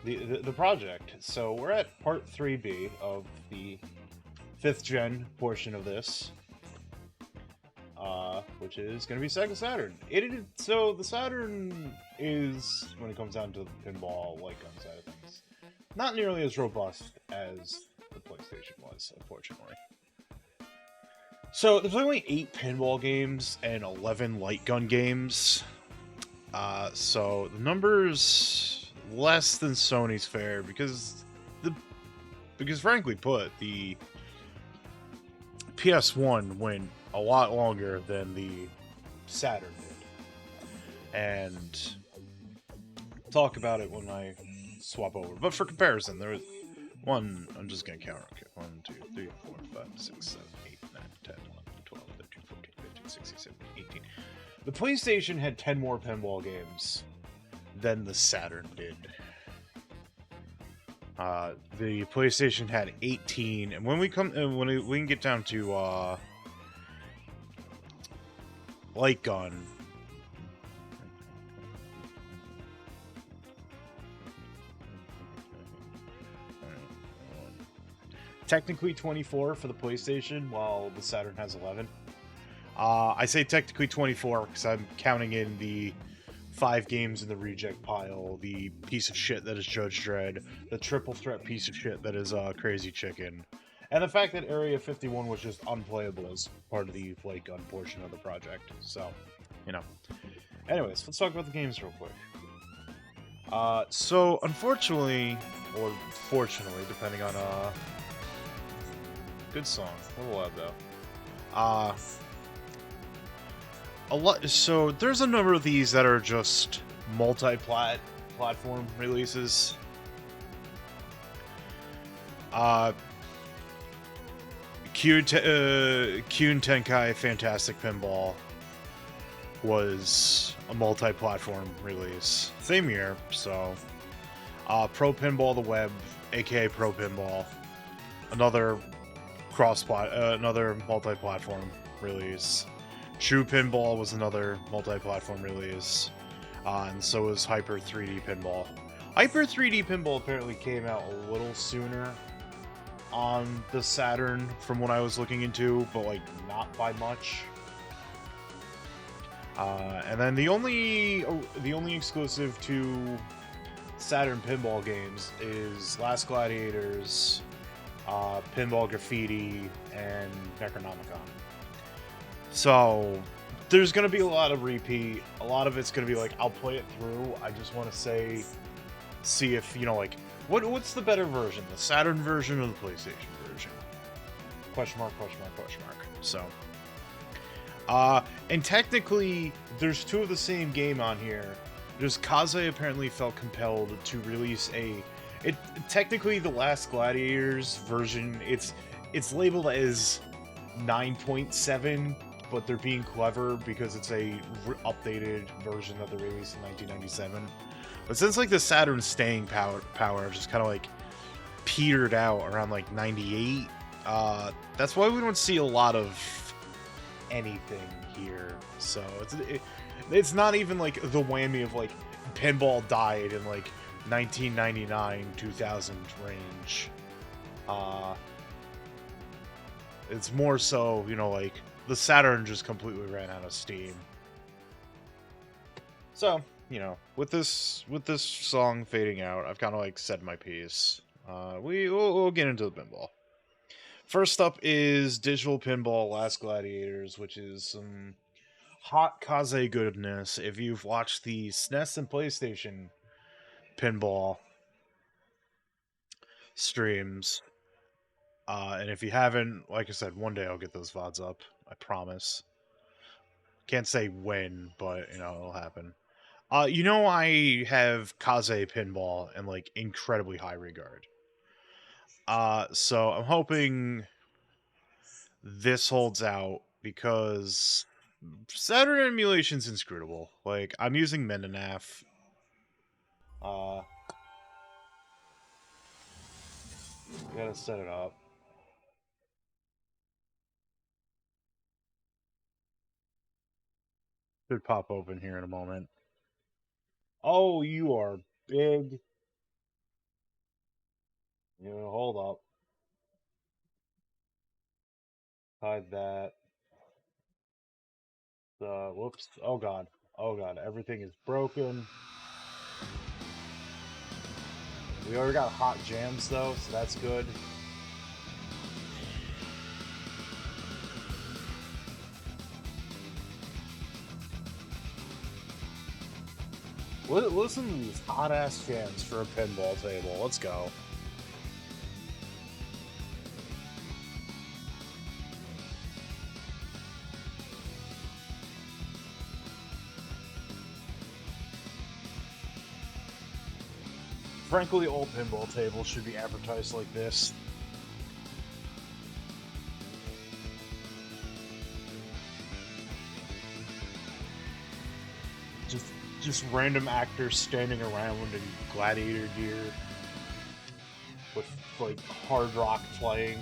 the project. So we're at part 3B of the 5th gen portion of this, which is going to be Sega Saturn. So the Saturn is, when it comes down to the pinball light gun side of things, not nearly as robust as the PlayStation was, unfortunately. So there's only 8 pinball games and 11 light gun games. So the numbers less than Sony's fair because frankly put, the PS1 went a lot longer than the Saturn did. And talk about it when I swap over. But for comparison, there was one, I'm just gonna count. Okay, 1, 2, 3, 4, 5, 6, 7, 8, 9, 10, 11, 12, 13, 14, 15, 16, 17, 18. The PlayStation had 10 more pinball games than the Saturn did. The PlayStation had 18, and when we can get down to light gun, technically 24 for the PlayStation, while the Saturn has 11. I say technically 24 because I'm counting in the 5 games in the reject pile, the piece of shit that is Judge Dredd, the triple threat piece of shit that is Crazy Chicken, and the fact that Area 51 was just unplayable as part of the light gun portion of the project. So, you know. Anyways, let's talk about the games real quick. So unfortunately, or fortunately, depending on good song, a little loud though. A lot. So there's a number of these that are just multi-platform releases. Kyun Tenkai Fantastic Pinball was a multi-platform release. Same year, so Pro Pinball the Web, aka Pro Pinball, another another multi-platform release. True Pinball was another multi-platform release, and so was Hyper 3D Pinball. Hyper 3D Pinball apparently came out a little sooner on the Saturn from what I was looking into, but like not by much. And then the only exclusive to Saturn pinball games is Last Gladiators, Pinball Graffiti, and Necronomicon. So there's going to be a lot of repeat. A lot of it's going to be like, I'll play it through. I just want to see if, like, what's the better version? The Saturn version or the PlayStation version? Question mark, question mark, question mark. So, and technically, there's 2 of the same game on here. Just KAZe apparently felt compelled to release technically the Last Gladiators version, it's labeled as 9.7, but they're being clever because it's a updated version that they released in 1997. But since like the Saturn staying power just kind of like petered out around like 98, that's why we don't see a lot of anything here. So it's not even like the whammy of like pinball died in like 1999 2000 range. It's more so, like the Saturn just completely ran out of steam. So, with this song fading out, I've kind of like said my piece. We'll get into the pinball. First up is Digital Pinball Last Gladiators, which is some hot KAZe goodness. If you've watched the SNES and PlayStation pinball streams, and if you haven't, like I said, one day I'll get those VODs up. I promise. Can't say when, but it'll happen. I have KAZe pinball in like incredibly high regard. So I'm hoping this holds out because Saturn emulation's inscrutable. Like, I'm using Mendenaf. Gotta set it up. Should pop open here in a moment. Oh, you are big. You know, hold up. Hide that. Whoops. Oh god. Oh god. Everything is broken. We already got hot jams though, so that's good. Listen to these hot ass jams for a pinball table. Let's go. Frankly, all pinball tables should be advertised like this. Just random actors standing around in gladiator gear with like hard rock playing.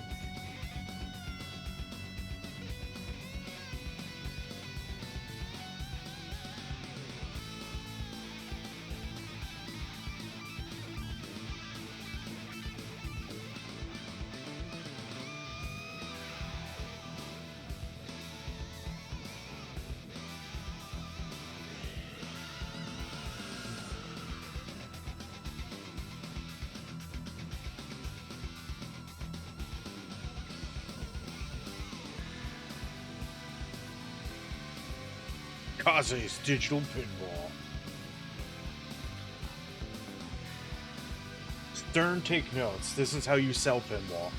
KAZe's digital pinball. Stern, take notes. This is how you sell pinball.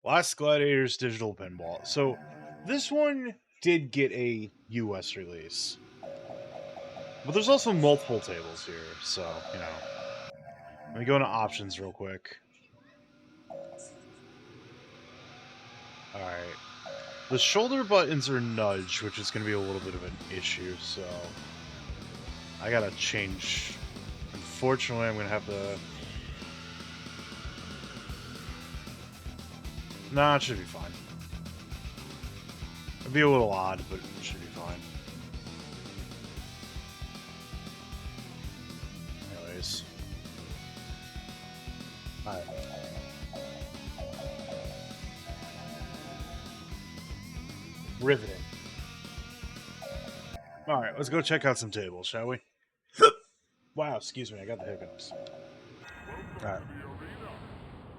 Last Gladiator's digital pinball. So, this one did get a US release. But there's also multiple tables here, so, you know. Let me go into options real quick. Alright. The shoulder buttons are nudged, which is going to be a little bit of an issue, so... I gotta change... Unfortunately, I'm going to have to... Nah, it should be fine. It'd be a little odd, but it should be fine. Anyways. Alright. Riveting. Alright, let's go check out some tables, shall we? Wow, excuse me, I got the hiccups. Alright.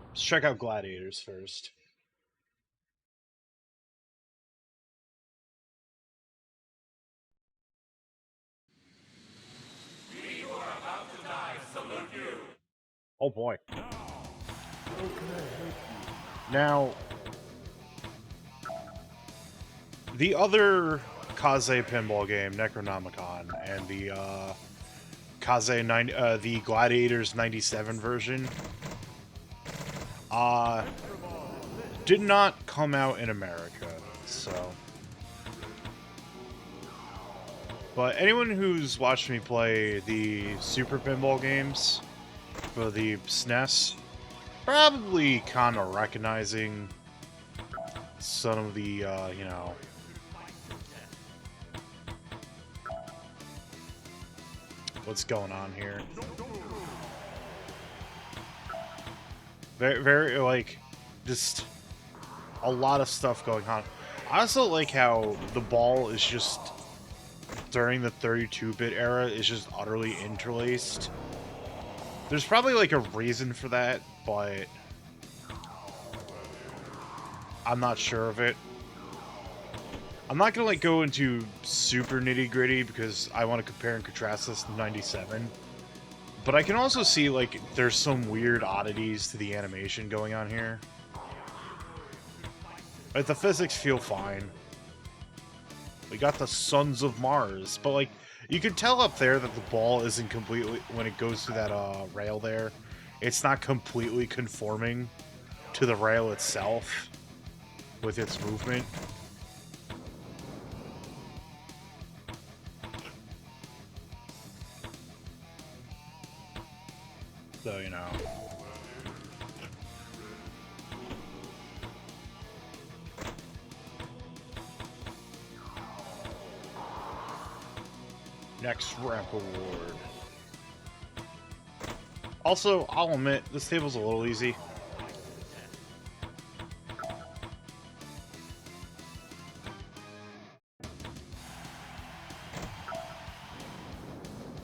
Let's check out Gladiators first. Oh boy. Now, the other KAZe pinball game, Necronomicon, and the KAZe 9, the Gladiators 97 version, did not come out in America, so. But anyone who's watched me play the Super Pinball games for the SNES, probably kind of recognizing some of the, you know, what's going on here. Very, very, like, just a lot of stuff going on. I also like how the ball is just, during the 32-bit era, is just utterly interlaced. There's probably, like, a reason for that, but I'm not sure of it. I'm not gonna, like, go into super nitty-gritty because I want to compare and contrast this to 97. But I can also see, like, there's some weird oddities to the animation going on here. Like, the physics feel fine. We got the Sons of Mars, but, like, you can tell up there that the ball isn't completely, when it goes through that rail there, it's not completely conforming to the rail itself with its movement. So, you know. Next ramp award. Also, I'll admit, this table's a little easy.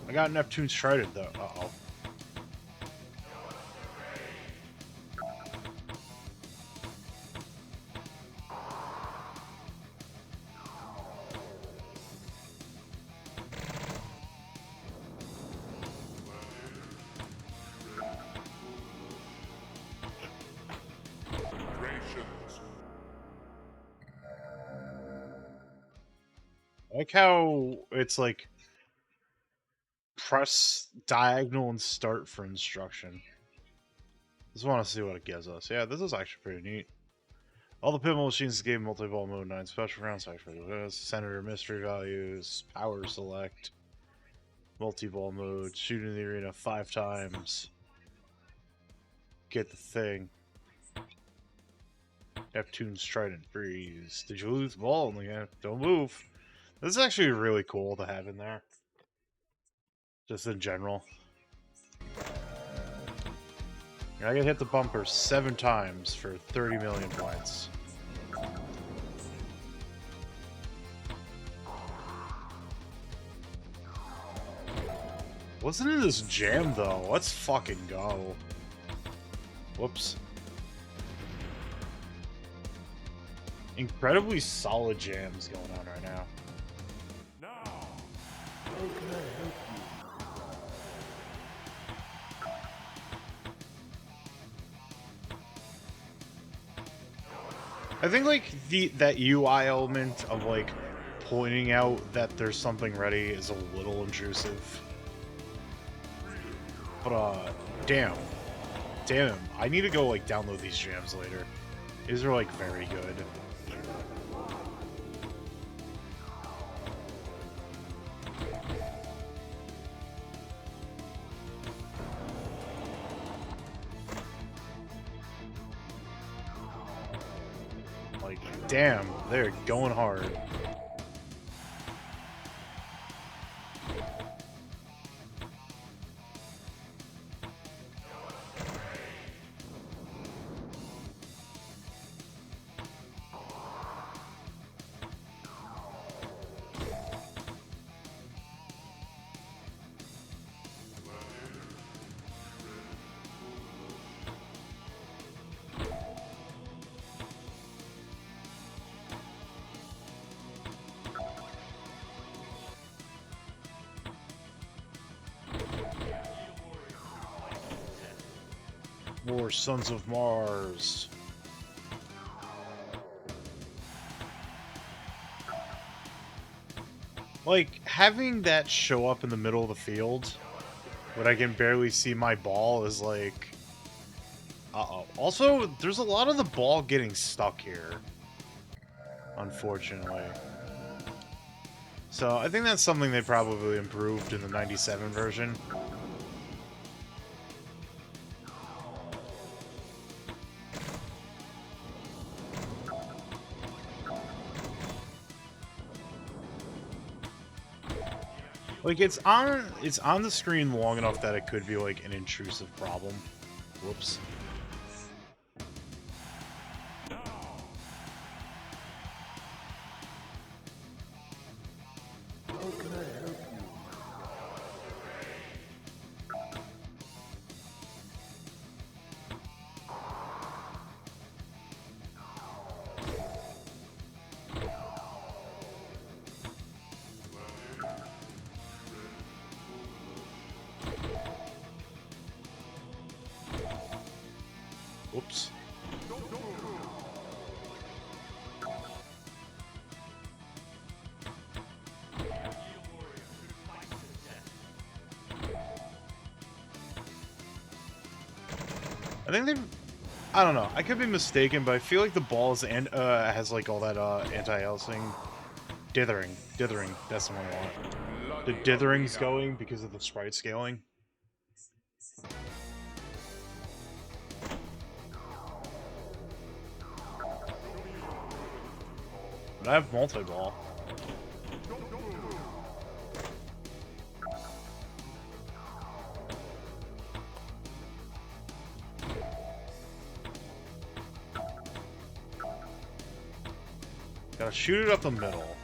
I got Neptune's Trident, though. Uh-oh. I like how it's like press diagonal and start for instruction. Just want to see what it gives us. Yeah, this is actually pretty neat. All the pinball machines gave multi-ball mode 9 special rounds, actually. Senator mystery values, power select, multi-ball mode, shoot in the arena 5 times. Get the thing. Neptune's Trident freeze. Did you lose the ball? Yeah, don't move. This is actually really cool to have in there. Just in general. I can hit the bumper 7 times for 30 million points. Listen to this jam, though. Let's fucking go. Whoops. Incredibly solid jams going on right now. How can I help you? I think like that UI element of like pointing out that there's something ready is a little intrusive. But damn, I need to go like download these jams later. These are like very good. Like, damn, they're going hard. More Sons of Mars. Like, having that show up in the middle of the field when I can barely see my ball is like... Uh-oh. Also, there's a lot of the ball getting stuck here. Unfortunately. So, I think that's something they probably improved in the 97 version. Like, it's on the screen long enough that it could be, like, an intrusive problem. Whoops. How can I help you? Whoops. I think they've... I don't know. I could be mistaken, but I feel like the balls and has like all that anti-aliasing. Dithering. That's the one I want. The dithering's going because of the sprite scaling. But I have multi-ball. Gotta shoot it up the middle.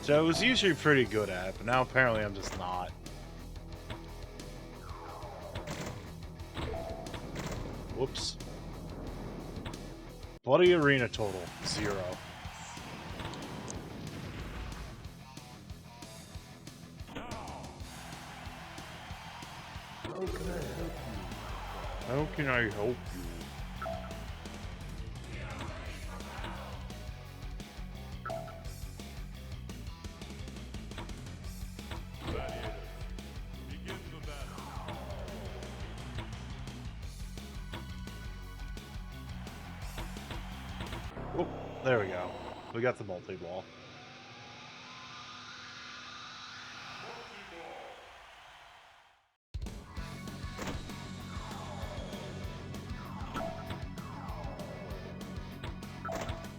So I was usually pretty good at it, but now apparently I'm just not. Whoops. Bloody arena total, 0. How can I help you? How can I help you? Oh, there we go. We got the multi-ball.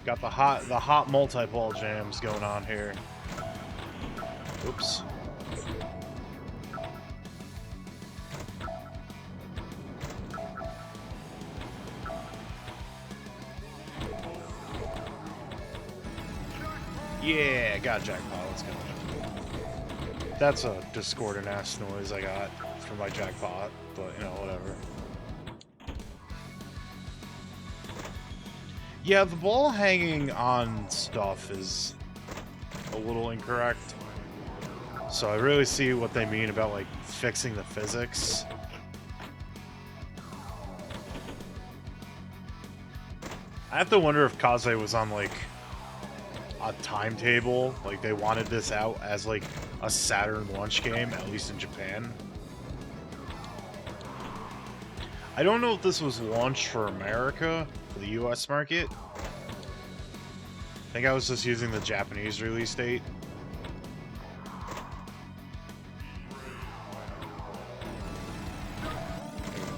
Got the hot multi-ball jams going on here. Oops. Yeah, got jackpot. Let's go. That's a discordant ass noise I got from my jackpot, but you know, whatever. Yeah, the ball hanging on stuff is a little incorrect. So I really see what they mean about, like, fixing the physics. I have to wonder if KAZe was on, like, a timetable. Like, they wanted this out as, like, a Saturn launch game, at least in Japan. I don't know if this was launched for America, for the US market. I think I was just using the Japanese release date.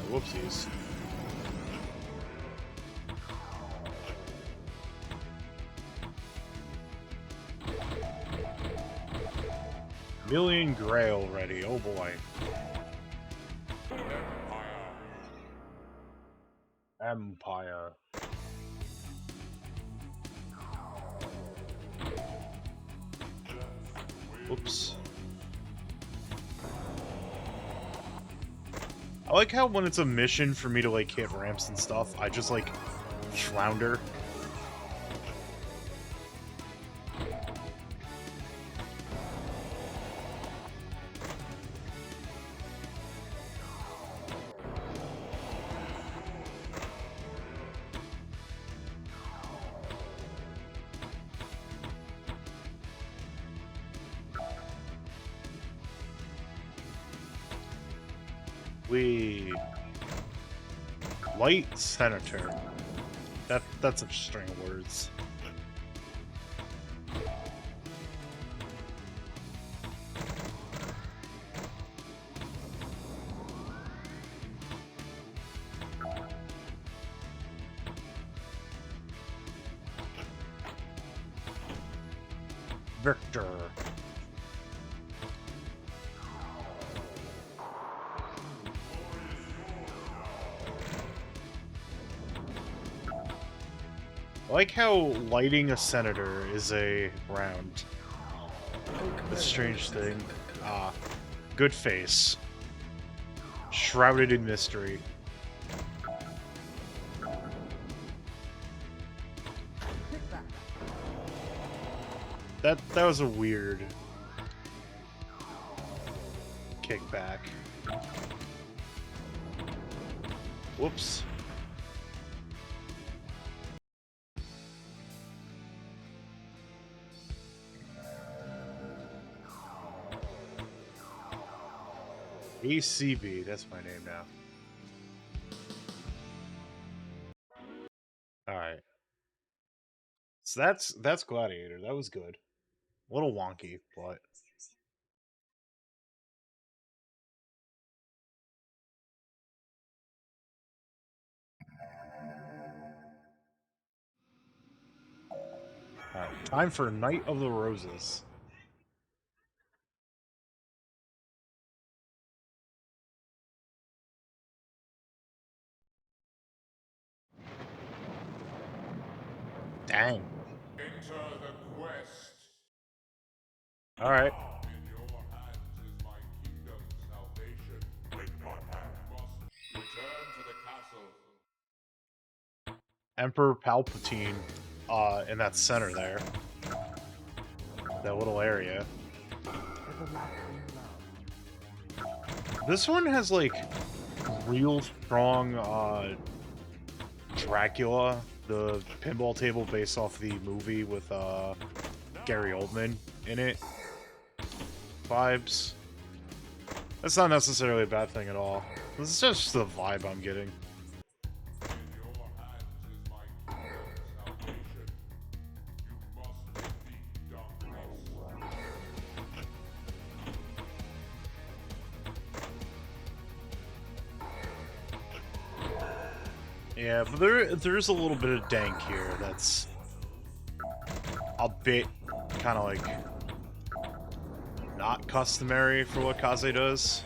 Whoopsies. Million Grail ready, oh boy. Empire. Oops. I like how when it's a mission for me to, like, hit ramps and stuff, I just, like, flounder. We light senator. That's a string of words. Victor. I like how lighting a senator is a round. A strange thing. Ah. Good face. Shrouded in mystery. That was a weird kickback. Whoops. ACB, that's my name now. Alright. So that's Gladiator. That was good. A little wonky, but alright. Time for Night of the Roses. Dang. Enter the quest. All right. In your hands is my kingdom's salvation. With my hand. You must return to the castle. Emperor Palpatine, in that center there. That little area. Everlasting love. This one has, like, real strong, Dracula, the pinball table based off the movie with, Gary Oldman in it. Vibes. That's not necessarily a bad thing at all. This is just the vibe I'm getting. In your hands is my kingdom's salvation. You must defeat darkness. Yeah, but there's a little bit of dank here that's a bit kind of like not customary for what KAZe does.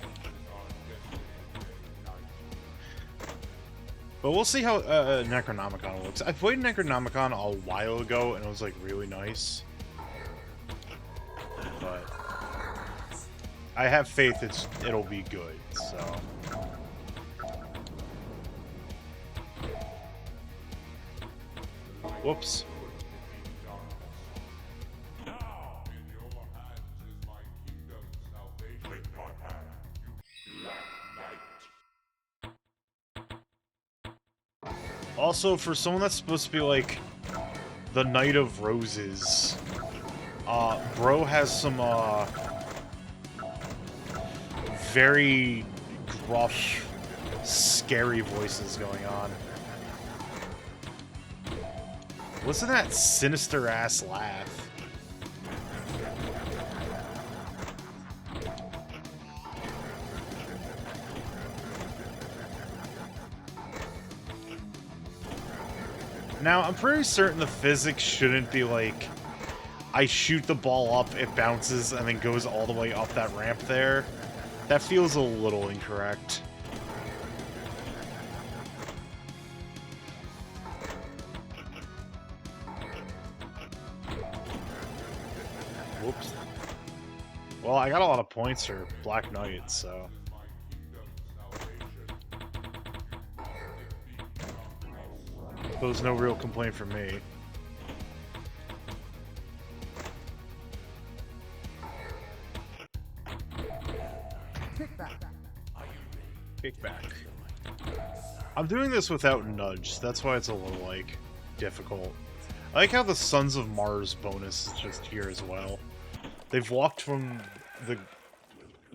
But we'll see how Necronomicon looks. I played Necronomicon a while ago and it was like really nice. But I have faith it'll be good, so. Whoops. Now, in your hands is my kingdom's salvation. With my hand, you black knight. Also, for someone that's supposed to be like the Knight of Roses, bro has some very gruff, scary voices going on. Listen to that sinister ass laugh. Now, I'm pretty certain the physics shouldn't be like, I shoot the ball up, it bounces, and then goes all the way up that ramp there. That feels a little incorrect. Whoops. Well, I got a lot of points for Black Knight, so. There's no real complaint from me. Kickback. I'm doing this without nudge, that's why it's a little, like, difficult. I like how the Sons of Mars bonus is just here as well. They've walked from the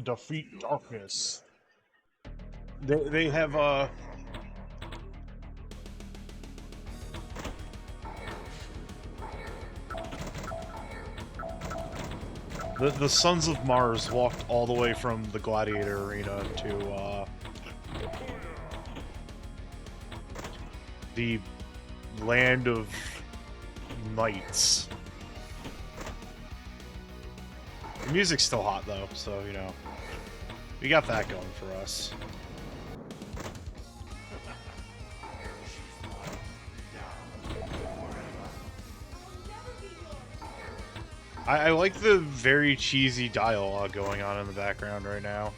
defeat darkness. They have, The Sons of Mars walked all the way from the Gladiator Arena to, the Land of Knights. The music's still hot, though, so, you know, we got that going for us. I like the very cheesy dialogue going on in the background right now.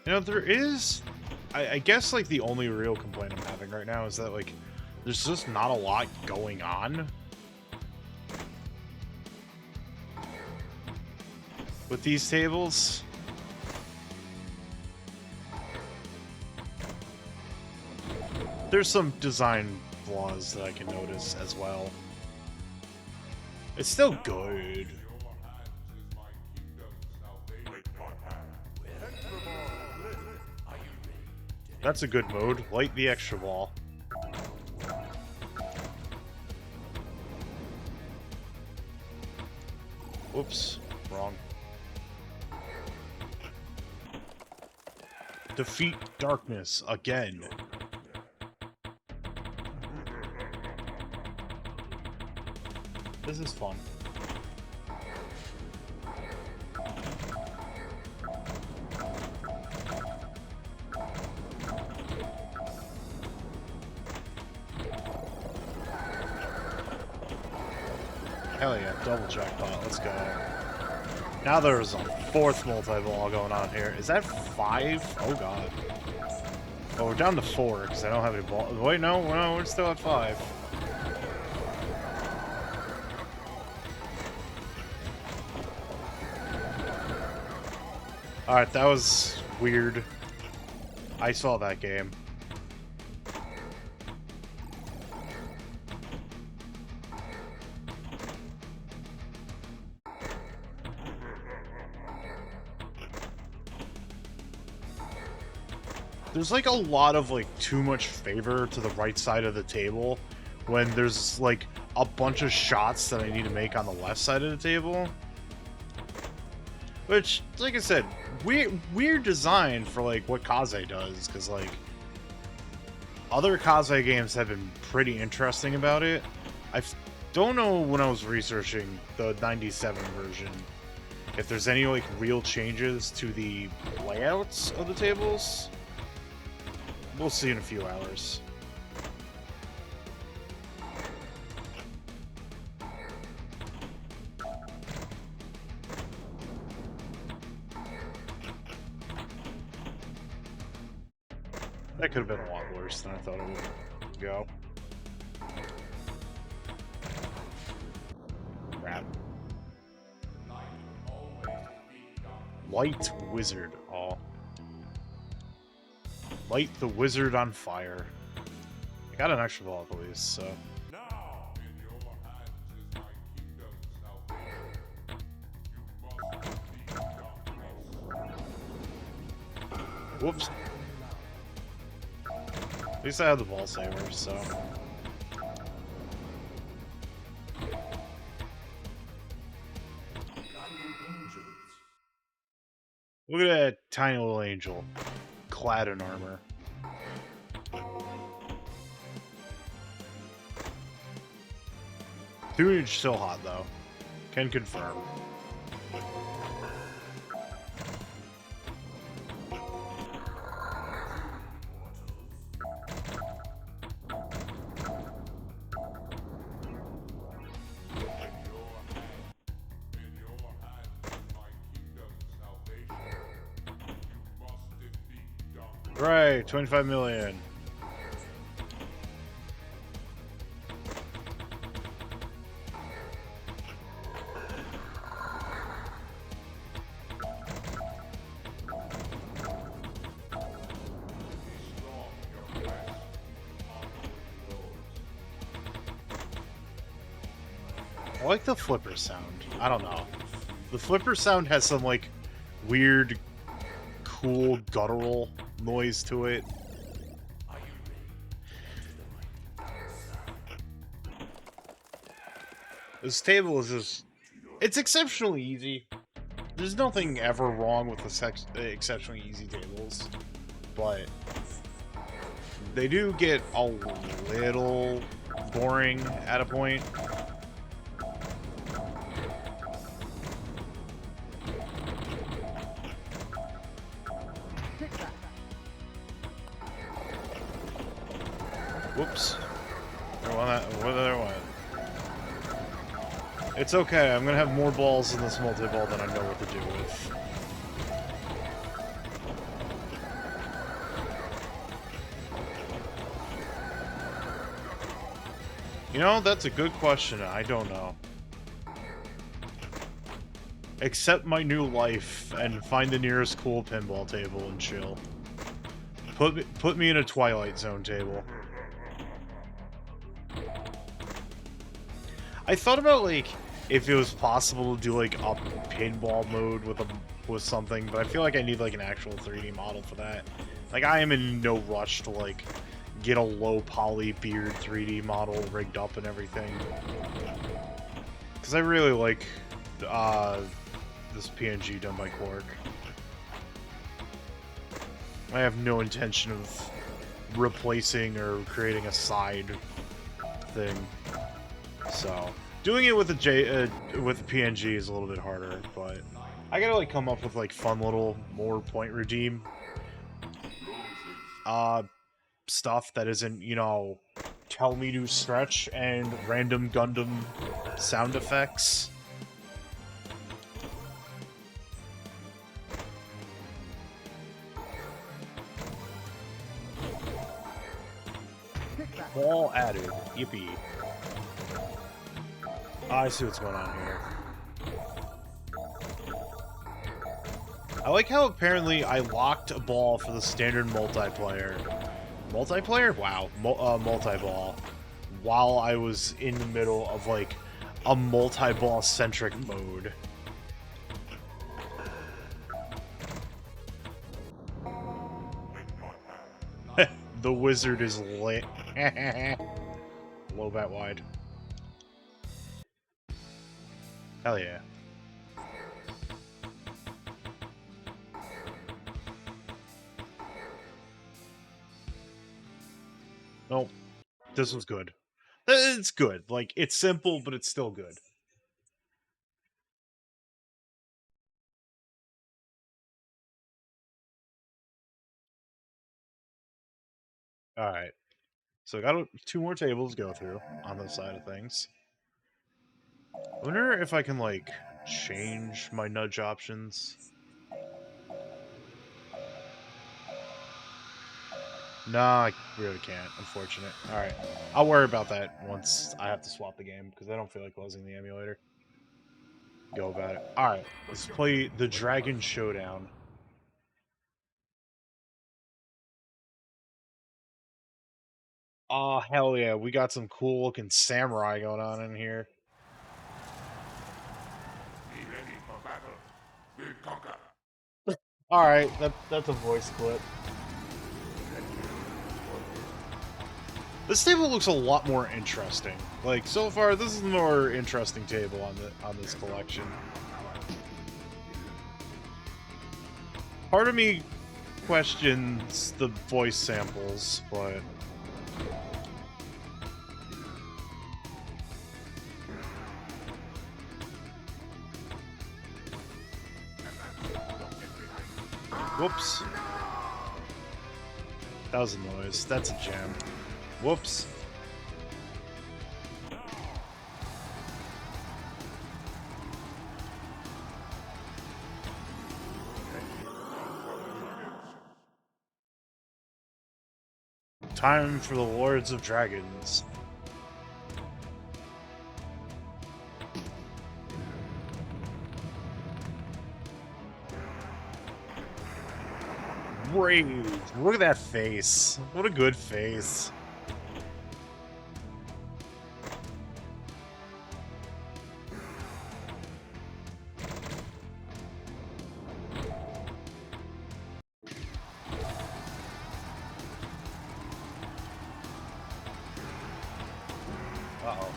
You know, there is, I guess, like, the only real complaint I'm having right now is that, like, there's just not a lot going on with these tables. There's some design flaws that I can notice as well. It's still good. That's a good mode. Light the extra ball. Whoops, wrong. Defeat darkness again. This is fun. Hell yeah, double jackpot, let's go. Now there's a fourth multi-ball going on here. Is that 5? Oh god. Oh, we're down to 4 because I don't have any ball. Wait, no, we're still at 5. Alright, that was weird. I saw that game. There's like a lot of like too much favor to the right side of the table when there's like a bunch of shots that I need to make on the left side of the table. Which, like I said, weird design for like what KAZe does, because like other KAZe games have been pretty interesting about it. I don't know when I was researching the 97 version if there's any like real changes to the layouts of the tables. We'll see in a few hours. That could have been a lot worse than I thought it would go. Crap. Light Wizard. Oh. Light the Wizard on fire. I got an extra ball at least, so. Now in your hands is my kingdom's salvation. You must defeat darkness. Whoops. At least I have the ball saver, so. Look at that tiny little angel, clad in armor. Tunage still hot though. Can confirm. Right, 25 million. I like the flipper sound. I don't know. The flipper sound has some like weird, cool guttural noise to it. This table is just... It's exceptionally easy. There's nothing ever wrong with the exceptionally easy tables, but they do get a little boring at a point. Whoops. There went. It's okay, I'm gonna have more balls in this multi-ball than I know what to do with. You know, that's a good question, I don't know. Accept my new life and find the nearest cool pinball table and chill. Put me in a Twilight Zone table. I thought about, like, if it was possible to do, like, a pinball mode with something, but I feel like I need, like, an actual 3D model for that. Like, I am in no rush to, like, get a low-poly beard 3D model rigged up and everything. Because I really like this PNG done by Quark. I have no intention of replacing or creating a side thing. So, doing it with with a PNG is a little bit harder, but I gotta like come up with like fun little more point redeem stuff that isn't, you know, tell me to stretch and random Gundam sound effects. Ball added. Yippee. I see what's going on here. I like how apparently I locked a ball for the standard multiplayer. Multiplayer? Wow. Multi-ball. While I was in the middle of, like, a multi-ball-centric mode. The wizard is lit. Low bat wide. Hell yeah. Nope. This was good. It's good. Like, it's simple, but it's still good. Alright. So I got 2 more tables to go through on this side of things. I wonder if I can, like, change my nudge options. Nah, I really can't, unfortunate. Alright. I'll worry about that once I have to swap the game, because I don't feel like closing the emulator. Go about it. Alright, let's play the Dragon Showdown. Oh, hell yeah, we got some cool looking samurai going on in here. Be ready for battle. We'll conquer. Alright, that's a voice clip. This table looks a lot more interesting. Like, so far, this is the more interesting table on this collection. Part of me questions the voice samples, but... Whoops. That was a noise. That's a jam. Whoops. Time for the Lords of Dragons. Rage. Look at that face. What a good face. Uh-oh.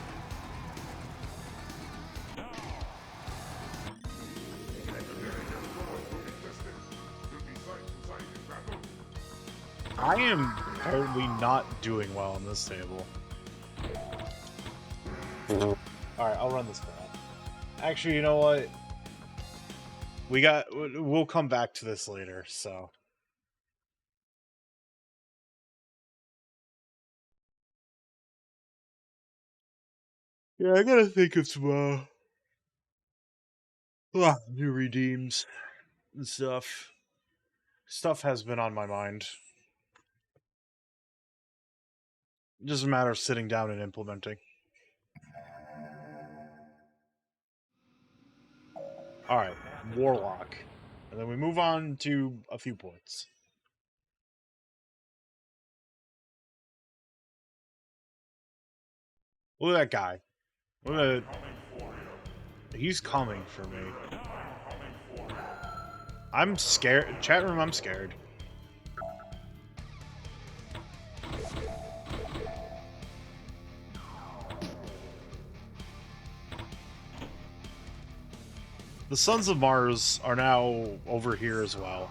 I am apparently not doing well on this table. Alright, I'll run this back. Actually, you know what? We'll come back to this later, so... Yeah, I gotta think of some, new redeems and stuff. Stuff has been on my mind. Just a matter of sitting down and implementing. Alright, Warlock. And then we move on to a few points. Look at that guy. Look at... He's coming for me. I'm scared. Chat room, I'm scared. The Sons of Mars are now over here as well.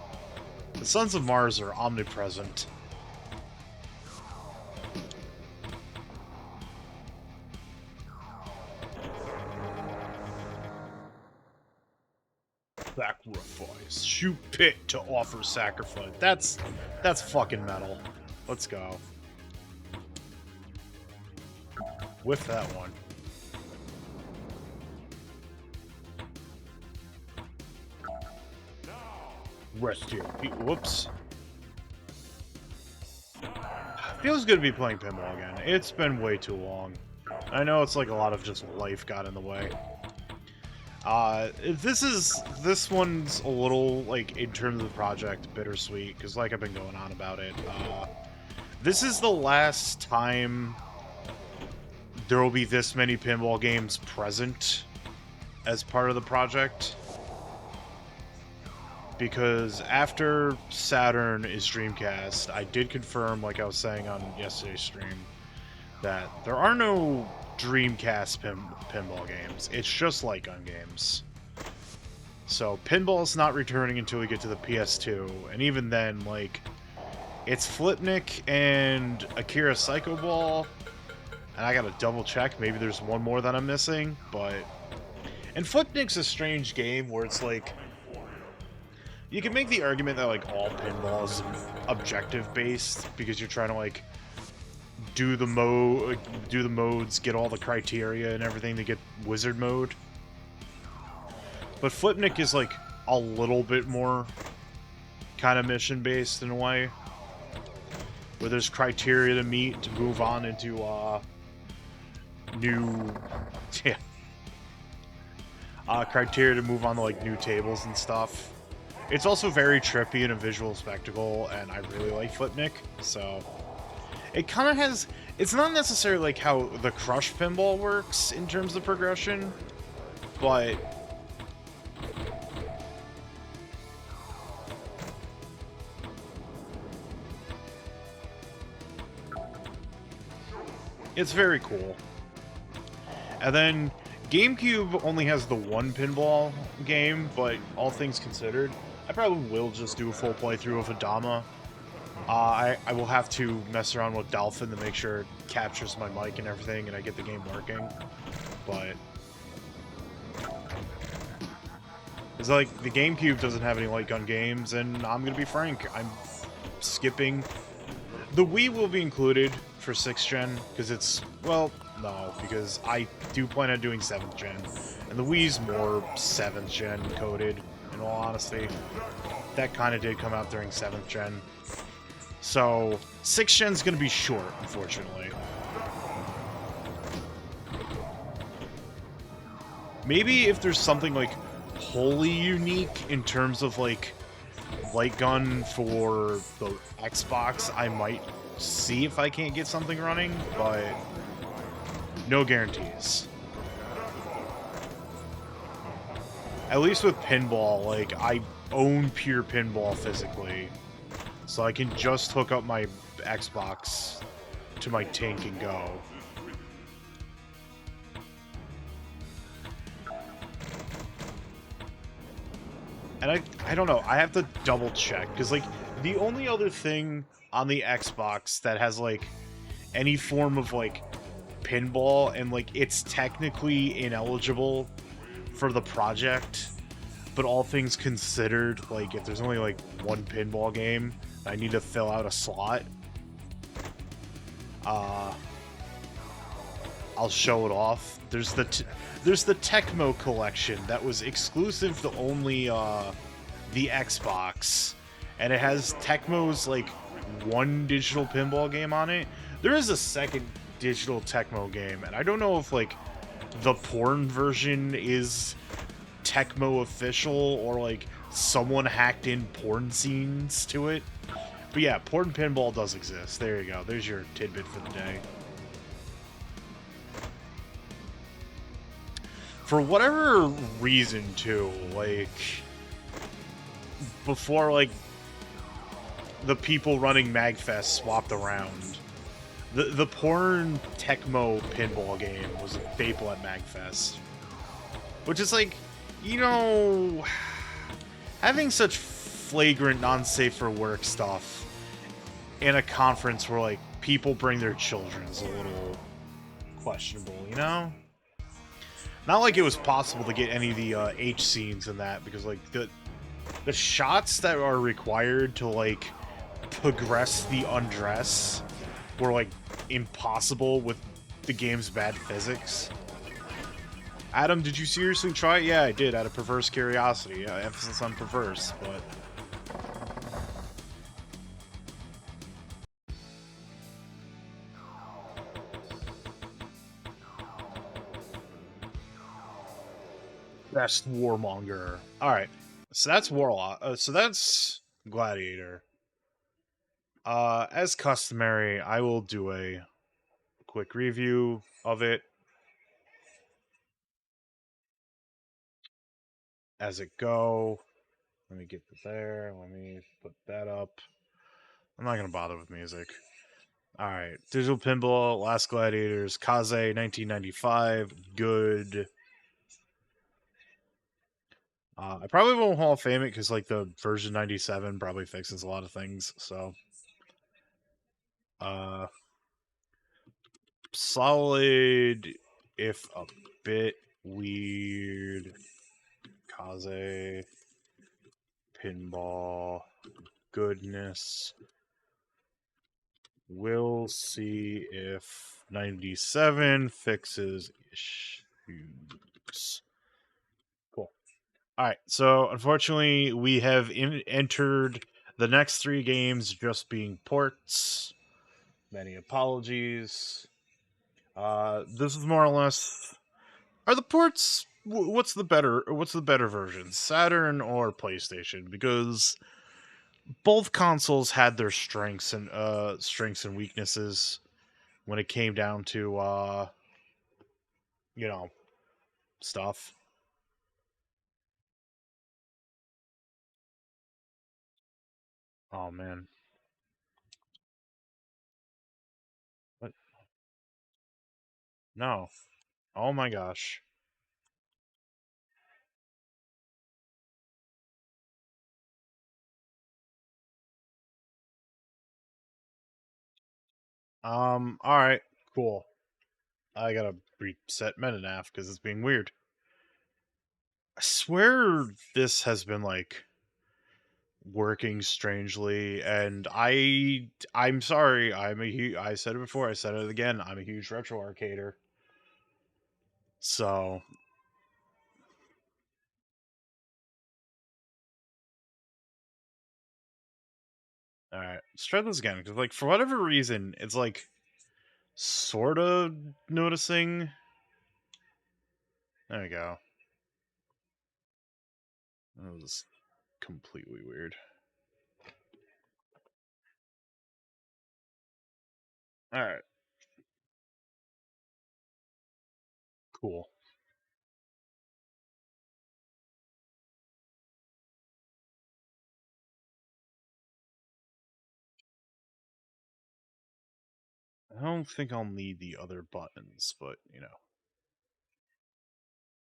The Sons of Mars are omnipresent. Sacrifice. Shoot pit to offer sacrifice. That's fucking metal. Let's go. Whiff that one. Rest here. Whoops. Feels good to be playing pinball again. It's been way too long. I know it's like a lot of just life got in the way. This one's a little, like, in terms of the project, bittersweet, because, like, I've been going on about it. This is the last time there will be this many pinball games present as part of the project. Because after Saturn is Dreamcast, I did confirm, like I was saying on yesterday's stream, that there are no Dreamcast pinball games. It's just light gun games. So pinball's not returning until we get to the PS2, and even then, like, it's Flipnik and Akira Psycho Ball, and I gotta double check, maybe there's one more that I'm missing, but... And Flipnik's a strange game where it's like... You can make the argument that, like, all pinball is objective-based, because you're trying to, like, do the modes, get all the criteria and everything to get wizard mode. But Flipnik is, like, a little bit more kind of mission-based in a way, where there's criteria to meet to move on into, new... Yeah. Criteria to move on to, like, new tables and stuff. It's also very trippy and a visual spectacle, and I really like Flipnik, so... It kind of has... It's not necessarily like how the Crush pinball works in terms of progression, but... It's very cool. And then, GameCube only has the one pinball game, but all things considered, I probably will just do a full playthrough of Adama. I will have to mess around with Dolphin to make sure it captures my mic and everything and I get the game working. But... It's like, the GameCube doesn't have any light gun games, and I'm gonna be frank, I'm skipping... The Wii will be included for 6th gen, because it's... Well, no, because I do plan on doing 7th gen. And the Wii's more 7th gen coded, in all honesty. That kind of did come out during 7th gen. So, 6th gen's gonna be short, unfortunately. Maybe if there's something, like, wholly unique in terms of, like, light gun for the Xbox, I might see if I can't get something running, but no guarantees. At least with pinball, like, I own pure pinball physically, so I can just hook up my Xbox to my tank and go. And I don't know, I have to double check, because, like, the only other thing on the Xbox that has, like, any form of, like, pinball, and, like, it's technically ineligible for the project, but all things considered, like, if there's only, like, one pinball game, I need to fill out a slot, I'll show it off. There's the Tecmo collection that was exclusive to only the Xbox, and it has Tecmo's, like, one digital pinball game on it. There is a second digital Tecmo game, and I don't know if, like, the porn version is Tecmo official or, like, someone hacked in porn scenes to it. But yeah, porn pinball does exist. There you go. There's your tidbit for the day. For whatever reason, too, like, before, like, the people running MagFest swapped around, the porn Tecmo pinball game was a staple at MagFest. Which is, like, You know, having such flagrant non-safe for work stuff in a conference where, like, people bring their children is a little questionable, you know? Not like it was possible to get any of the H scenes in that, because, like, the shots that are required to, like, progress the undress were, like, impossible with the game's bad physics. Adam, did you seriously try it? Yeah, I did, out of perverse curiosity. Emphasis on perverse, but... Best Warmonger. Alright, so that's Warlock. So that's Gladiator. As customary, I will do a quick review of it as it go. Let me get there. Let me put that up. I'm not gonna bother with music. Alright, Digital Pinball, Last Gladiators, KAZe, 1995, good. I probably won't Hall of Fame it because, like, the version 97 probably fixes a lot of things, so. Uh, solid, if a bit weird. KAZe, Pinball, goodness. We'll see if 97 fixes issues. Cool. Alright, so unfortunately we have entered the next 3 games just being ports. Many apologies. This is more or less... Are the ports... What's the better version? Saturn or PlayStation? Because both consoles had their strengths and weaknesses when it came down to you know, stuff. Oh man. What? No. Oh my gosh. Alright, cool. I gotta reset Metanav because it's being weird. I swear this has been, like, working strangely, and I'm sorry, I said it before, I said it again, I'm a huge retro arcader. So, alright, let's try this again, because, like, for whatever reason, it's, like, sort of noticing. There we go. That was completely weird. Alright. Cool. I don't think I'll need the other buttons, but, you know.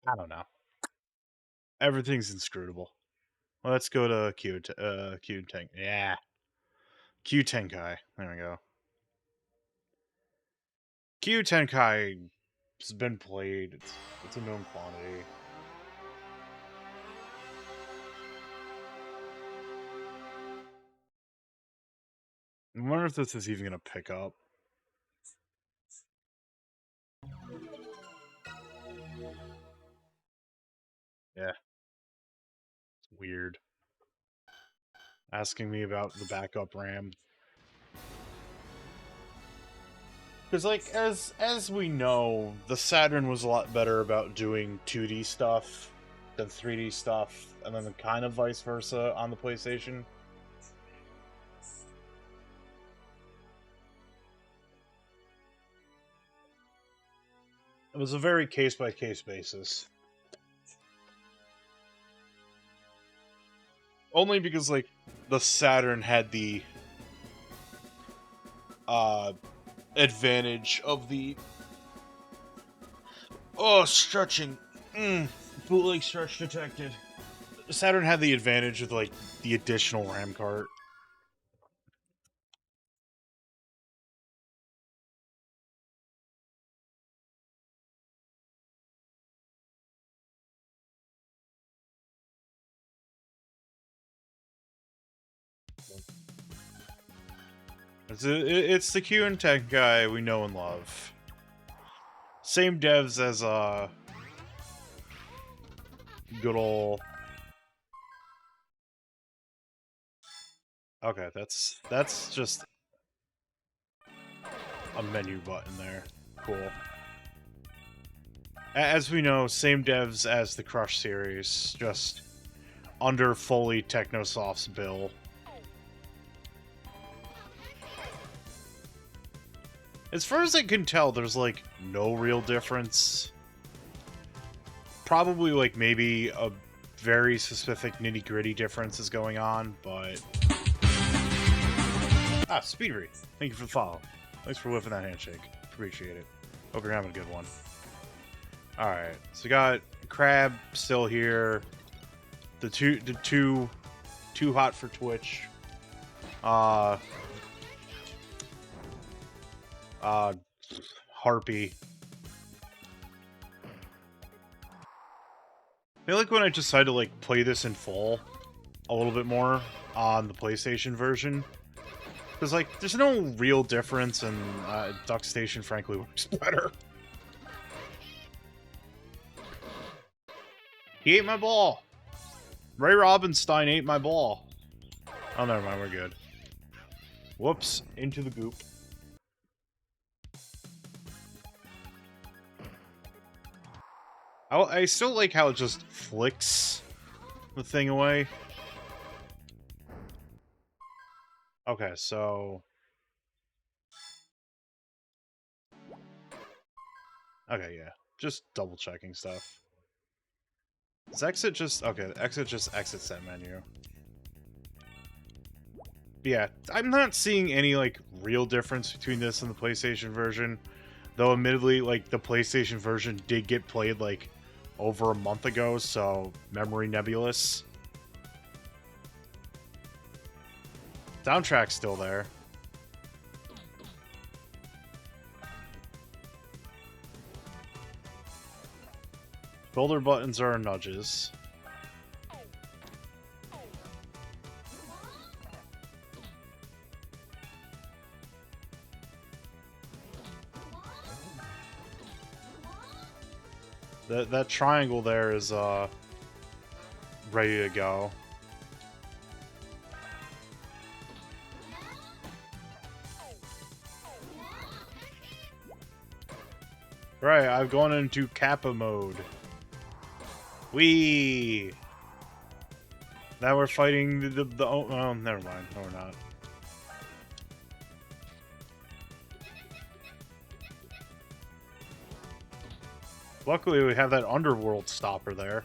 I don't know. Everything's inscrutable. Well, let's go to Q Tank. Yeah. Q Tenkai. There we go. Q Tenkai has been played. It's a known quantity. I wonder if this is even gonna pick up. Yeah. It's weird. Asking me about the backup RAM. Because, like, as we know, the Saturn was a lot better about doing 2D stuff than 3D stuff, and then kind of vice versa on the PlayStation. It was a very case-by-case basis. Only because, like, the Saturn had the advantage of the stretching Bootleg stretch detected. Saturn had the advantage of, like, the additional RAM cart. It's the Q and Tech guy we know and love. Same devs as, good ol'... Okay, that's just a menu button there. Cool. As we know, same devs as the Crush series, just under fully Technosoft's bill. As far as I can tell, there's, like, no real difference. Probably, like, maybe a very specific nitty-gritty difference is going on, but... Ah, Speed Wreath. Thank you for the follow. Thanks for whiffing that handshake. Appreciate it. Hope you're having a good one. Alright, so we got Crab still here. The two too hot for Twitch. Harpy. I feel like when I decided to, like, play this in full a little bit more on the PlayStation version, because, like, there's no real difference, and Duck Station, frankly, works better. He ate my ball! Ray Robinstein ate my ball! Oh, never mind, we're good. Whoops, into the goop. I still like how it just flicks the thing away. Okay, so... Okay, yeah. Just double-checking stuff. Does exit just... Okay, exit just exits that menu. Yeah, I'm not seeing any, like, real difference between this and the PlayStation version. Though, admittedly, like, the PlayStation version did get played, like, over a month ago, so memory nebulous. Soundtrack's still there. Shoulder buttons are nudges. That triangle there is ready to go. Right, I've gone into Kappa mode. Whee! Now we're fighting the oh, never mind. No, we're not. Luckily, we have that underworld stopper there.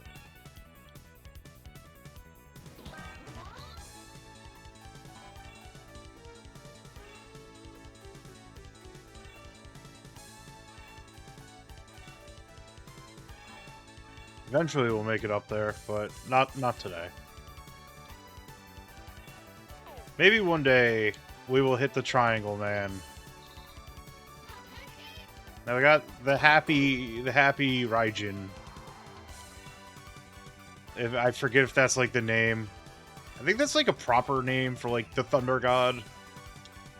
Eventually, we'll make it up there, but not today. Maybe one day we will hit the triangle, man. Now we got the happy Raijin. If I forget if that's like the name. I think that's like a proper name for like the Thunder God.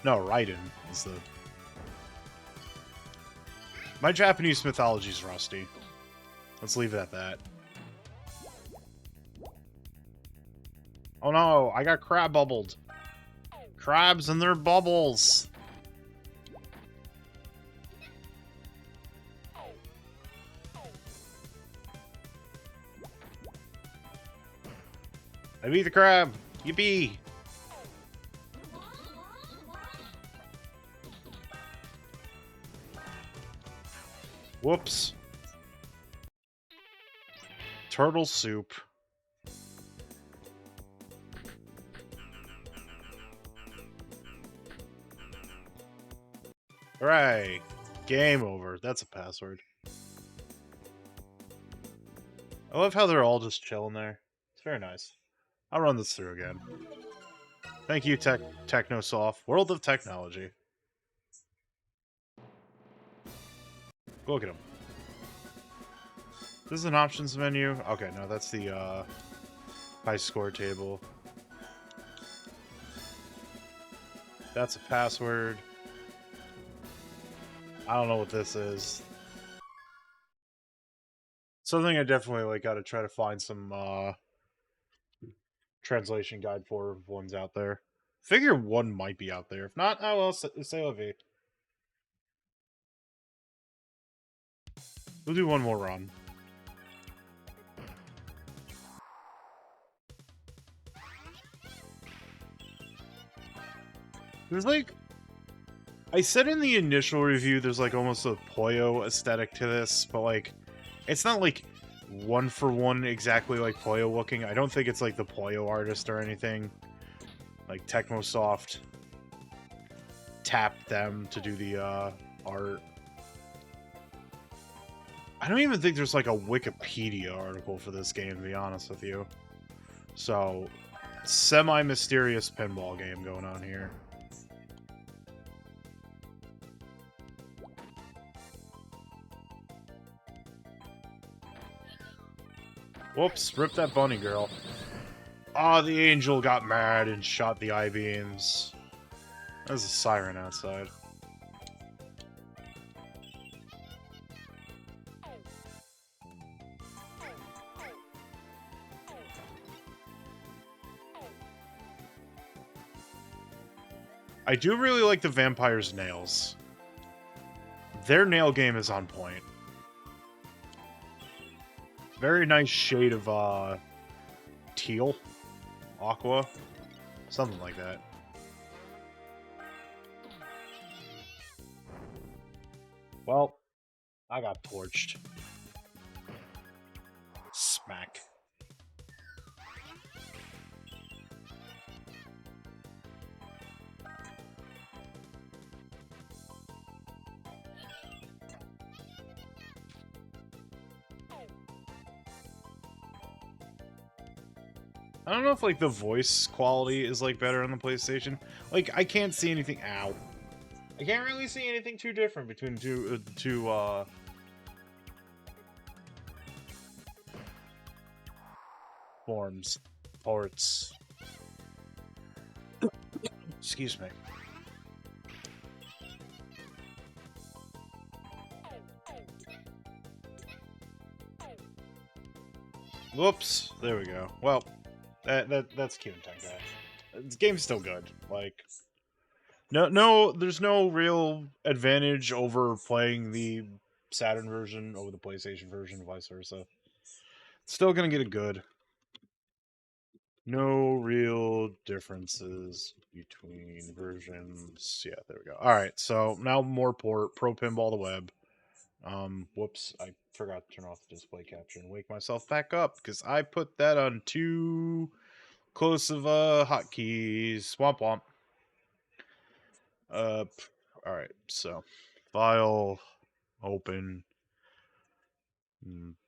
No, Raiden is the... My Japanese mythology's rusty. Let's leave it at that. Oh no, I got crab bubbled. Crabs and their bubbles. I beat the crab. Yippee. Whoops. Turtle soup. Alright. Game over. That's a password. I love how they're all just chilling there. It's very nice. I'll run this through again. Thank you, Technosoft. World of Technology. Look at them. This is an options menu. Okay, no, that's the high score table. That's a password. I don't know what this is. Something I definitely like got to try to find some translation guide for ones out there. Figure one might be out there. If not, oh well, say la vie. We'll do one more run. There's like, I said in the initial review, there's like almost a Poyo aesthetic to this, but like, it's not like one for one exactly like Poyo looking. I don't think it's like the Poyo artist or anything. Like Technosoft tapped them to do the art. I don't even think there's like a Wikipedia article for this game, to be honest with you. So, semi-mysterious pinball game going on here. Whoops, rip that bunny girl. Ah, the angel got mad and shot the I-beams. There's a siren outside. I do really like the vampire's nails. Their nail game is on point. Very nice shade of, teal? Aqua? Something like that. Well, I got torched. Smack. I don't know if, like, the voice quality is, like, better on the PlayStation. Like, I can't see anything... Ow. I can't really see anything too different between the two forms. Ports. Excuse me. Whoops. There we go. Well... That's cute and Tenkai. This game's still good. Like, there's no real advantage over playing the Saturn version over the PlayStation version, and vice versa. Still gonna get it good. No real differences between versions. Yeah, there we go. All right, so now more Pro Pinball the Web. Whoops, I forgot to turn off the display capture and wake myself back up because I put that on too close of hotkeys. Womp womp. Alright, so file, open,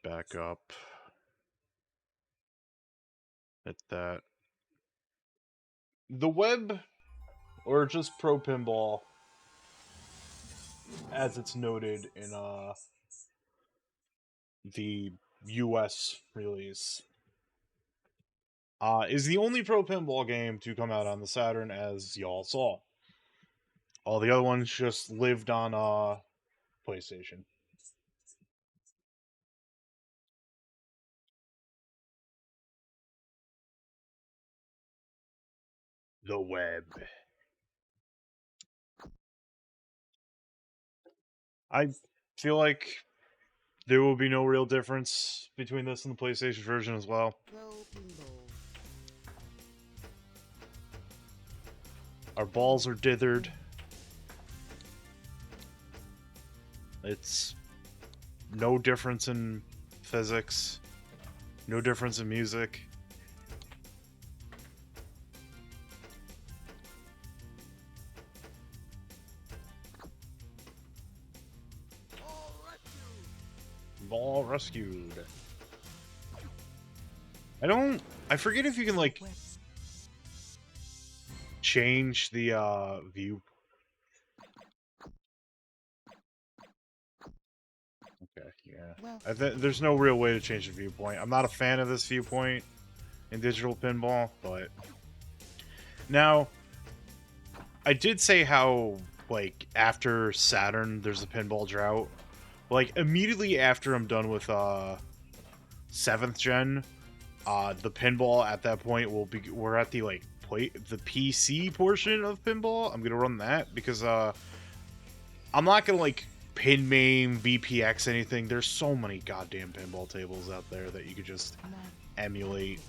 back up, hit that. The web, or just Pro Pinball, as it's noted in the US release, is the only Pro Pinball game to come out on the Saturn, as y'all saw. All the other ones just lived on PlayStation. The web. I feel like there will be no real difference between this and the PlayStation version as well. Our balls are dithered. It's no difference in physics. No difference in music. Ball rescued. I forget if you can, like, change the, view. Okay, yeah. There's no real way to change the viewpoint. I'm not a fan of this viewpoint in digital pinball, but... Now, I did say how, like, after Saturn, there's a pinball drought. Like, immediately after I'm done with, 7th gen, the pinball at that point will be... We're at the, like, the PC portion of pinball. I'm gonna run that, because, I'm not gonna, like, pin main, VPX, anything. There's so many goddamn pinball tables out there that you could just emulate.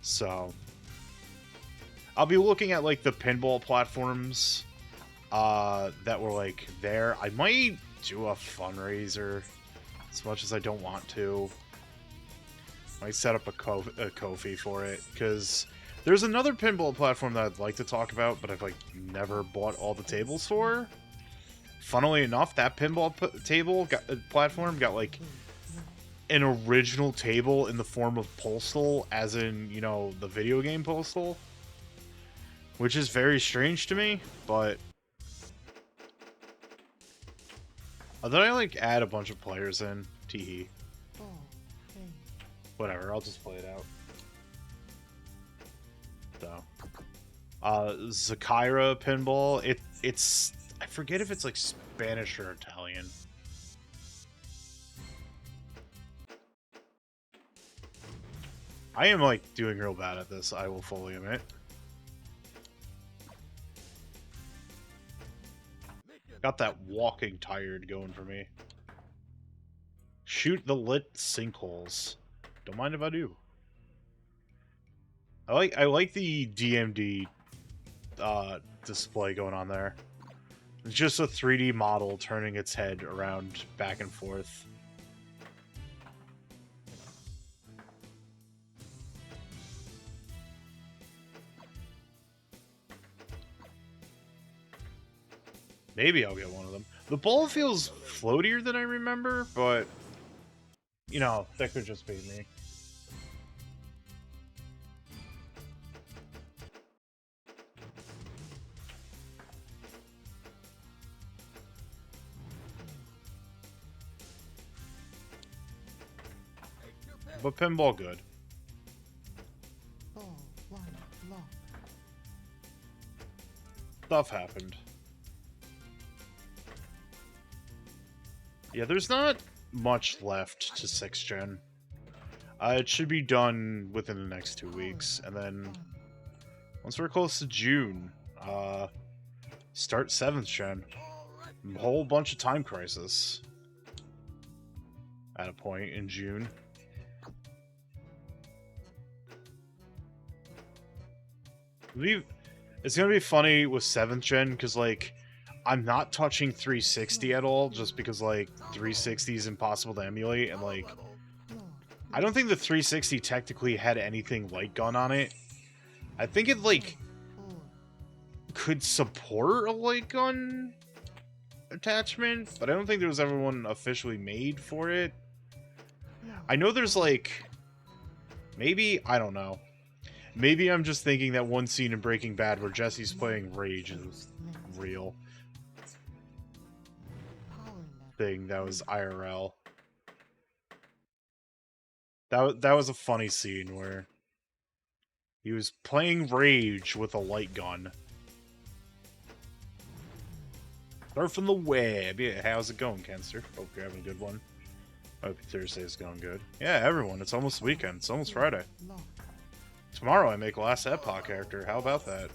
So... I'll be looking at, like, the pinball platforms that were, like, there. I might do a fundraiser, as much as I don't want to. Might set up a Ko-fi for it, because there's another pinball platform that I'd like to talk about, but I've, like, never bought all the tables for. Funnily enough, that pinball platform got, like, an original table in the form of Postal, as in, you know, the video game Postal. Which is very strange to me, but... Did I, like, add a bunch of players in? Teehee. Whatever, I'll just play it out. So. Zakira Pinball. It's... I forget if it's, like, Spanish or Italian. I am, like, doing real bad at this, I will fully admit. Got that walking tired going for me. Shoot the lit sinkholes. Don't mind if I do. I like the DMD display going on there. It's just a 3D model turning its head around back and forth. Maybe I'll get one of them. The ball feels floatier than I remember, but... You know, that could just be me. But pinball good. Stuff happened. Yeah, there's not much left to 6th gen. It should be done within the next 2 weeks, and then once we're close to June, start 7th gen. A whole bunch of Time Crisis at a point in June. It's gonna be funny with 7th gen, because, like, I'm not touching 360 at all, just because, like, 360 is impossible to emulate, and, like, I don't think the 360 technically had anything light gun on it. I think it, like, could support a light gun attachment, but I don't think there was ever one officially made for it. I know there's, like, maybe, I don't know. Maybe I'm just thinking that one scene in Breaking Bad where Jesse's playing Rage is real. Thing that was IRL. That was a funny scene where he was playing Rage with a light gun. Surfing the web. Yeah, how's it going, Kenster? Hope you're having a good one. Hope Thursday's going good. Yeah, everyone. It's almost the weekend. It's almost Friday. Tomorrow I make Last Epoch character. How about that?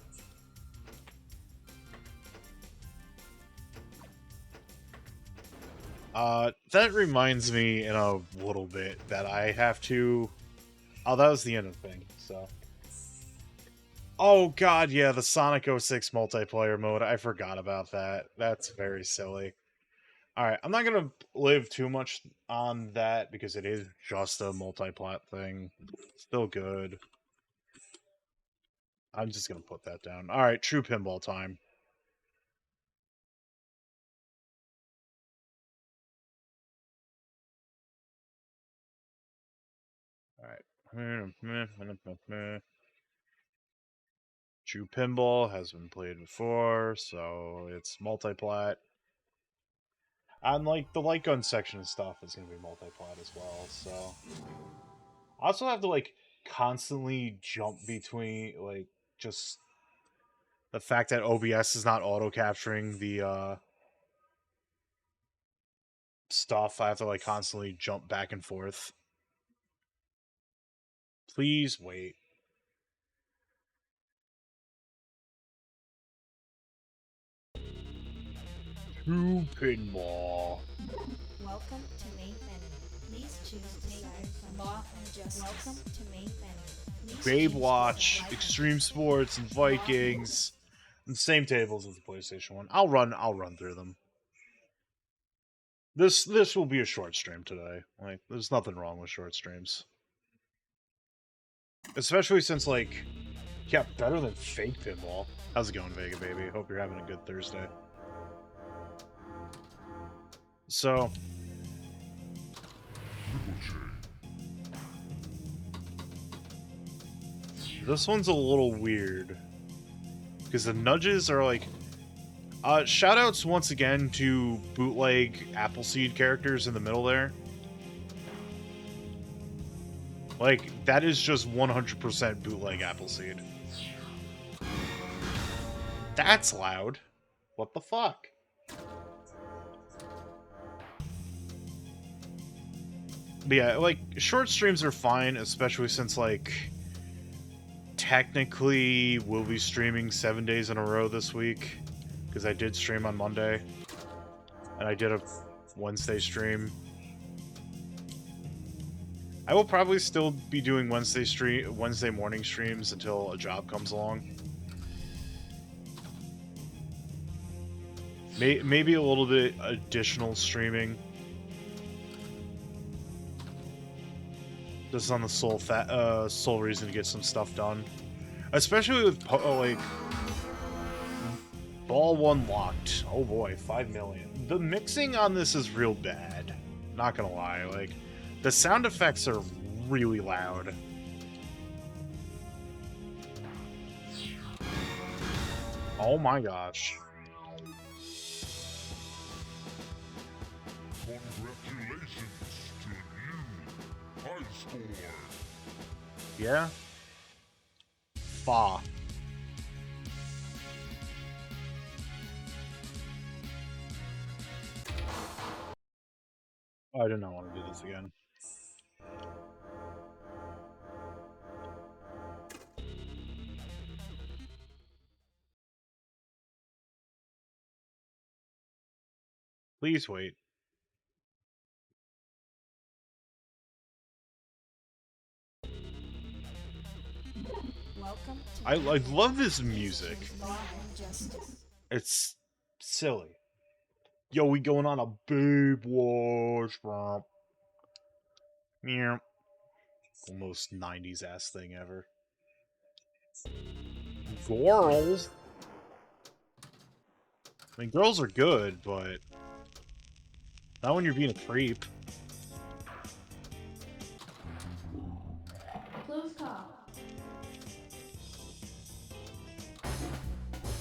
That reminds me in a little bit that I have to... Oh, that was the end of the thing, so... Oh god, yeah, the Sonic 06 multiplayer mode. I forgot about that. That's very silly. Alright, I'm not gonna live too much on that, because it is just a multi-plat thing. Still good. I'm just gonna put that down. Alright, true pinball time. True Pinball has been played before, so it's multiplat. And like the light gun section and stuff is gonna be multiplat as well, so I also have to like constantly jump between like just the fact that OBS is not auto capturing the stuff. I have to like constantly jump back and forth. Please wait. True Pinball. Welcome to main menu. Please choose main from law and justice. Welcome to main menu. Please Babe choose Watch, life Extreme Sports, and Vikings. And the same tables as the PlayStation one. I'll run through them. This will be a short stream today. Like, there's nothing wrong with short streams. Especially since, like, yeah, better than fake pinball. How's it going, Vega baby? Hope you're having a good Thursday. So, this one's a little weird. Because the nudges are like... shoutouts once again to bootleg Appleseed characters in the middle there. Like, that is just 100% bootleg Appleseed. That's loud. What the fuck? But yeah, like, short streams are fine, especially since, like, technically we'll be streaming 7 days in a row this week. Because I did stream on Monday. And I did a Wednesday stream. I will probably still be doing Wednesday morning streams until a job comes along. Maybe a little bit additional streaming. Just on the sole reason to get some stuff done. Especially with, like... Ball 1 locked. Oh boy, 5 million. The mixing on this is real bad. Not gonna lie, like... The sound effects are really loud. Oh my gosh. Congratulations to a new high score. Yeah? Fa. Oh, I did not want to do this again. Please wait. Welcome to I love this music. law and justice. It's silly. Yo, we going on a babe wash. Yeah. The most 90s ass thing ever. Girls? I mean, girls are good, but... Not when you're being a creep. Close call.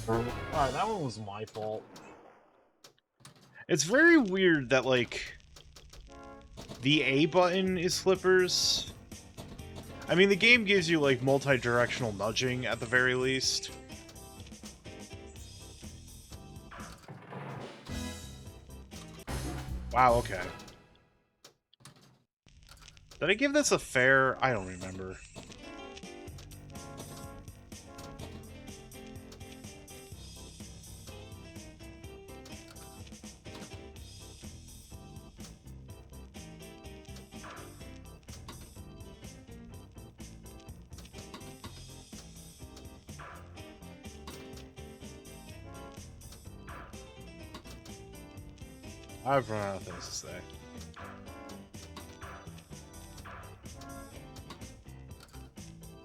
Alright, that one was my fault. It's very weird that, like... The A button is flippers. I mean, the game gives you, like, multi-directional nudging, at the very least. Wow, okay. Did I give this a fair? I don't remember. I've run out of things to say.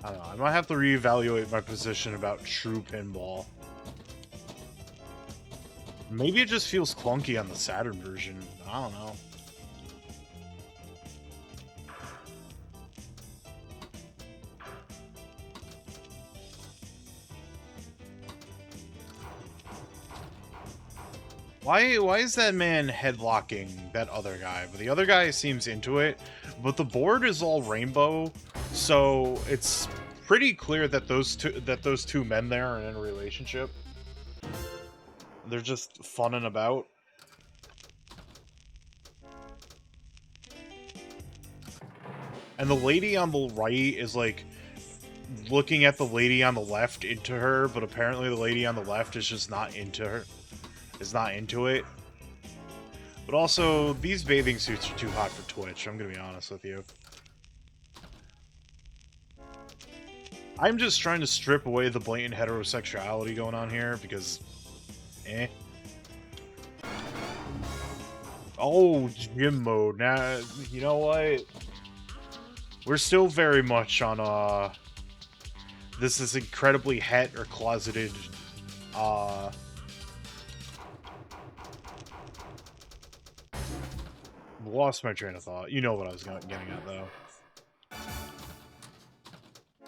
I don't know, I might have to reevaluate my position about true pinball. Maybe it just feels clunky on the Saturn version. I don't know. Why is that man headlocking that other guy? But the other guy seems into it, but the board is all rainbow, so it's pretty clear that those two men there are in a relationship. They're just funning about. And the lady on the right is like looking at the lady on the left into her, but apparently the lady on the left is just not into her. Is not into it. But also, these bathing suits are too hot for Twitch, I'm gonna be honest with you. I'm just trying to strip away the blatant heterosexuality going on here, because... eh. Oh, gym mode. Now, you know what? We're still very much on, this is incredibly het or closeted, lost my train of thought. You know what I was getting at, though.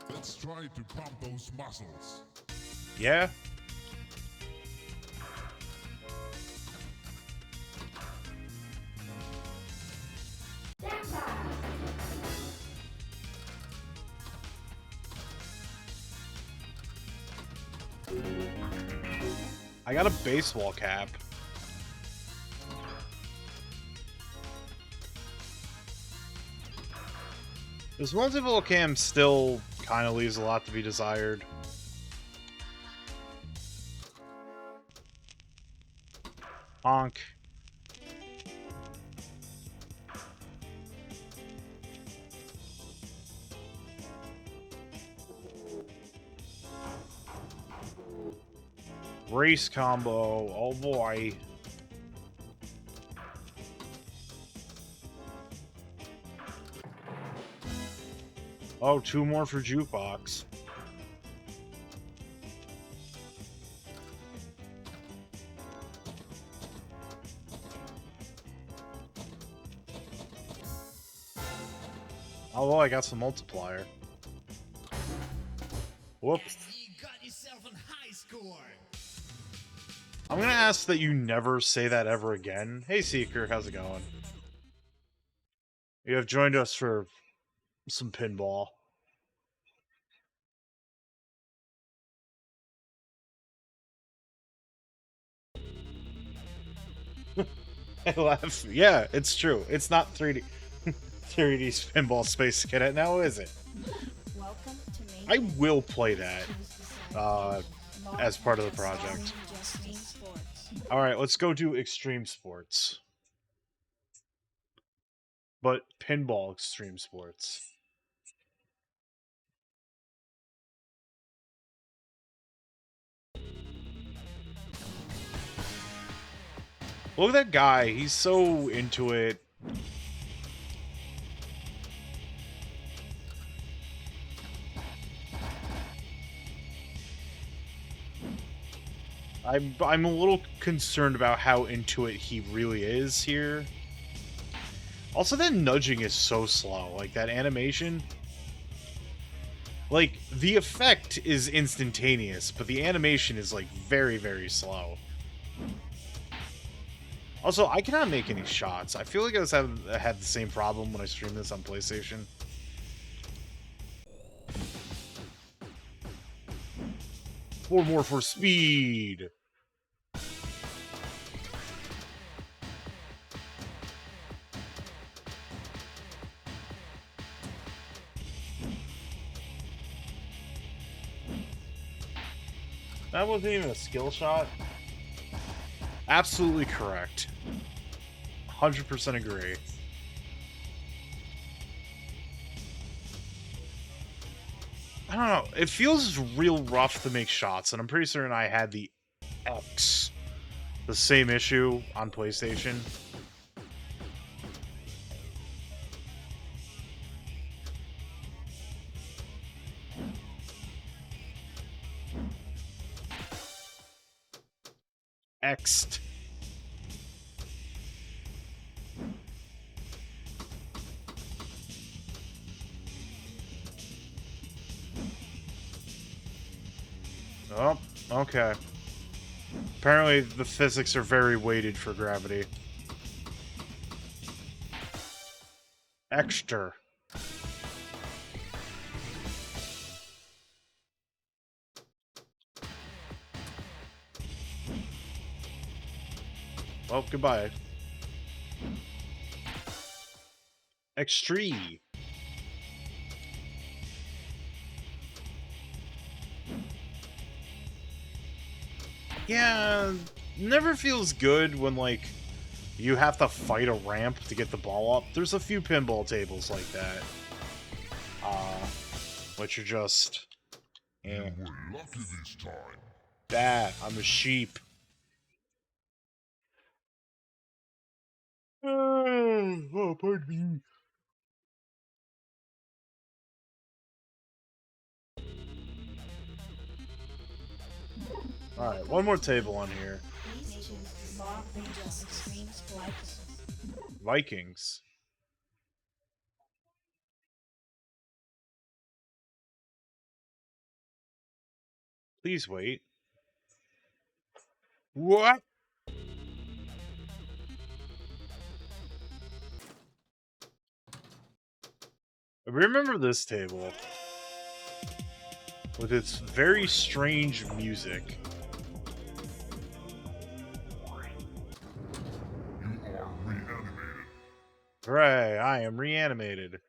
Let's try to pump those muscles. Yeah? I got a baseball cap. This multiple cam still kind of leaves a lot to be desired. Honk. Race combo. Oh boy. Oh, 2 more for jukebox. Although I got some multiplier. Whoops. You got yourself a high score. I'm gonna ask that you never say that ever again. Hey Seeker, how's it going? You have joined us for some pinball. I laugh. Yeah, it's true. It's not 3D 3D Pinball Space Cadet now, is it? Welcome to main I menu. will play that Choose the side. as part of the Just project. just main sports. Alright, let's go do extreme sports. But pinball extreme sports. Look at that guy. He's so into it. I'm a little concerned about how into it he really is here. Also, that nudging is so slow. Like, that animation... like, the effect is instantaneous, but the animation is, like, very, very slow. Also, I cannot make any shots. I feel like I had the same problem when I streamed this on PlayStation. Four more for speed! That wasn't even a skill shot. Absolutely correct. 100% agree. I don't know. It feels real rough to make shots, and I'm pretty certain I had the same issue on PlayStation. X'd. Oh, okay. Apparently, the physics are very weighted for gravity. Extra. Well, goodbye. Extreme. Yeah, never feels good when, like, you have to fight a ramp to get the ball up. There's a few pinball tables like that. Which are just... You were lucky this time. That, I'm a sheep. Oh, pardon me. Alright, one more table on here. Please choose Law and Just Extreme Vikings. Vikings. Please wait. What? I remember this table with its very strange music. You are reanimated. Hooray, I am reanimated.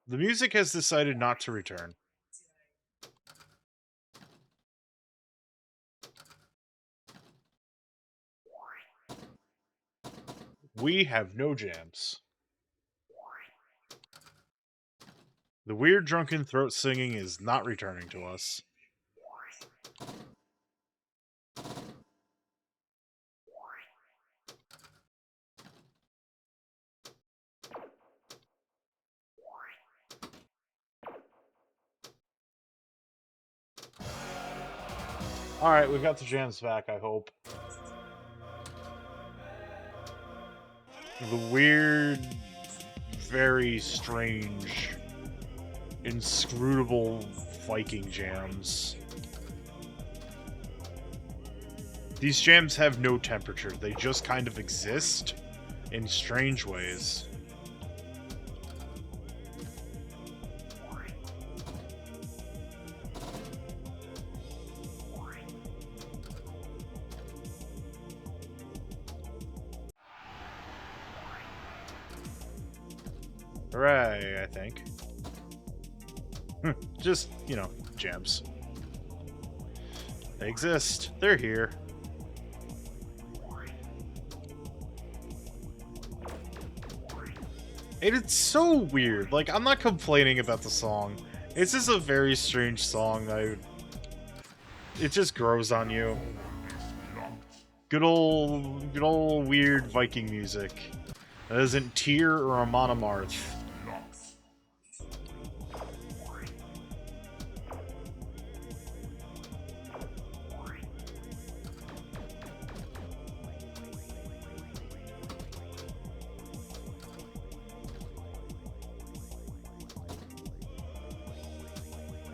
The music has decided not to return. We have no jams. The weird drunken throat singing is not returning to us. Alright, we've got the jams back, I hope. The weird, very strange, inscrutable Viking jams. These jams have no temperature, they just kind of exist in strange ways. Hooray, I think. Just, you know, jams. They exist. They're here. And it's so weird. Like, I'm not complaining about the song. It's just a very strange song. It just grows on you. Good old weird Viking music. That isn't Tyr or Amon Amarth.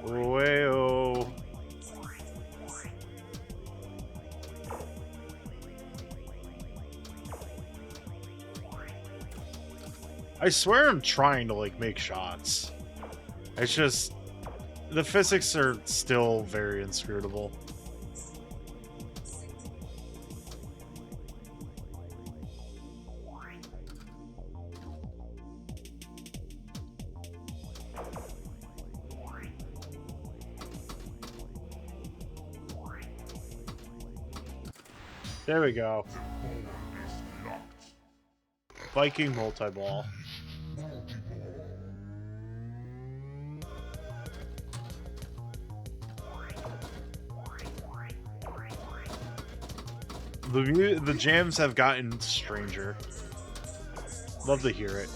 Way-oh. I swear I'm trying to, like, make shots. It's just... the physics are still very inscrutable. There we go. Viking multi-ball. The jams have gotten stranger. Love to hear it.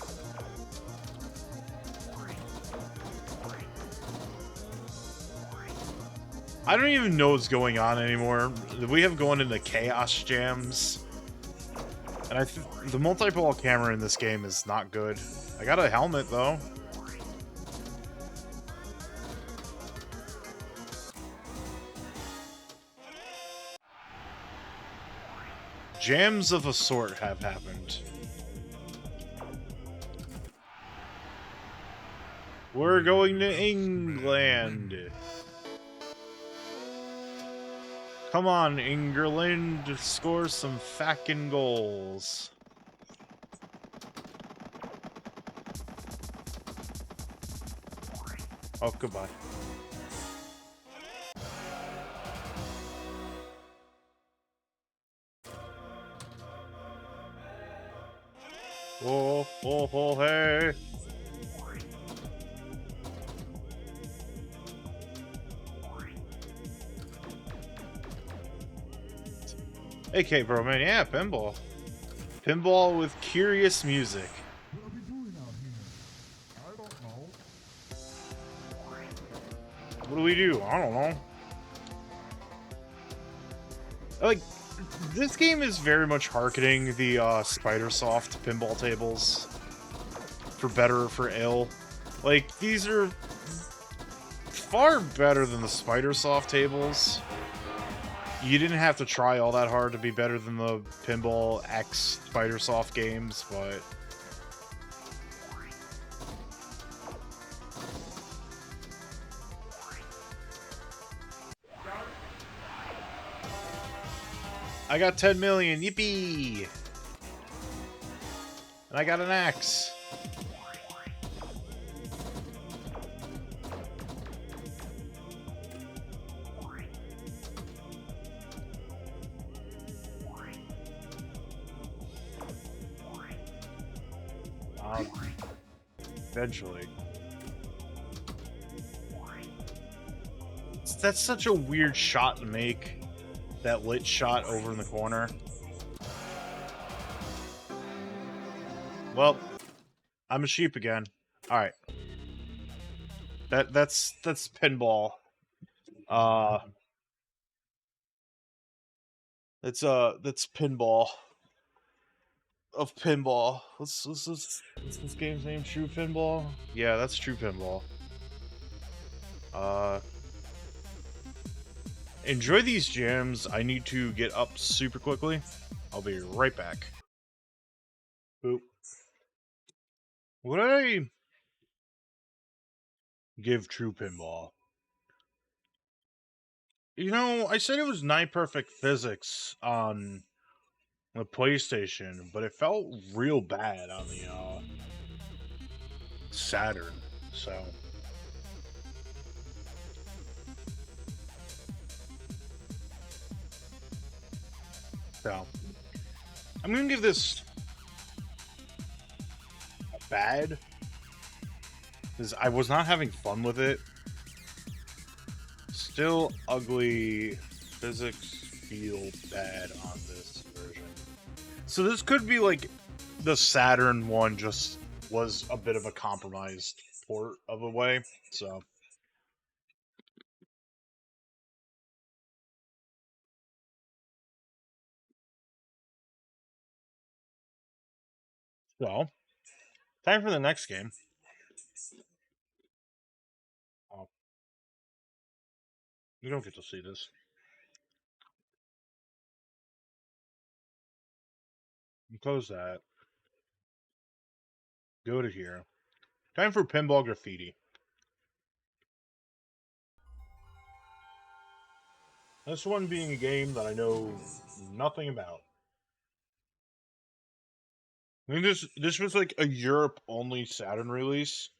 I don't even know what's going on anymore. We have going into chaos jams. And the multi-ball camera in this game is not good. I got a helmet, though. jams of a sort have happened. We're going to England. Come on, England, score some fucking goals. Oh, goodbye. Oh, oh, oh, hey. Okay, bro, man, yeah, pinball. Pinball with curious music. What are we doing out here? I don't know. What do we do? I don't know. Like, this game is very much harkening the Spidersoft pinball tables. For better or for ill. Like, these are far better than the Spidersoft tables. You didn't have to try all that hard to be better than the Pinball X Spidersoft games, but... I got 10 million, yippee! And I got an axe. Eventually. That's such a weird shot to make. That lit shot over in the corner. Well, I'm a sheep again. Alright. That's pinball. That's pinball. Of pinball. What's this game's name? True Pinball? Yeah, that's True Pinball. Enjoy these jams. I need to get up super quickly. I'll be right back. Boop. Would I give True Pinball? You know, I said it was nigh perfect physics on the PlayStation, but it felt real bad on the Saturn, so... So, I'm gonna give this a bad, because I was not having fun with it. Still ugly. Physics feel bad on this version. So this could be like the Saturn one just was a bit of a compromised port of a way, so... So, time for the next game. Oh. You don't get to see this. You close that. Go to here. Time for Pinball Graffiti. This one being a game that I know nothing about. I mean, this was like a Europe-only Saturn release,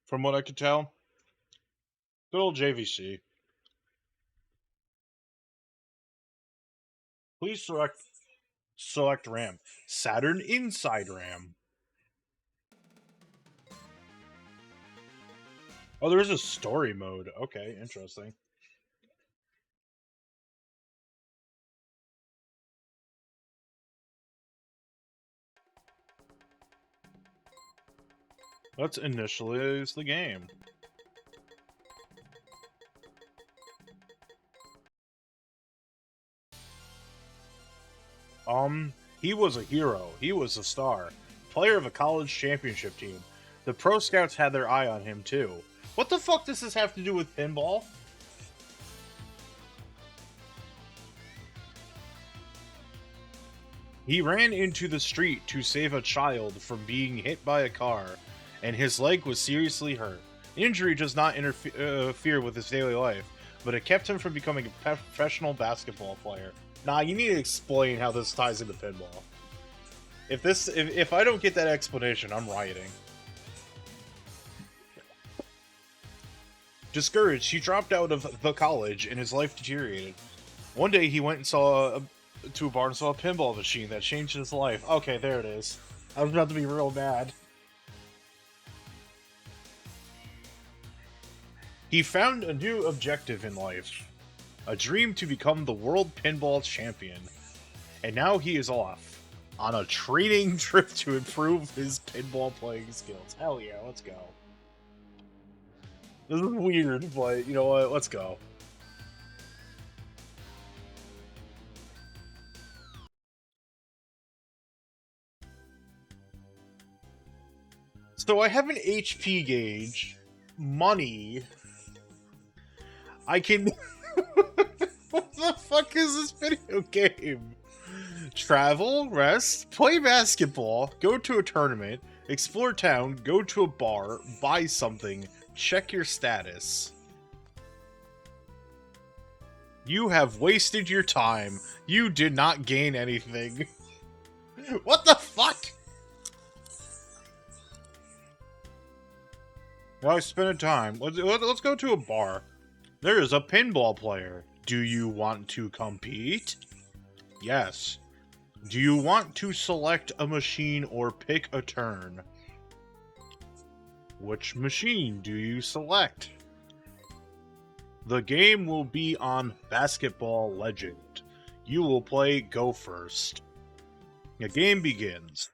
from what I could tell. Good old JVC. Please select RAM. Saturn Inside RAM. Oh, there is a story mode. Okay, interesting. Let's initialize the game. He was a hero. He was a star. Player of a college championship team. The Pro Scouts had their eye on him, too. What the fuck does this have to do with pinball? He ran into the street to save a child from being hit by a car, and his leg was seriously hurt. The injury does not interfere with his daily life, but it kept him from becoming a professional basketball player. Nah, you need to explain how this ties into pinball. If I don't get that explanation, I'm rioting. Discouraged, he dropped out of the college and his life deteriorated. One day he went and saw to a bar and saw a pinball machine that changed his life. Okay, there it is. I was about to be real mad. He found a new objective in life. A dream to become the world pinball champion. And now he is off on a training trip to improve his pinball playing skills. Hell yeah, let's go. This is weird, but you know what? Let's go. So I have an HP gauge, money. I can... What the fuck is this video game? Travel, rest, play basketball, go to a tournament, explore town, go to a bar, buy something, check your status. You have wasted your time. You did not gain anything. What the fuck? Well, I spent a time. Let's go to a bar. There is a pinball player. Do you want to compete? Yes. Do you want to select a machine or pick a turn? Which machine do you select? The game will be on Basketball Legend. You will play Go First. The game begins.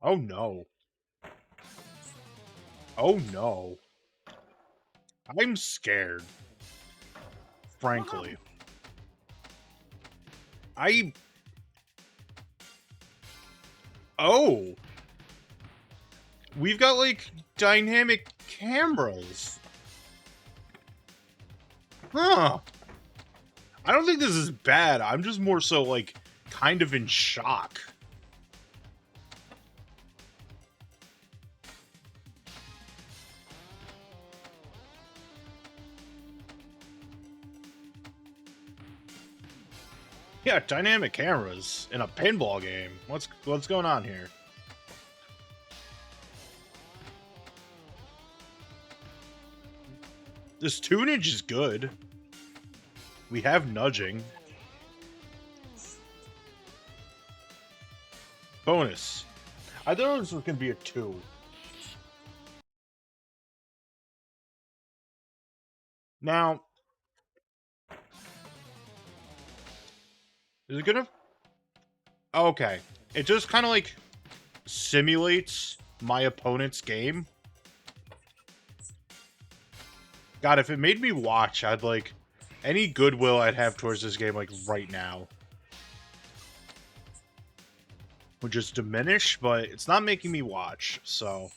Oh no. Oh no. I'm scared. Frankly. Oh! We've got, like, dynamic cameras. Huh. I don't think this is bad. I'm just more so, like, kind of in shock. Yeah, dynamic cameras in a pinball game. What's going on here? This tunage is good. We have nudging. Bonus. I thought this was gonna be a 2. Now, is it gonna... Okay. It just kind of, like, simulates my opponent's game. God, if it made me watch, I'd, like... Any goodwill I'd have towards this game, like, right now would just diminish, but it's not making me watch, so...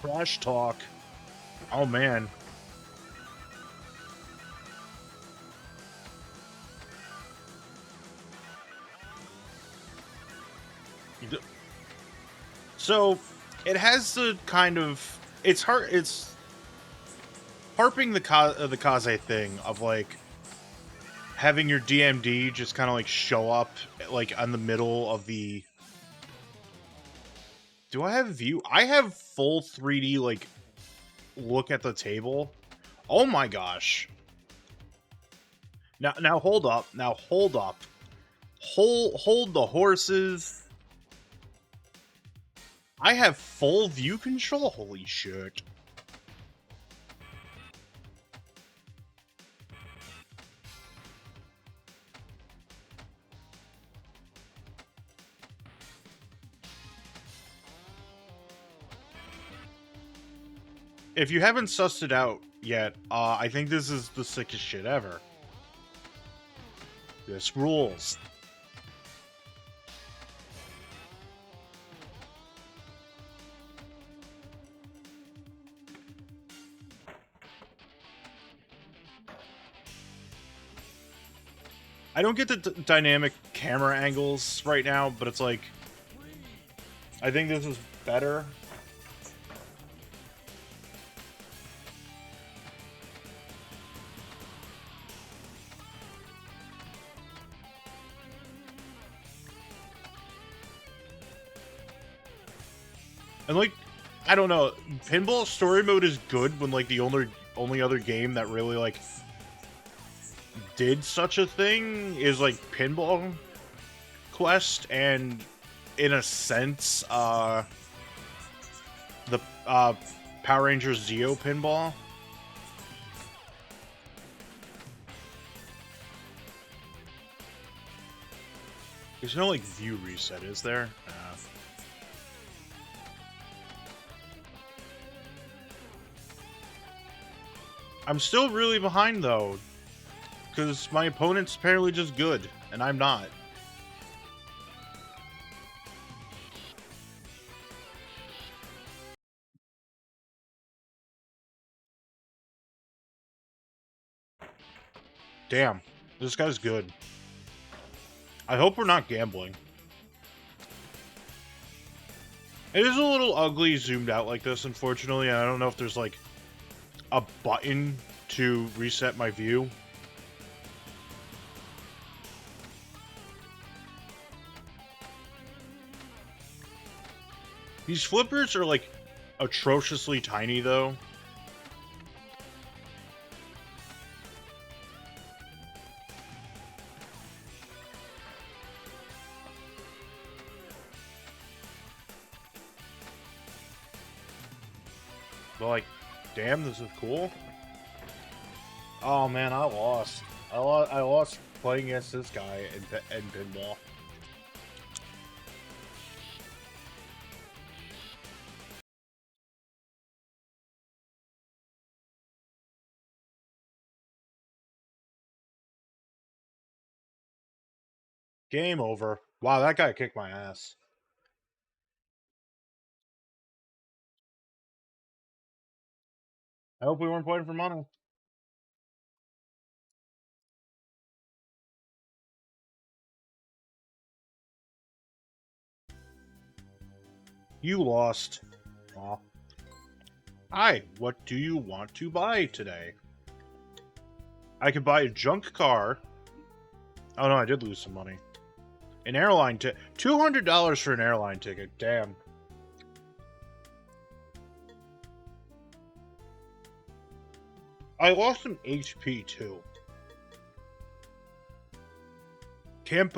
Trash talk. Oh, man. So, it has the kind of... It's harping the KAZe thing of, like, having your DMD just kind of, like, show up, like, on the middle of the... Do I have view? I have full 3D, like, look at the table. Oh my gosh. Now hold up. Now hold up. Hold the horses. I have full view control? Holy shit. if you haven't sussed it out yet, I think this is the sickest shit ever. This rules. I don't get the dynamic camera angles right now, but it's like, I think this is better. And like, I don't know, Pinball Story Mode is good when like the only other game that really like did such a thing is like Pinball Quest, and in a sense, the Power Rangers Zeo Pinball. There's no like view reset, is there? I'm still really behind though, because my opponent's apparently just good, and I'm not. Damn, this guy's good. I hope we're not gambling. It is a little ugly zoomed out like this, unfortunately. I don't know if there's like a button to reset my view. These flippers are like atrociously tiny though. But like, damn, this is cool. Oh man, I lost. I lost playing against this guy in pinball. Game over. Wow, that guy kicked my ass. I hope we weren't playing for money. You lost. Aw. Hi, what do you want to buy today? I could buy a junk car. Oh no, I did lose some money. An airline ticket. $200 for an airline ticket. Damn. I lost some HP too. Can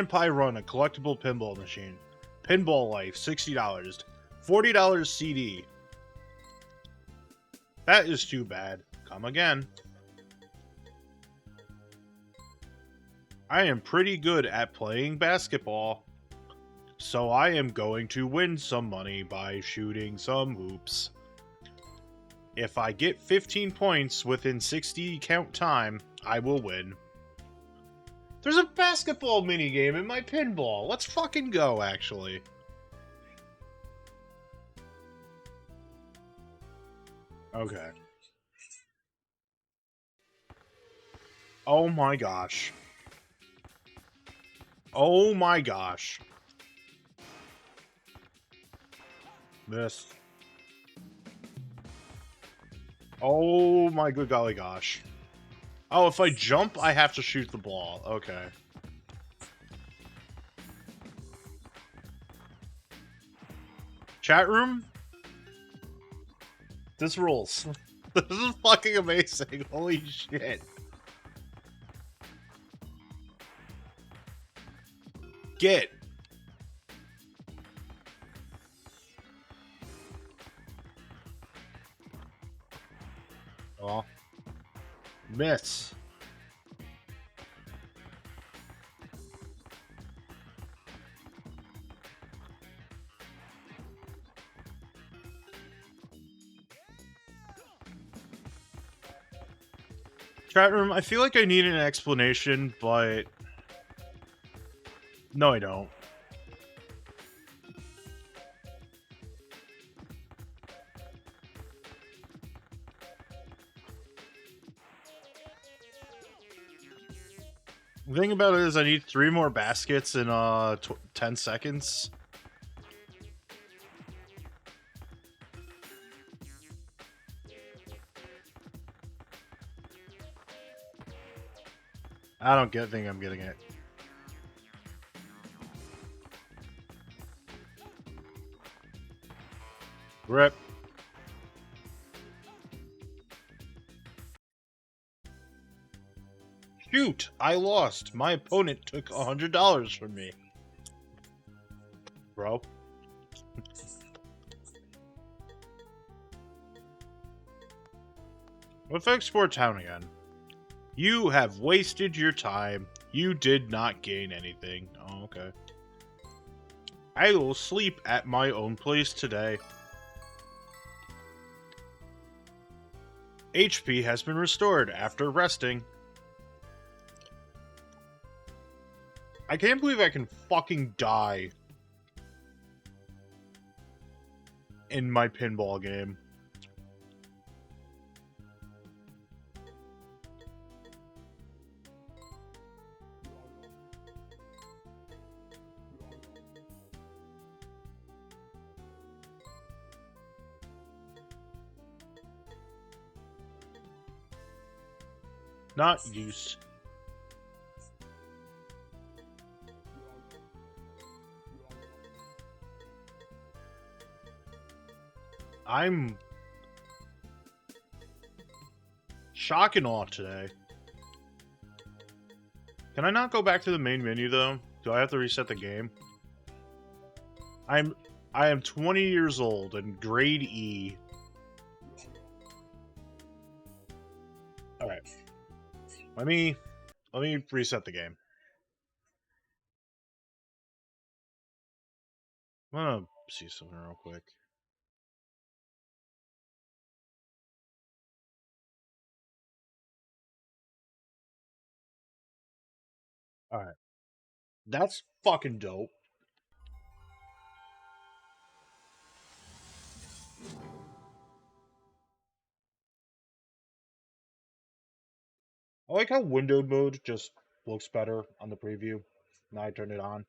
Pie Run, a collectible pinball machine. Pinball Life, $60. $40 CD. That is too bad. Come again. I am pretty good at playing basketball, so I am going to win some money by shooting some hoops. If I get 15 points within 60 count time, I will win. There's a basketball minigame in my pinball. Let's fucking go, actually. Okay. Oh my gosh. Oh my gosh. Miss. Oh my good golly gosh. Oh, if I jump, I have to shoot the ball. Okay. Chat room? This rules. This is fucking amazing. Holy shit. Get. Oh. Miss. Chat room, I feel like I need an explanation, but... No, I don't. The thing about it is I need 3 more baskets in 10 seconds. I don't think I'm getting it. Rip. Shoot, I lost. My opponent took $100 from me. Bro. Let's explore town again. You have wasted your time. You did not gain anything. Oh, okay. I will sleep at my own place today. HP has been restored after resting. I can't believe I can fucking die in my pinball game. Not use. I'm shock and awe today. Can I not go back to the main menu though? Do I have to reset the game? I am 20 years old and grade E. Alright. Let me reset the game. I'm gonna see something real quick. Alright. That's fucking dope. I like how windowed mode just looks better on the preview. Now I turn it on.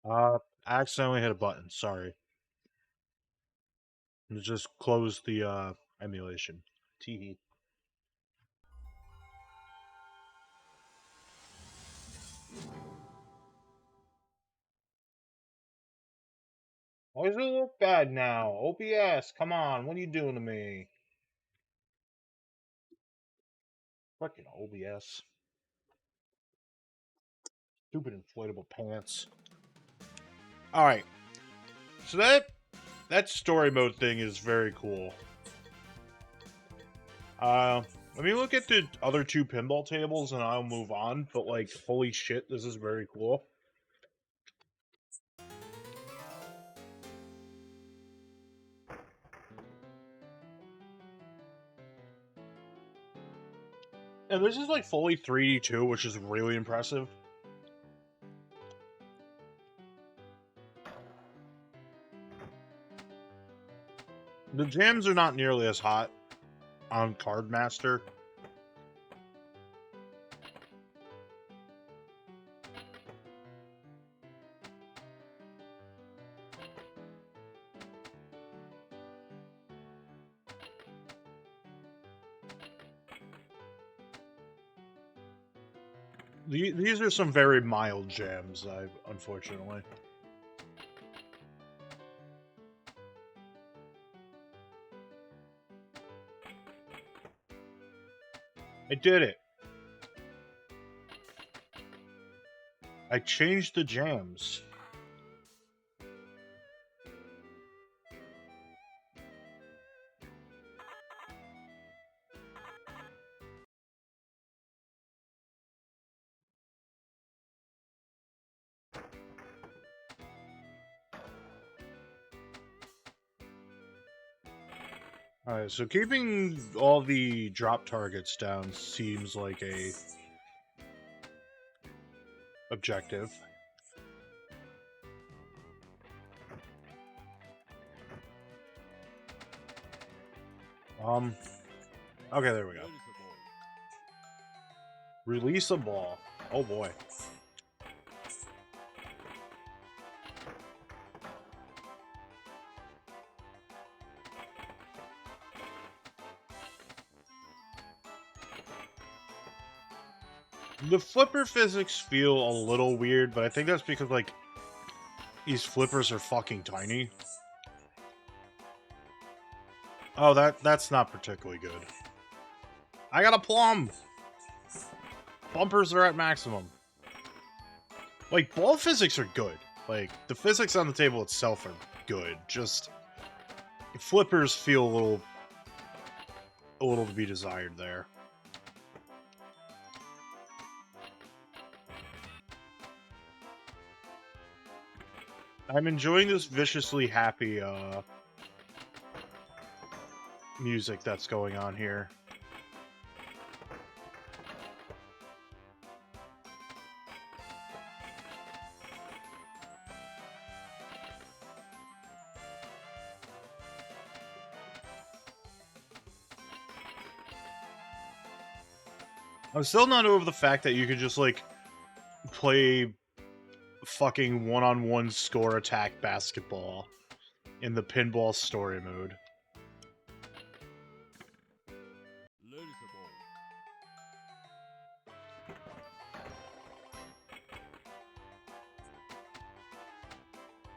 I accidentally hit a button. Sorry. Just close the emulation. Teehee. Why does it look bad now? OBS, come on, what are you doing to me? Frickin' OBS. Stupid inflatable pants. Alright. So that story mode thing is very cool. Let me look at the other 2 pinball tables and I'll move on, but like, holy shit, this is very cool. And this is like fully 3D too, which is really impressive. The jams are not nearly as hot on Cardmaster. These are some very mild jams, unfortunately. I did it. I changed the jams. Alright, so keeping all the drop targets down seems like a objective. Okay, there we go. Release a ball. Oh boy. The flipper physics feel a little weird, but I think that's because, like, these flippers are fucking tiny. Oh, that's not particularly good. I got a plum! Bumpers are at maximum. Like, ball physics are good. Like, the physics on the table itself are good. Just, flippers feel a little to be desired there. I'm enjoying this viciously happy, music that's going on here. I'm still not over the fact that you could just, like, play fucking one-on-one score attack basketball in the pinball story mode.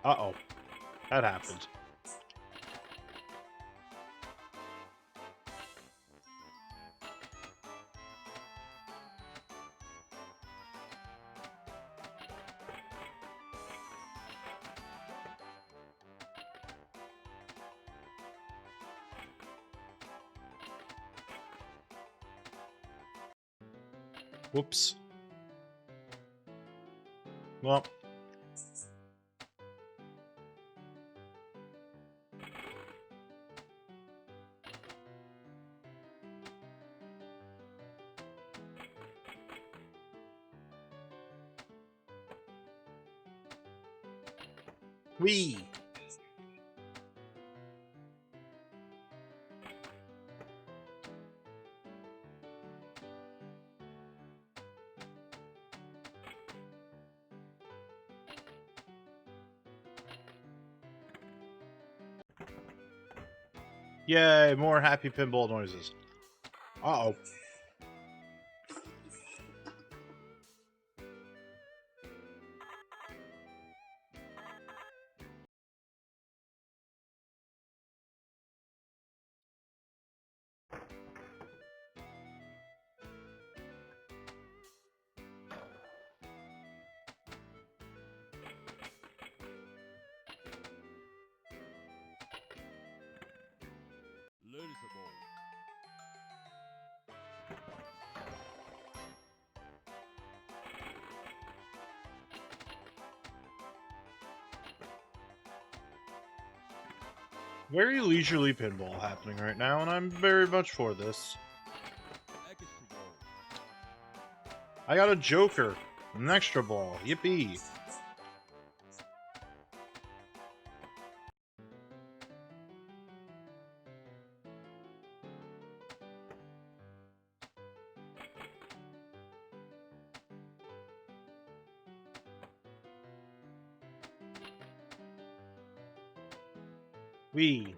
Uh-oh. That happened. Whoops. Well. Whee! Yay, more happy pinball noises. Uh-oh. Very leisurely pinball happening right now, and I'm very much for this. I got a joker, an extra ball, yippee! Wee!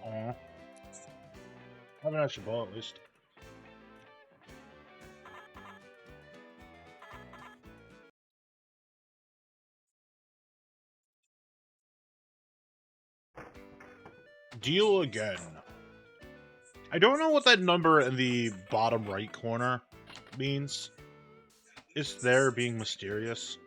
Aw. Have an extra ball at least. Deal again. I don't know what that number in the bottom right corner means. It's there being mysterious.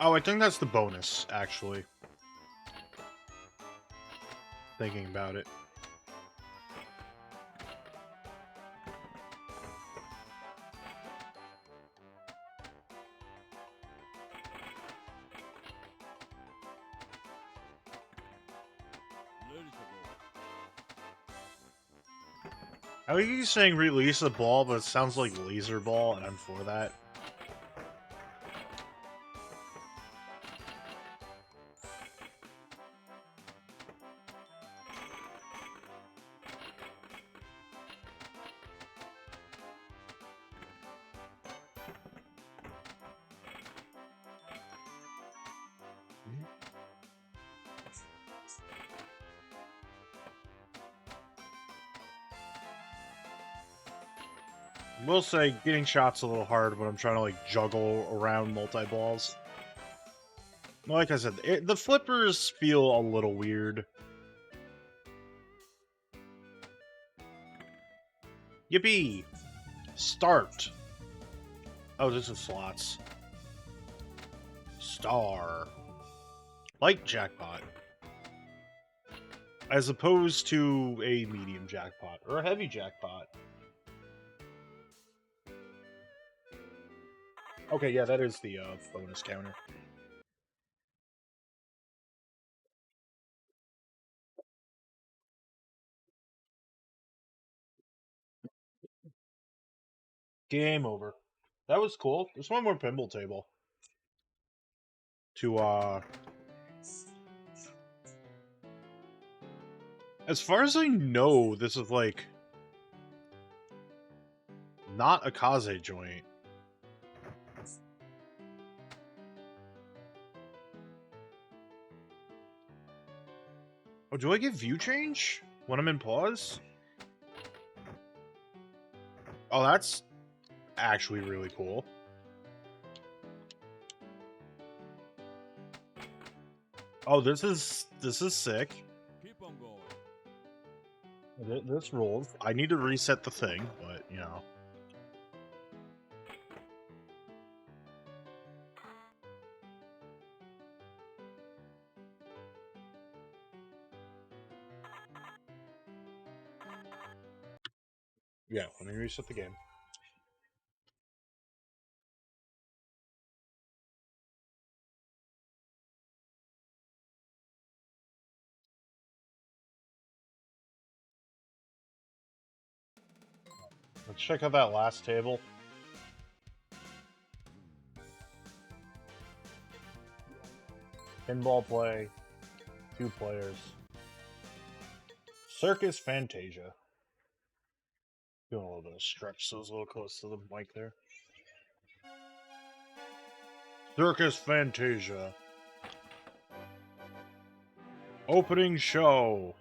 Oh, I think that's the bonus, actually. Thinking about it. I think he's saying release the ball, but it sounds like laser ball, and I'm for that. Will say getting shots a little hard when I'm trying to like juggle around multi-balls. Like I said, the flippers feel a little weird. Yippee! Start. Oh, this is slots. Star. Light jackpot. As opposed to a medium jackpot or a heavy jackpot. Okay, yeah, that is the bonus counter. Game over. That was cool. There's one more pinball table. To, as far as I know, this is, like, not a KAZe joint. Oh, do I get view change when I'm in pause? Oh, that's actually really cool. Oh, this is sick. Keep on going. This rules. I need to reset the thing, but, you know. Yeah, let me reset the game. Let's check out that last table. Pinball play, 2 players. Circus Fantasia. Doing a little bit of stretch, so it's a little close to the mic there. Circus Fantasia. Opening show.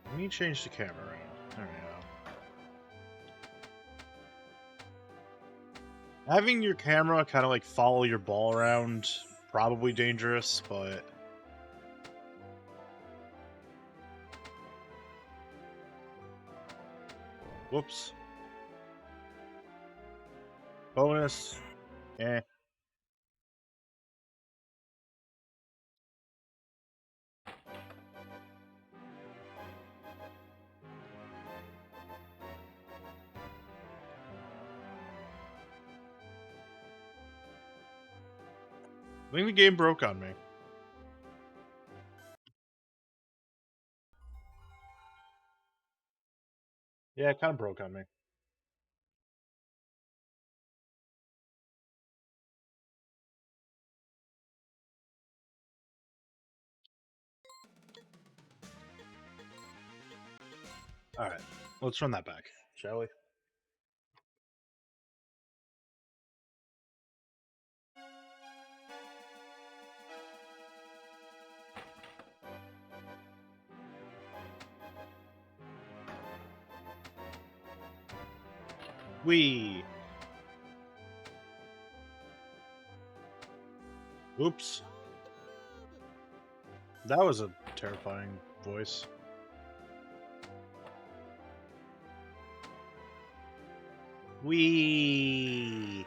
Let me change the camera around. There we go. Having your camera kind of like follow your ball around, probably dangerous, but... Whoops. Bonus. Eh. I think the game broke on me. Yeah, it kind of broke on me. Alright, let's run that back, shall we? Wee. Oops. That was a terrifying voice. Wee.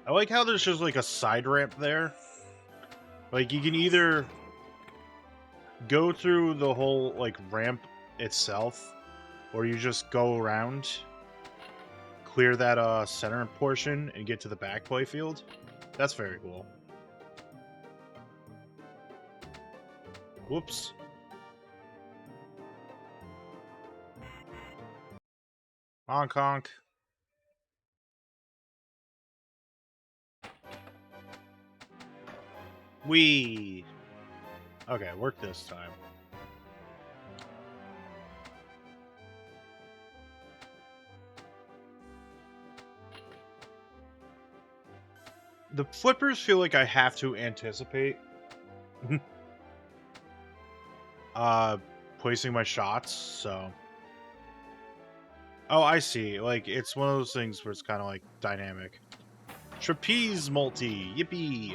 I like how there's just like a side ramp there. Like you can either go through the whole like ramp itself, or you just go around, clear that center portion, and get to the back playfield. That's very cool. Whoops. Honk honk. Wee. Okay, work this time. The flippers feel like I have to anticipate placing my shots, so. Oh, I see. Like, it's one of those things where it's kind of like dynamic. Trapeze multi. Yippee.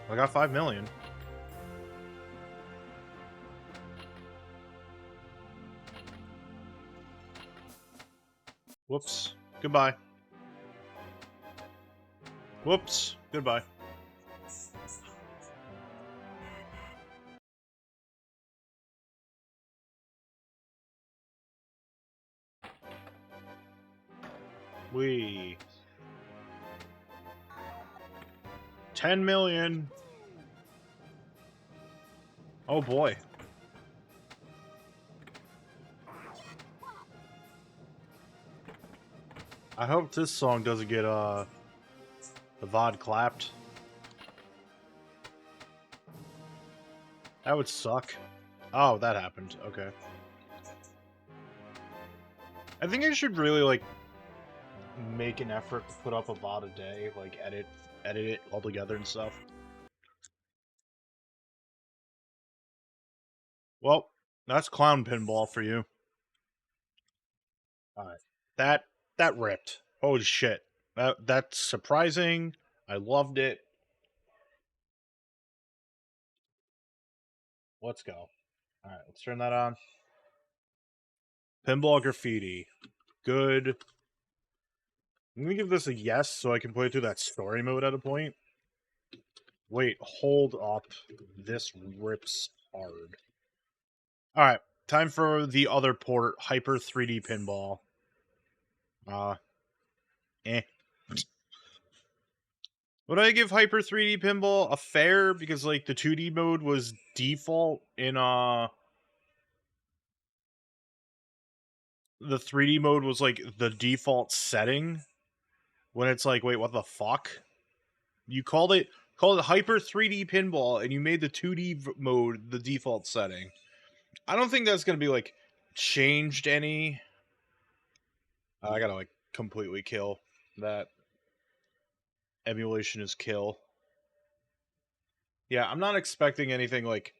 I got 5 million. Whoops. Goodbye. Whoops. Goodbye. Wee. 10 million. Oh boy. I hope this song doesn't get the VOD clapped. That would suck. Oh, that happened. Okay. I think I should really like make an effort to put up a VOD a day, like edit it all together and stuff. Well, that's clown pinball for you. Alright. That ripped. Holy shit. That's surprising. I loved it. Let's go. Alright, let's turn that on. Pinball Graffiti. Good. I'm gonna give this a yes so I can play through that story mode at a point. Wait, hold up. This rips hard. Alright, time for the other port, Hyper 3D Pinball. Eh. Would I give Hyper 3D Pinball a fair? Because, like, the 2D mode was default in, the 3D mode was, like, the default setting. When it's like, wait, what the fuck? You called it Hyper 3D Pinball, and you made the 2D mode the default setting. I don't think that's gonna be, like, changed any. I gotta, like, completely kill that. Emulation is kill. Yeah, I'm not expecting anything, like,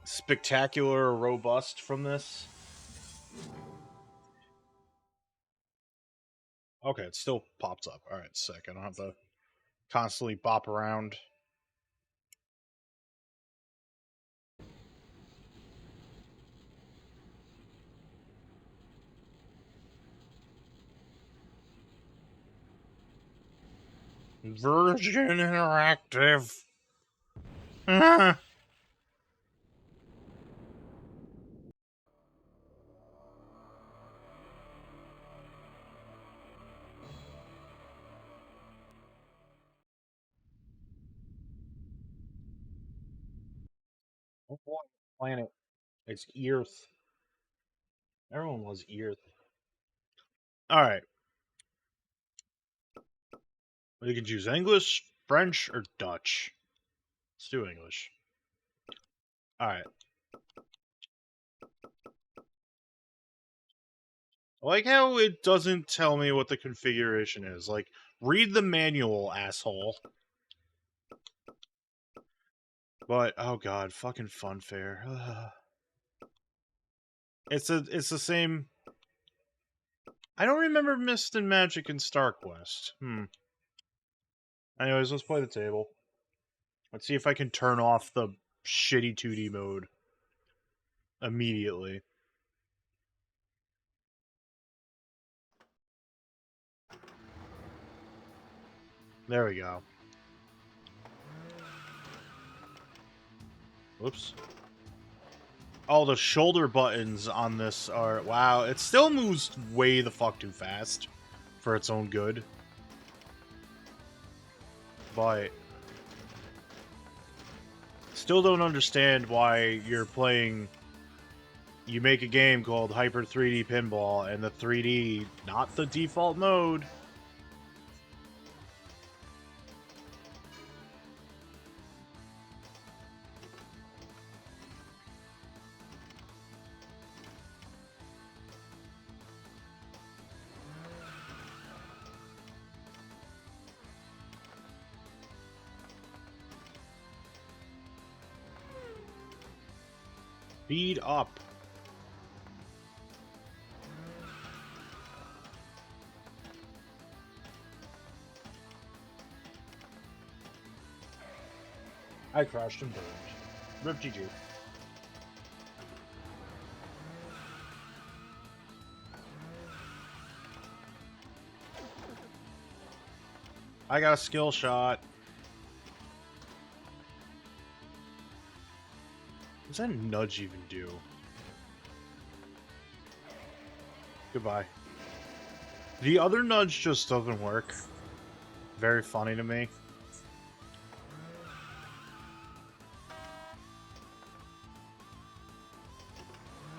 spectacular or robust from this. Okay, it still pops up. Alright, sick. I don't have to constantly bop around. Virgin Interactive. Oh boy, planet. It's Earth. Everyone was Earth. Alright. You can choose English, French, or Dutch. Let's do English. Alright. I like how it doesn't tell me what the configuration is. Like, Read the manual, asshole. But, oh god, fucking Funfair. It's the same... I don't remember Mist and Magic and StarQuest. Anyways, let's play the table. Let's see if I can turn off the shitty 2D mode immediately. There we go. Whoops. Oh, the shoulder buttons on this are... Wow, it still moves way the fuck too fast for its own good. But... Still don't understand why you're playing... You make a game called Hyper 3D Pinball, and the 3D, not the default mode. Speed up. I crashed and burned. Rip GG. I got a skill shot. What does that nudge even do? Goodbye. The other nudge just doesn't work. Very funny to me.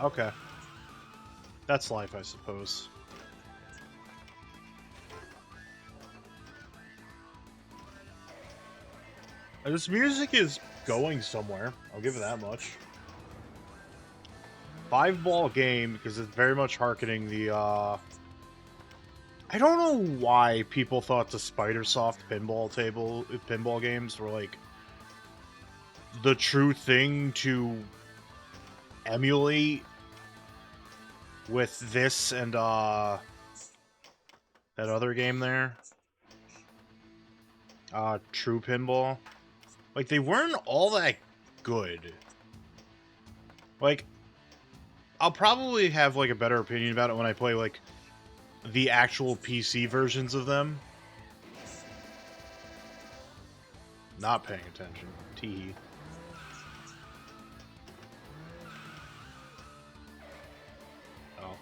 Okay. That's life, I suppose. This music is going somewhere. I'll give it that much. 5-ball game, because it's very much harkening the, I don't know why people thought the Spidersoft pinball games were, like, the true thing to emulate with this and, that other game there. True Pinball. Like, they weren't all that good. Like, I'll probably have, like, a better opinion about it when I play, like, the actual PC versions of them. Not paying attention. Tee. Oh.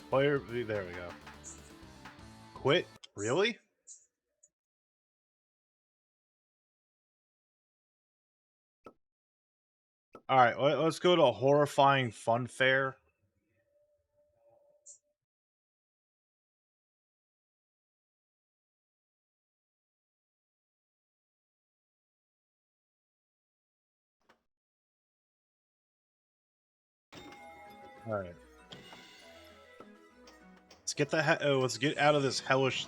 Player, there we go. Quit? Really? Alright, let's go to a horrifying Funfair. Alright. Let's get out of this hellish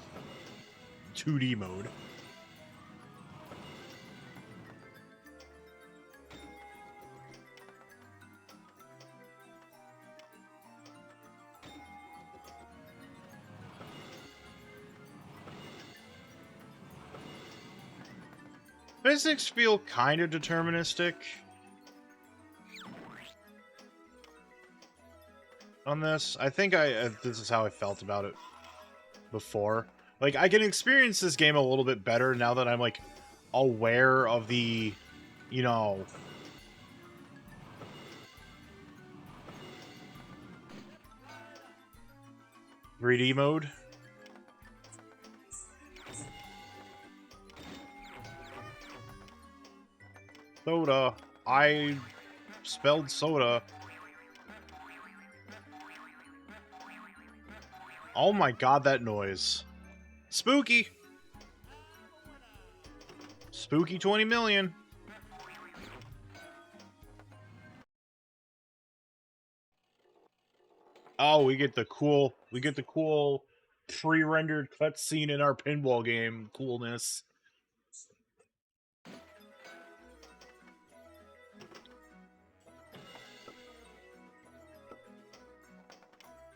2D mode. Physics feel kind of deterministic on this. I think this is how I felt about it before. Like, I can experience this game a little bit better now that I'm, like, aware of the, you know... 3D mode. Soda. I spelled soda. Oh my god, that noise. Spooky! Spooky 20 million. Oh, we get the cool pre-rendered cutscene in our pinball game. Coolness.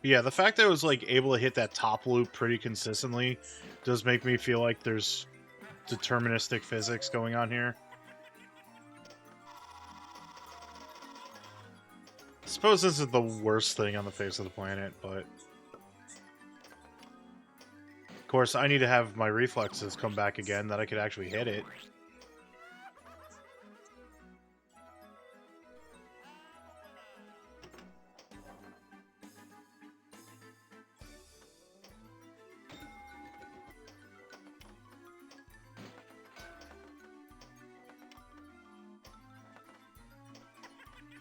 Yeah, the fact that I was like able to hit that top loop pretty consistently does make me feel like there's deterministic physics going on here. I suppose this is the worst thing on the face of the planet, but of course I need to have my reflexes come back again that I could actually hit it.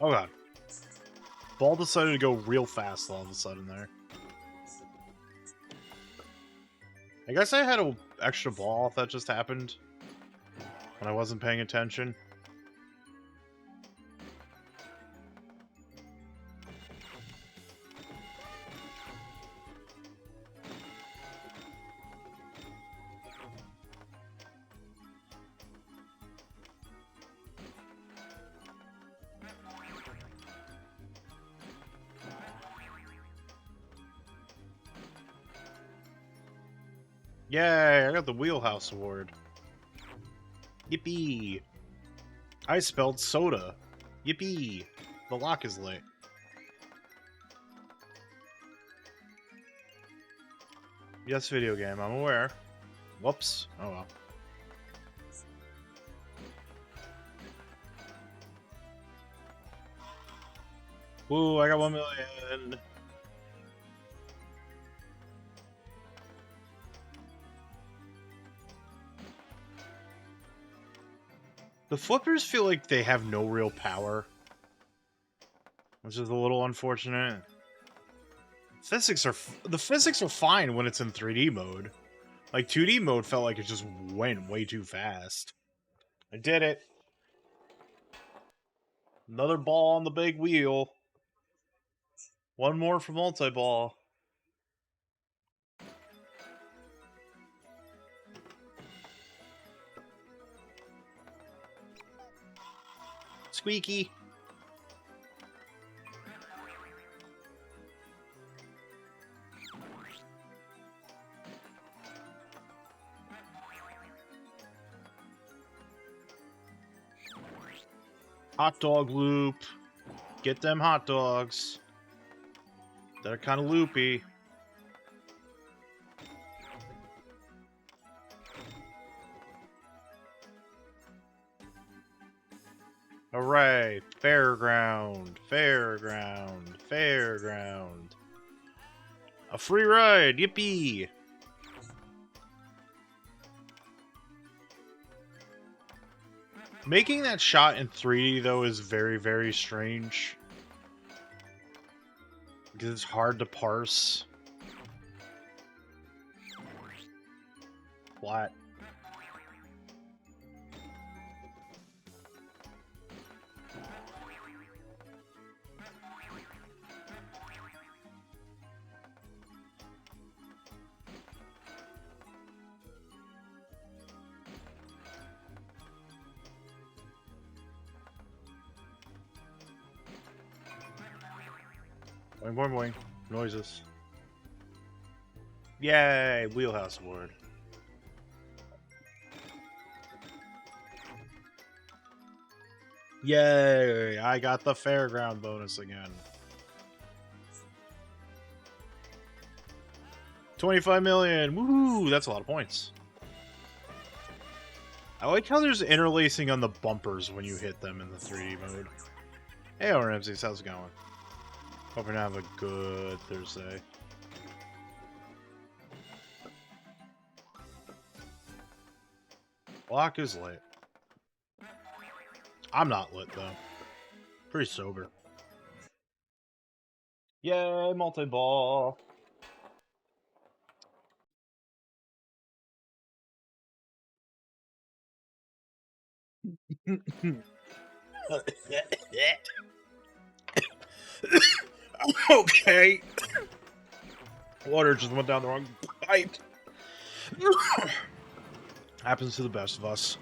Oh god. Ball decided to go real fast all of a sudden there. I guess I had an extra ball if that just happened when I wasn't paying attention. Yay, I got the Wheelhouse Award. Yippee! I spelled soda. Yippee! The lock is lit. Yes, video game, I'm aware. Whoops. Oh well. Woo, I got 1 million. The flippers feel like they have no real power, which is a little unfortunate. The physics are fine when it's in 3D mode. Like 2D mode felt like it just went way too fast. I did it. Another ball on the big wheel. One more for multi-ball. Squeaky. Hot dog loop. Get them hot dogs. They're kind of loopy. Alright, fairground, fairground, fairground. A free ride, yippee! Making that shot in 3D, though, is very, very strange. Because it's hard to parse. Flat. Boing, boing, boing. Noises. Yay! Wheelhouse Award. Yay! I got the fairground bonus again. 25 million! Woohoo! That's a lot of points. I like how there's interlacing on the bumpers when you hit them in the 3D mode. Hey, Ramses, how's it going? Hope you're gonna have a good Thursday. Block is lit. I'm not lit, though. Pretty sober. Yay, multi-ball. Okay. Water just went down the wrong pipe. Happens to the best of us.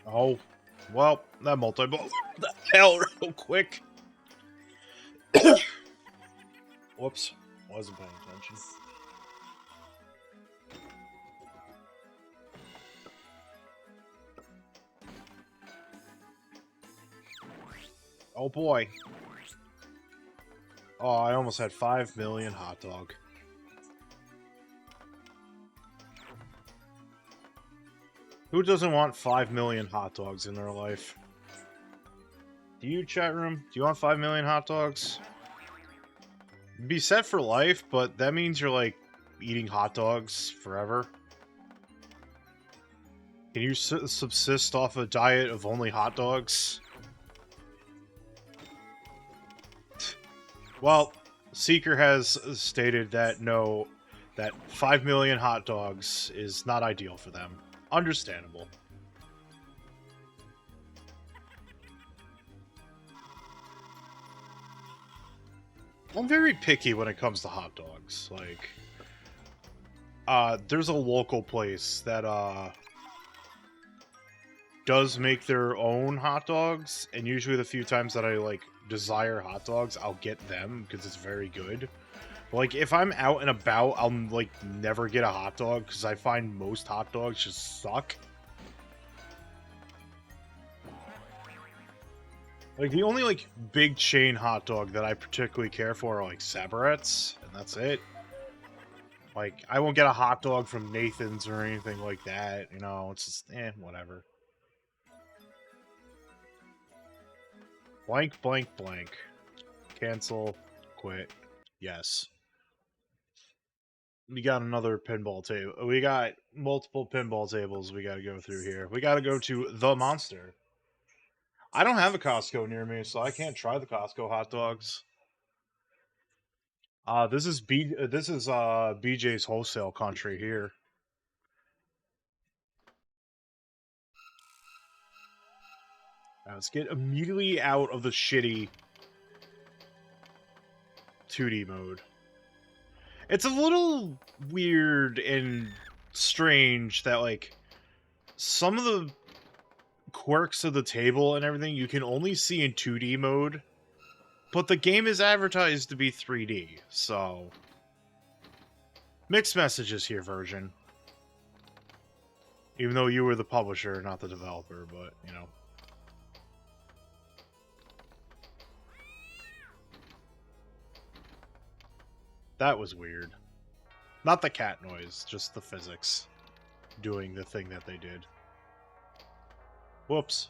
Oh, well, that multi-ball. The hell, real quick. Whoops, wasn't paying attention. Oh boy. Oh, I almost had 5 million hot dog. Who doesn't want 5 million hot dogs in their life? Do you, chat room? Do you want 5 million hot dogs? Be set for life, but that means you're like eating hot dogs forever. Can you subsist off a diet of only hot dogs? Well, Seeker has stated that no, that 5 million hot dogs is not ideal for them. Understandable. I'm very picky when it comes to hot dogs. Like, there's a local place that, does make their own hot dogs, and usually the few times that I, like, desire hot dogs, I'll get them, because it's very good. But, like, if I'm out and about, I'll, like, never get a hot dog, because I find most hot dogs just suck. Like, the only, like, big chain hot dog that I particularly care for are, like, Saborettes, and that's it. Like, I won't get a hot dog from Nathan's or anything like that, you know, it's just, whatever. Blank, blank, blank. Cancel, quit, yes. We got another pinball table. We got multiple pinball tables we gotta go through here. We gotta go to The Monster. I don't have a Costco near me, so I can't try the Costco hot dogs. This is BJ's wholesale country here. Now let's get immediately out of the shitty 2D mode. It's a little weird and strange that, like, some of the quirks of the table and everything you can only see in 2D mode, but the game is advertised to be 3D, so... Mixed messages here, version. Even though you were the publisher, not the developer, but, you know. That was weird. Not the cat noise, just the physics doing the thing that they did. Whoops.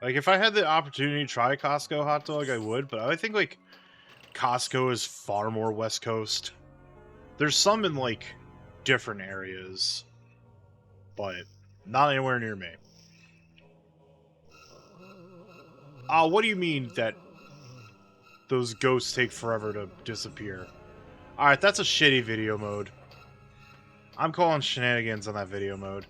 Like, if I had the opportunity to try a Costco hot dog, I would, but I think, like, Costco is far more West Coast. There's some in, like, different areas, but not anywhere near me. What do you mean that those ghosts take forever to disappear? Alright, that's a shitty video mode. I'm calling shenanigans on that video mode.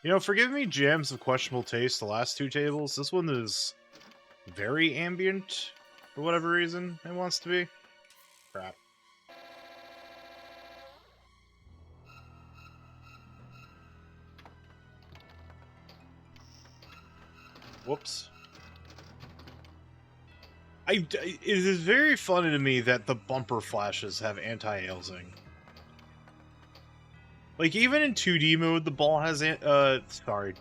You know, forgive me jams of questionable taste the last two tables. This one is very ambient for whatever reason it wants to be. Crap. Whoops. It is very funny to me that the bumper flashes have anti-aliasing. Like, even in 2D mode, the ball has,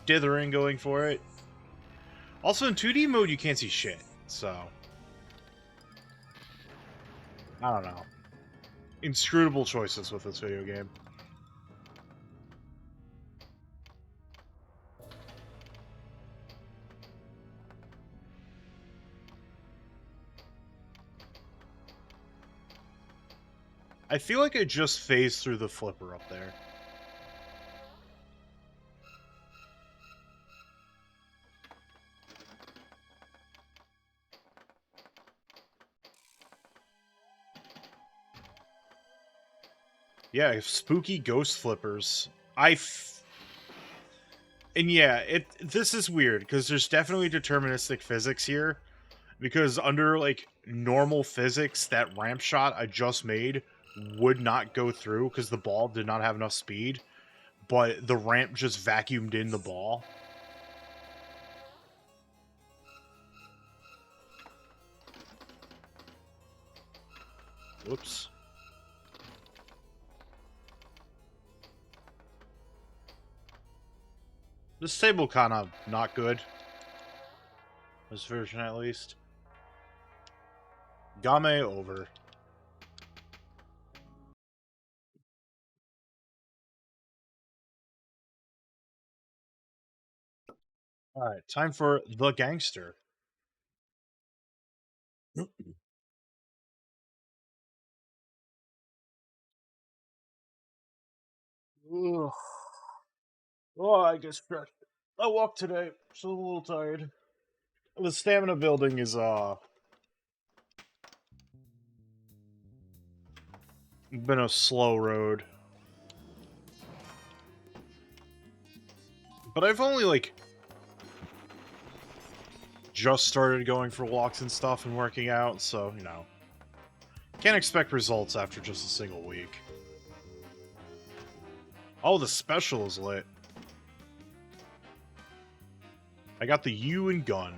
dithering going for it. Also, in 2D mode, you can't see shit, so... I don't know. Inscrutable choices with this video game. I feel like I just phased through the flipper up there. Yeah, spooky ghost flippers. And yeah, this is weird, because there's definitely deterministic physics here. Because under, like, normal physics, that ramp shot I just made would not go through, because the ball did not have enough speed. But the ramp just vacuumed in the ball. Whoops. This table kind of not good. This version, at least. Game over. Alright, time for The Gangster. Ugh. Oh, I get stretched. I walked today, so a little tired. The stamina building is, been a slow road. But I've only, like, just started going for walks and stuff and working out, so, you know. Can't expect results after just a single week. Oh, the special is lit. I got the U and gun.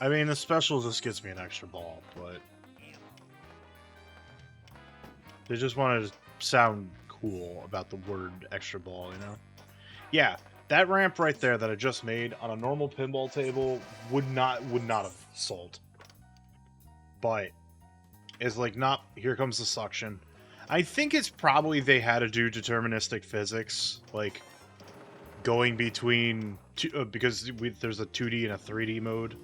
I mean, the special just gets me an extra ball, but they just wanted to sound cool about the word extra ball, you know? Yeah, that ramp right there that I just made on a normal pinball table would not have sold. But it's like, not, here comes the suction. I think it's probably they had to do deterministic physics, like going between two, because there's a 2D and a 3D mode.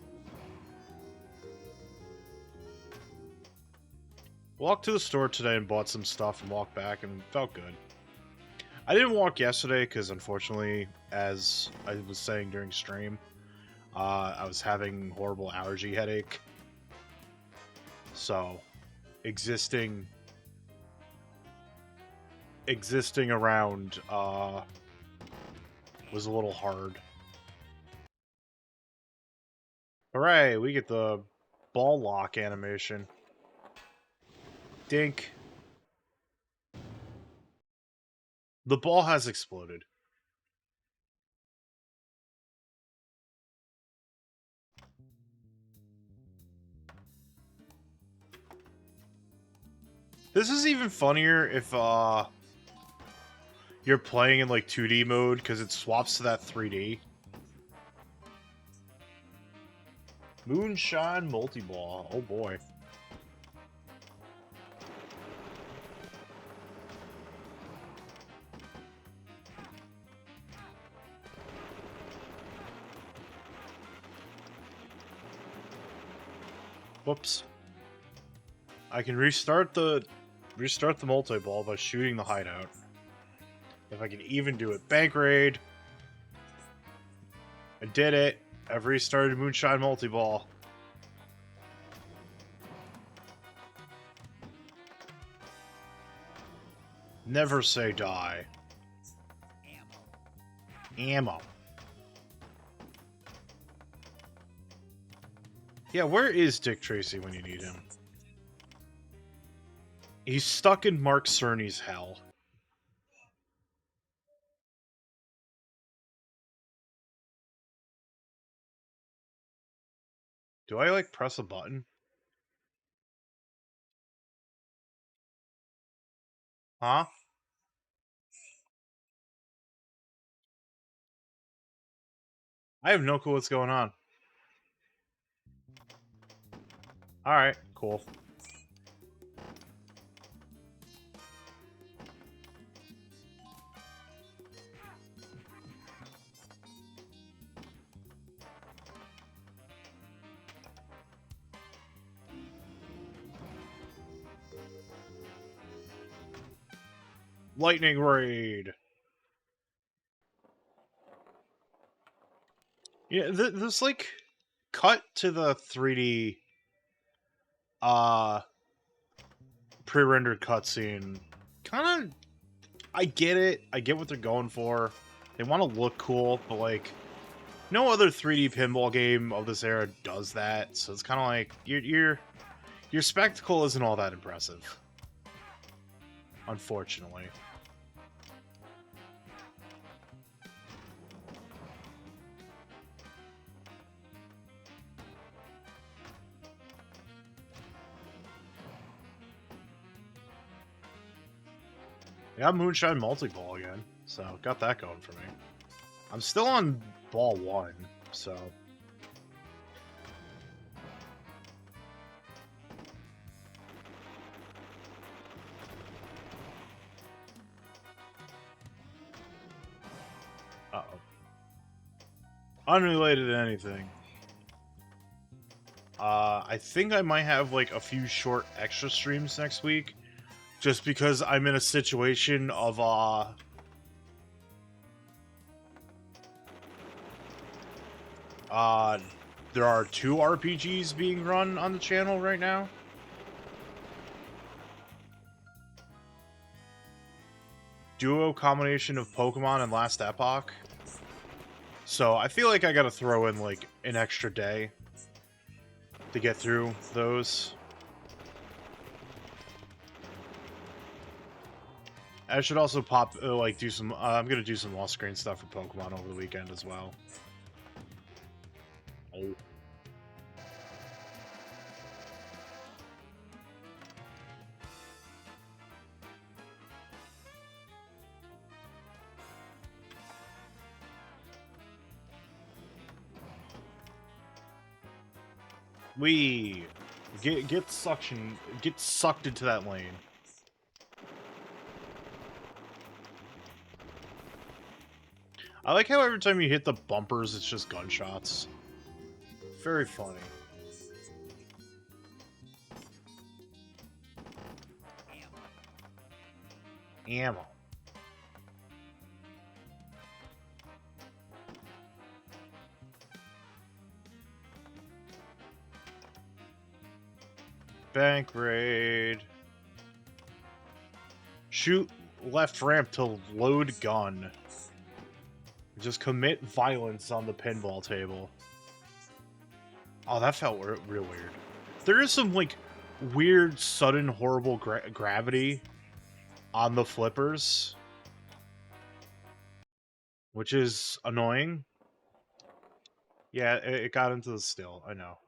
Walked to the store today and bought some stuff and walked back and felt good. I didn't walk yesterday because, unfortunately, as I was saying during stream, I was having horrible allergy headache. So, existing around was a little hard. Hooray, we get the ball lock animation. Dink. The ball has exploded. This is even funnier if you're playing in like 2D mode, because it swaps to that 3D. Moonshine multi-ball. Oh boy. Whoops. I can restart the multi-ball by shooting the hideout. If I can even do it. Bank raid. I did it. I've restarted Moonshine multi-ball. Never say die. Ammo. Yeah, where is Dick Tracy when you need him? He's stuck in Mark Cerny's hell. Do I, like, press a button? Huh? I have no clue what's going on. Alright, cool. Lightning Raid. Yeah, this like cut to the 3D pre-rendered cutscene. Kind of, I get it. I get what they're going for. They want to look cool, but like, no other 3D pinball game of this era does that. So it's kind of like your spectacle isn't all that impressive, unfortunately. I got Moonshine Multi-Ball again, so got that going for me. I'm still on ball 1, so... Uh-oh. Unrelated to anything. I think I might have, like, a few short extra streams next week, just because I'm in a situation of, there are 2 RPGs being run on the channel right now. Duo combination of Pokemon and Last Epoch. So I feel like I gotta throw in, like, an extra day to get through those. I should also pop, like, do some, I'm gonna do some off-screen stuff for Pokemon over the weekend as well. Oh. We get sucked into that lane. I like how every time you hit the bumpers, it's just gunshots. Very funny. Ammo. Bank raid. Shoot left ramp to load gun. Just commit violence on the pinball table. Oh, that felt real weird. There is some, like, weird, sudden, horrible gravity on the flippers, which is annoying. Yeah, it got into the still, I know.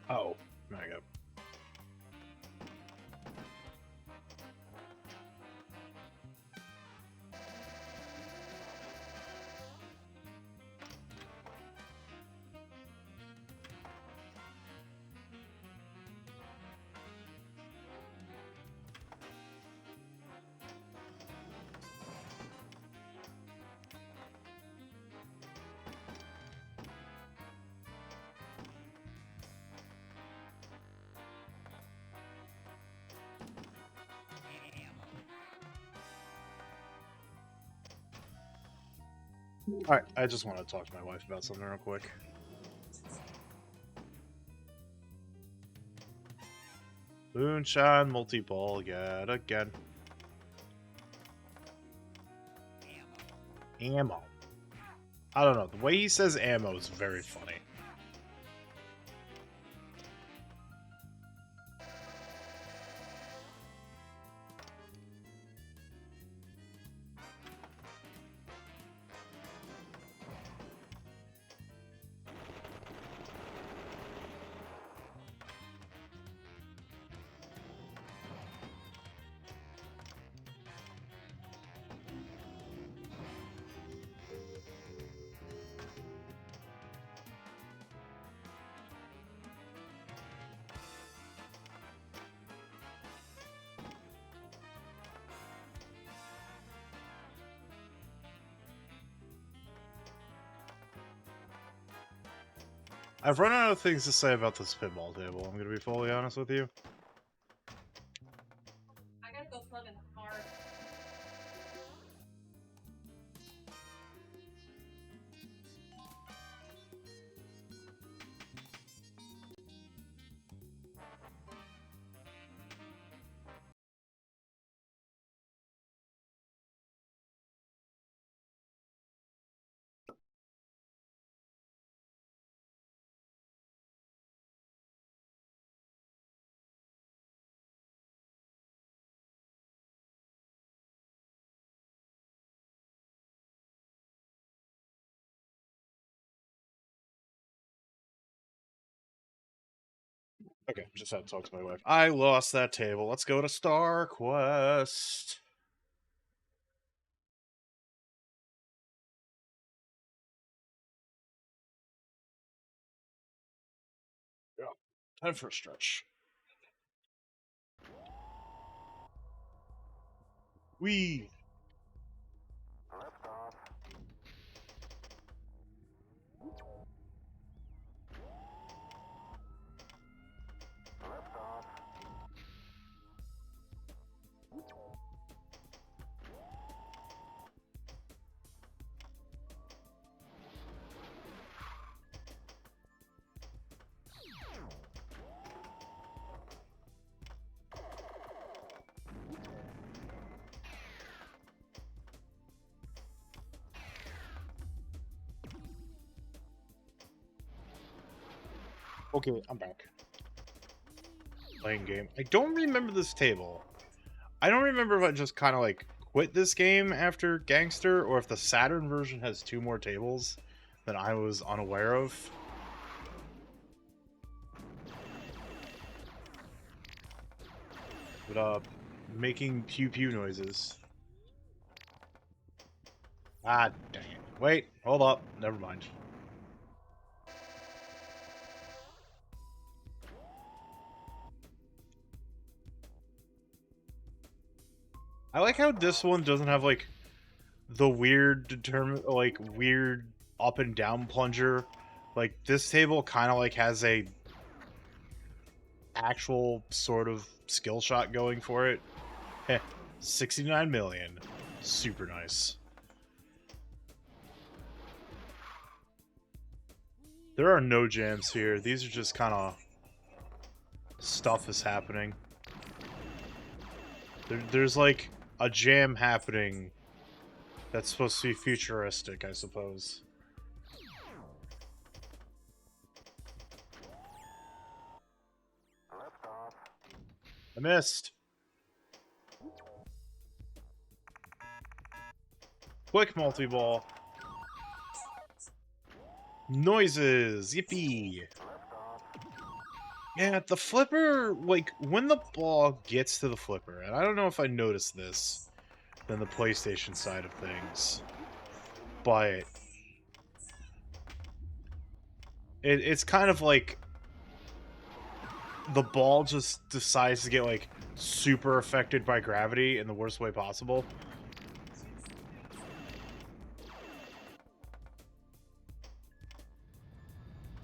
Oh, there I go. Alright, I just want to talk to my wife about something real quick. Moonshine multi-ball yet again. Ammo. I don't know, the way he says ammo is very funny. I've run out of things to say about this pinball table. I'm gonna be fully honest with you. I gotta go plug in the car. Okay, just had to talk to my wife. I lost that table. Let's go to Star Quest. Yeah, time for a stretch. Wee. Okay, I'm back. Playing game. I don't remember this table. I don't remember if I just kind of like quit this game after Gangster, or if the Saturn version has 2 more tables that I was unaware of. But making pew pew noises. Ah, dang it. Wait, hold up. Never mind. I like how this one doesn't have like the weird weird up and down plunger. Like this table kind of like has a actual sort of skill shot going for it. Heh, 69 million. Super nice. There are no jams here. These are just kind of stuff is happening. There's like a jam happening that's supposed to be futuristic, I suppose. I missed. Quick multi-ball. Noises. Yippee. Yeah, the flipper, like, when the ball gets to the flipper, and I don't know if I noticed this than the PlayStation side of things, but it's kind of like the ball just decides to get, like, super affected by gravity in the worst way possible.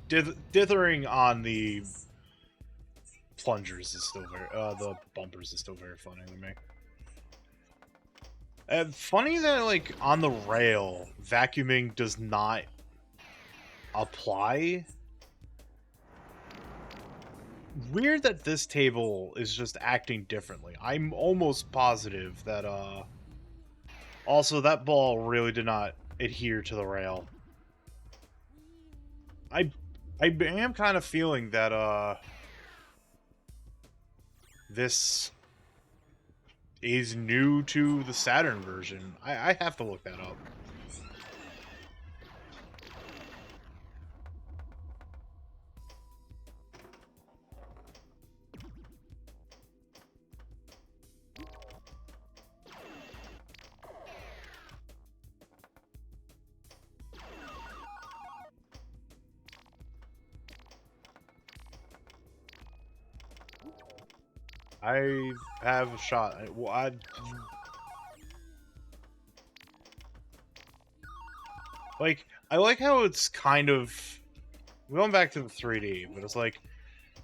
Dithering on the plungers is still very, the bumpers is still very funny to me. Funny that, like, on the rail, vacuuming does not apply. Weird that this table is just acting differently. I'm almost positive that, also, that ball really did not adhere to the rail. I am kind of feeling that, this is new to the Saturn version. I have to look that up. I have a shot. Like, I like how it's kind of going back to the 3D, but it's like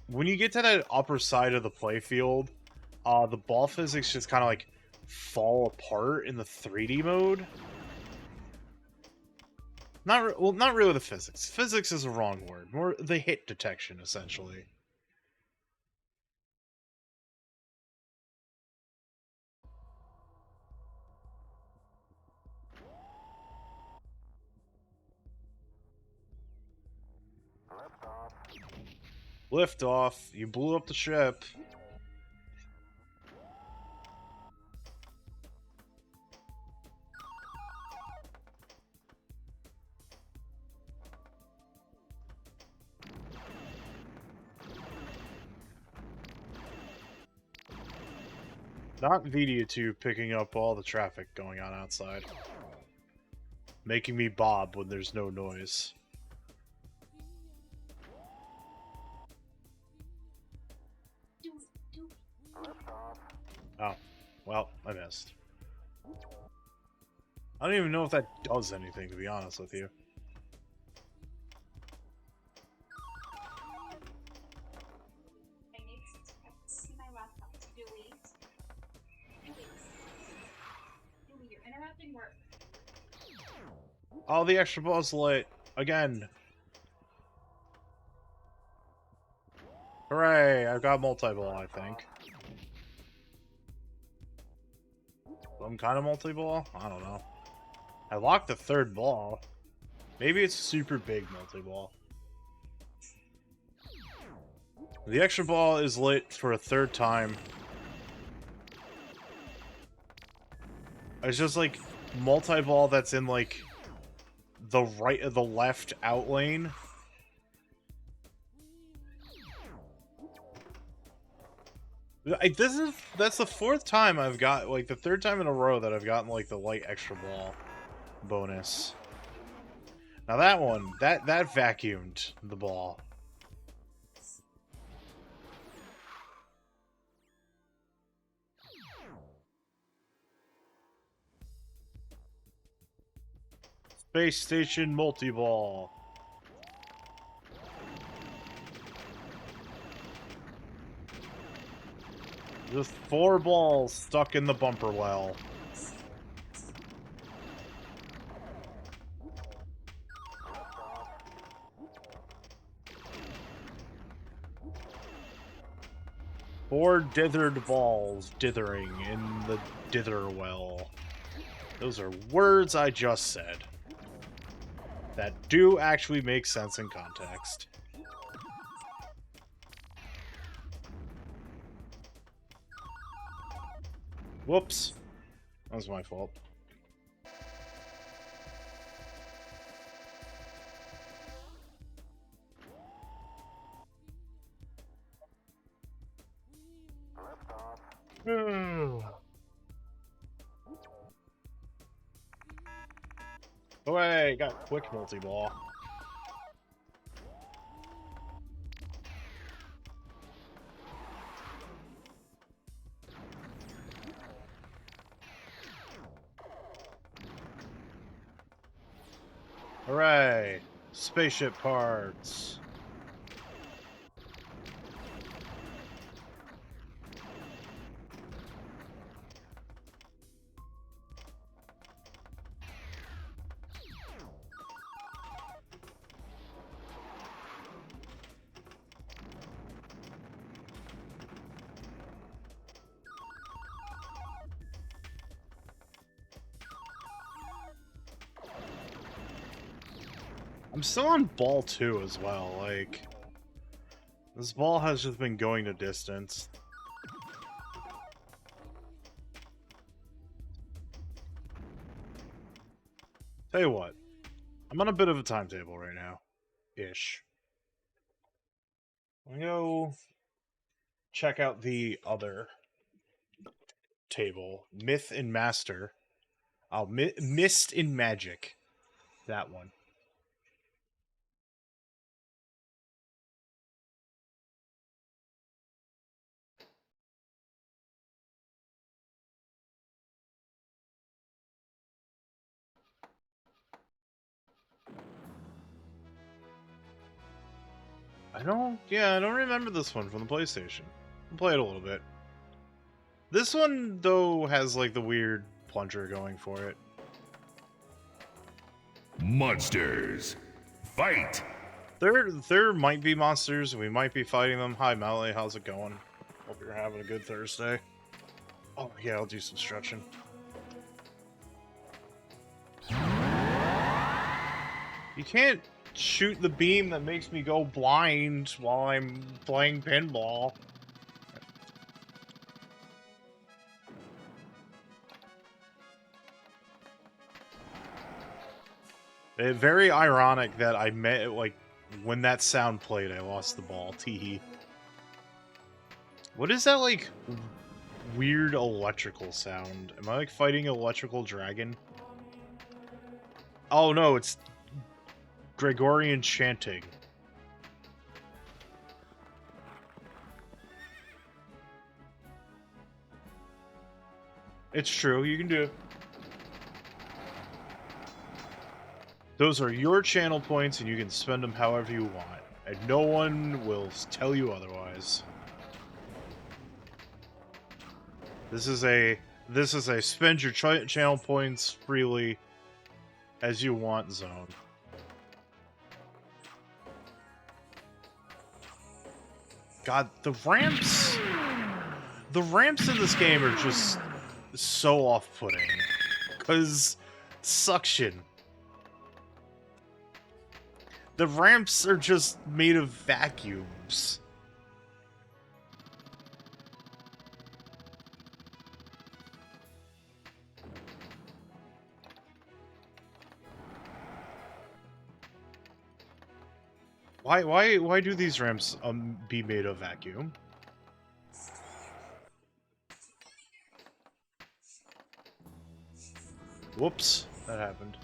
when you get to that upper side of the playfield, the ball physics just kind of like fall apart in the 3D mode. Not really the physics. Physics is a wrong word. More the hit detection, essentially. Lift off. You blew up the ship. Not VD2 picking up all the traffic going on outside. Making me bob when there's no noise. Oh, well, I missed. I don't even know if that does anything, to be honest with you. I need to see my laptop. Dewey. Dewey, you're interrupting work. Oh, the extra ball's lit. Again. Hooray, I've got multi-ball, I think. Some kind of multi-ball? I don't know. I locked the third ball. Maybe it's super big multi-ball. The extra ball is lit for a third time. It's just like multi-ball that's in like the left out lane. That's the fourth time I've got, like, the third time in a row that I've gotten, like, the light extra ball bonus. Now that one, that vacuumed the ball. Space Station multi-ball. Just 4 balls stuck in the bumper well. Four dithered balls dithering in the dither well. Those are words I just said that do actually make sense in context. Whoops. That was my fault. Away, got quick multi-ball. Hooray! Spaceship parts. I'm still on ball 2 as well, like... This ball has just been going to distance. Tell you what, I'm on a bit of a timetable right now. Ish. I'm gonna go check out the other table. Myth and Master. Oh, Mist in Magic. That one. I don't remember this one from the PlayStation. I'll play it a little bit. This one, though, has, like, the weird plunger going for it. Monsters, fight! There might be monsters, we might be fighting them. Hi, Mallory, how's it going? Hope you're having a good Thursday. Oh, yeah, I'll do some stretching. You can't shoot the beam that makes me go blind while I'm playing pinball. It's very ironic that I met, like, when that sound played, I lost the ball. Teehee. What is that, like, weird electrical sound? Am I, like, fighting an electrical dragon? Oh, no, it's Gregorian chanting. It's true, you can do it. Those are your channel points, and you can spend them however you want, and no one will tell you otherwise. This is a spend your channel points freely as you want zone. God, the ramps in this game are just so off-putting, 'cause suction. The ramps are just made of vacuums. Why do these ramps be made of vacuum? Whoops, that happened.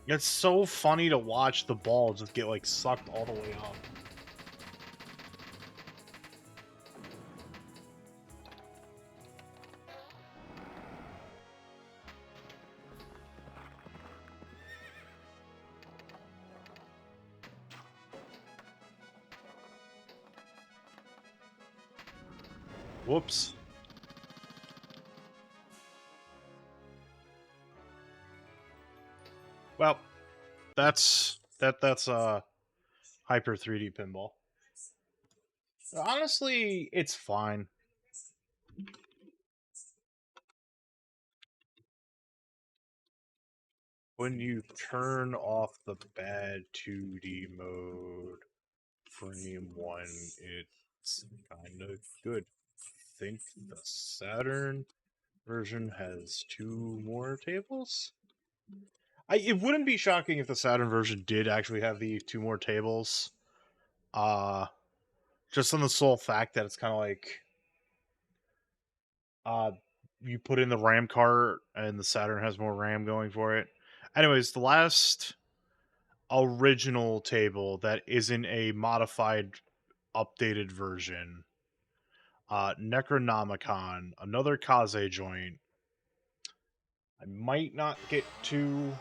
It's so funny to watch the ball just get, like, sucked all the way up. Whoops. Well, that's Hyper 3D Pinball. Honestly, it's fine. When you turn off the bad 2D mode, frame 1, it's kind of good. I think the Saturn version has 2 more tables? It wouldn't be shocking if the Saturn version did actually have the 2 more tables. Just on the sole fact that it's kind of like, you put in the RAM cart and the Saturn has more RAM going for it. Anyways, the last original table that isn't a modified, updated version, Necronomicon, another KAZe joint. I might not get to.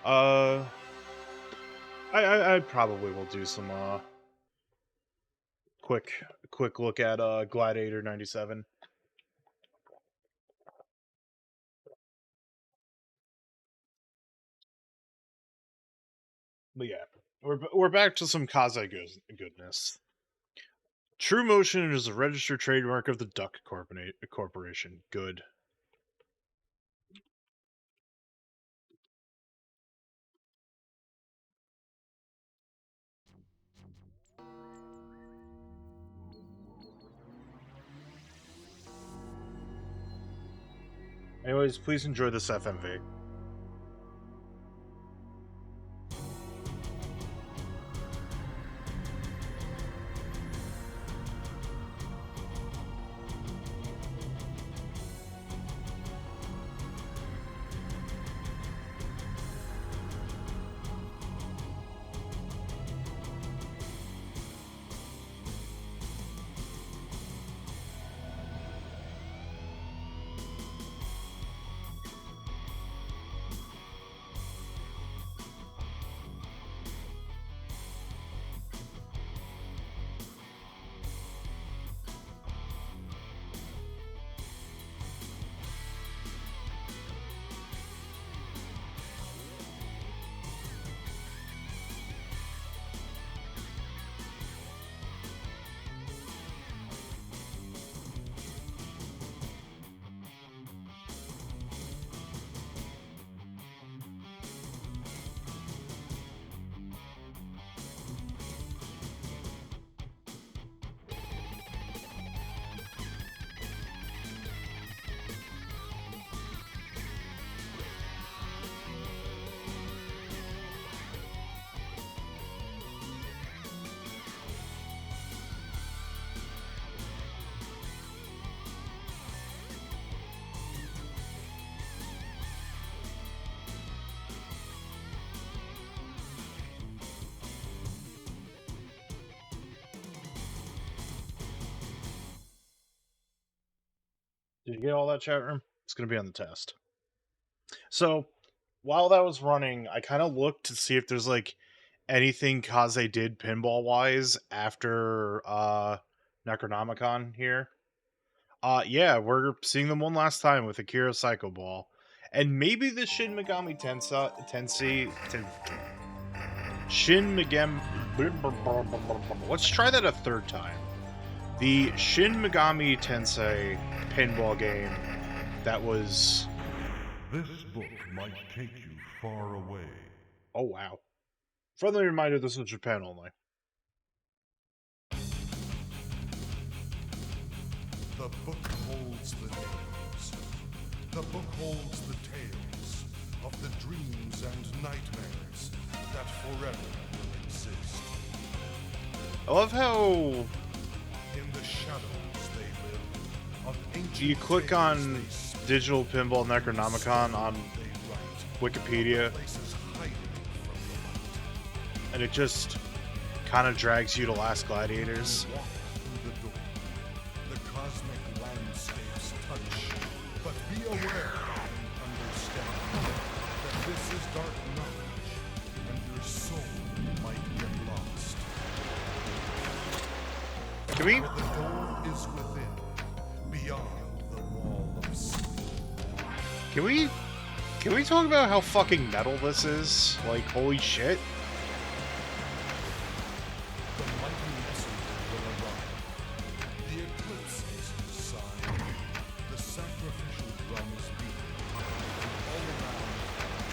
I probably will do some quick look at Gladiator 97. But yeah, we're back to some KAZe goodness. True Motion is a registered trademark of the Duck Corporation. Good. Anyways, please enjoy this FMV. Did you get all that, chat room? It's going to be on the test. So, while that was running, I kind of looked to see if there's, like, anything KAZe did pinball-wise after, Necronomicon here. Yeah, we're seeing them one last time with Akira Psycho Ball. And maybe the Shin Megami Shin Megami... Let's try that a third time. The Shin Megami Tensei pinball game that was... This book might take you far away. Oh, wow. Friendly reminder, this is Japan only. The book holds the names. The book holds the tales of the dreams and nightmares that forever will exist. I love how In the shadows they live of ancient you click on tales they speak, Digital Pinball Necronomicon on they write, Wikipedia, places hiding from the light. and it just kind of drags you to Last Gladiators. Walk through the door. The cosmic landscapes touch. But be aware and understand that this is dark knowledge, and your soul might get lost. Can we? For the door is within, beyond the wall of sleep. Can we talk about how fucking metal this is? Like, holy shit. The mighty messenger will arrive. The eclipse is his sign. The sacrificial drum is beating. And all around,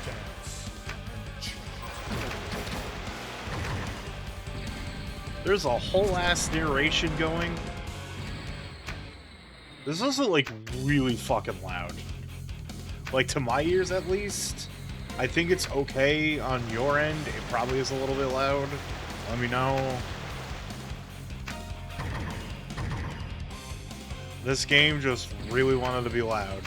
dance and chant. There's a whole ass narration going. This is also, like, really fucking loud. Like, to my ears at least. I think it's okay on your end. It probably is a little bit loud. Let me know. This game just really wanted to be loud.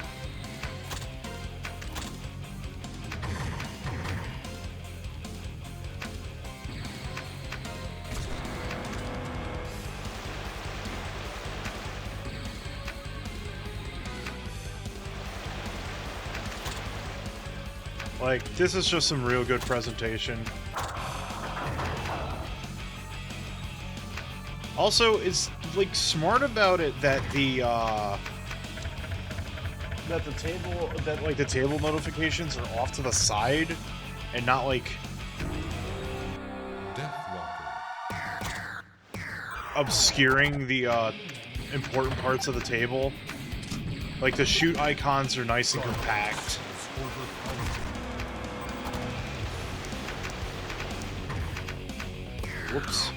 Like, this is just some real good presentation. Also, it's, like, smart about it that the table notifications are off to the side and not, like, Deathwalker. obscuring the, important parts of the table. Like, the shoot icons are nice and compact. Whoops.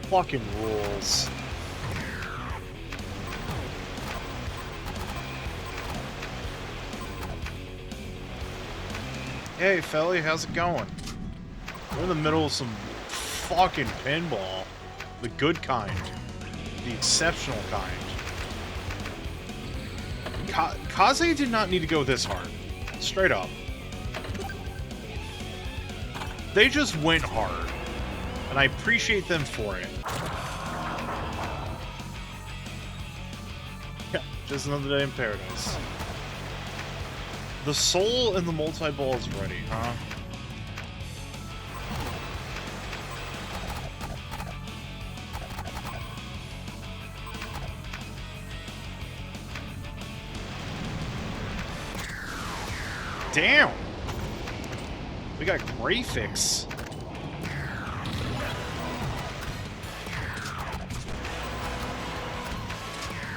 Fucking rules. Hey, Felly, how's it going? We're in the middle of some fucking pinball. The good kind. The exceptional kind. KAZe did not need to go this hard. Straight up. They just went hard, and I appreciate them for it. Yeah, just another day in paradise. The soul and the multi-ball is ready, huh? Damn! We got graphics.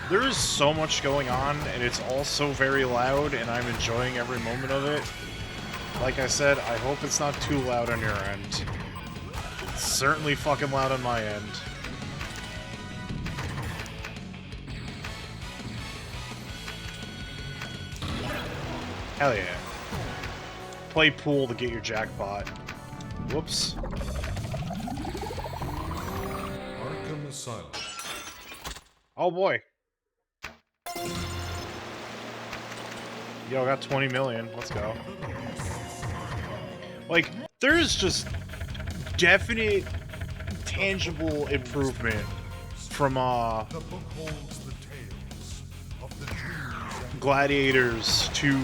There is so much going on, and it's all so very loud, and I'm enjoying every moment of it. Like I said, I hope it's not too loud on your end. It's certainly fucking loud on my end. Hell yeah. Play pool to get your jackpot. Whoops. Arkham Asylum. Oh boy. Yo, I got 20 million. Let's go. Like, there's just definite, tangible improvement from, The book holds the tales Gladiators to,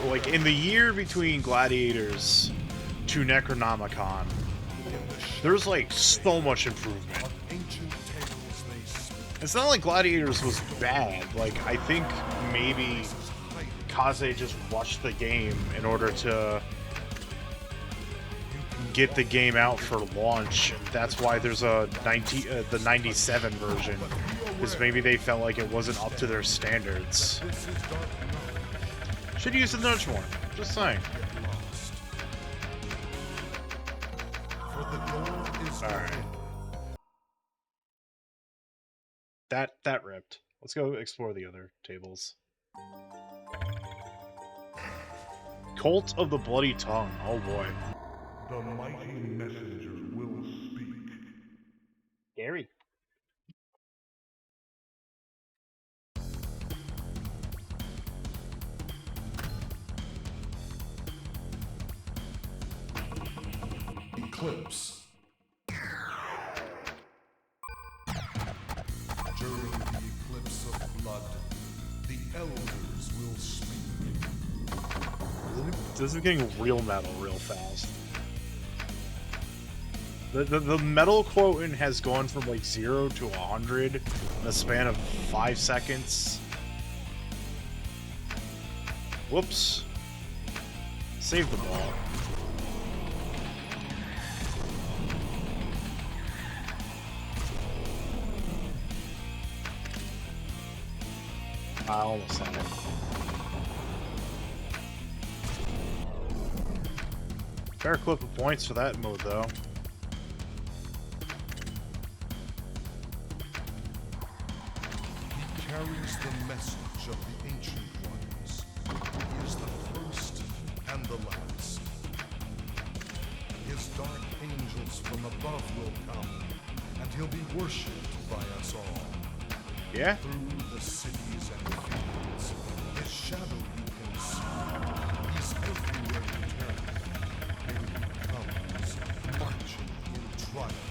like, in the year between Gladiators to Necronomicon, there's, like, so much improvement. Ancient tales they speak. It's not like Gladiators was bad. Like, I think maybe KAZe just rushed the game in order to get the game out for launch. That's why there's a the 97 version, because maybe they felt like it wasn't up to their standards. This is dark knowledge. Should use the nudge more. Just saying. Get lost. For the door is Alright. open. That ripped. Let's go explore the other tables. Cult of the Bloody Tongue. Oh boy. The mighty messenger will speak. Scary. Eclipse. During the eclipse of blood, the elders will speak. This is getting real metal real fast. The metal quotient has gone from like 0 to 100 in a span of 5 seconds. Whoops. Save the ball. I almost had it. Fair clip of points for that mode, though. He carries the message of the ancient ones. He is the first and the last. His dark angels from above will come, and he'll be worshipped by us all. Yeah? Through the cities and fields, his shadow you can see. He's everywhere you turn. Here he comes, marching in triumph.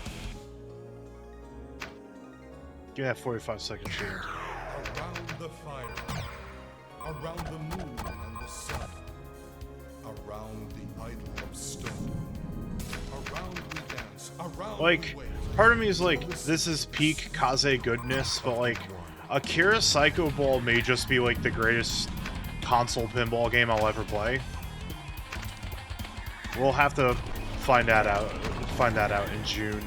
Give me that 45-second shield. Around the fire, around the moon and the sun, around the idol of stone, around we dance, around Like, we wait. part of me is like, this is peak KAZe goodness, but like, Akira Psycho Ball may just be like the greatest console pinball game I'll ever play. We'll have to find that out in June.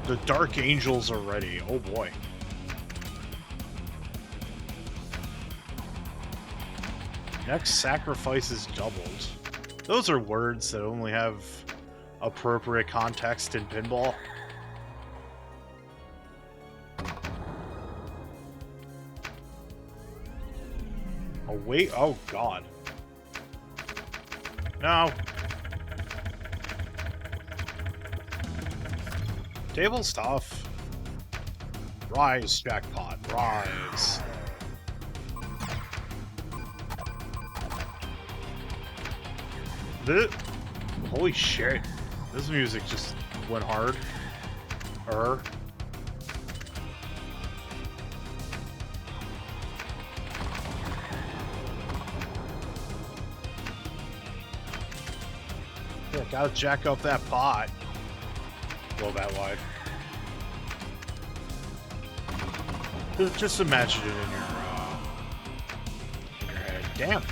The Dark Angels are ready. Oh boy. Next sacrifice is doubled. Those are words that only have appropriate context in pinball. Oh wait, oh god. No. Table's tough. Rise, jackpot, rise. Holy shit. This music just went hard. Yeah, gotta jack up that pot. Go that wide. Just imagine it in your head. Damn.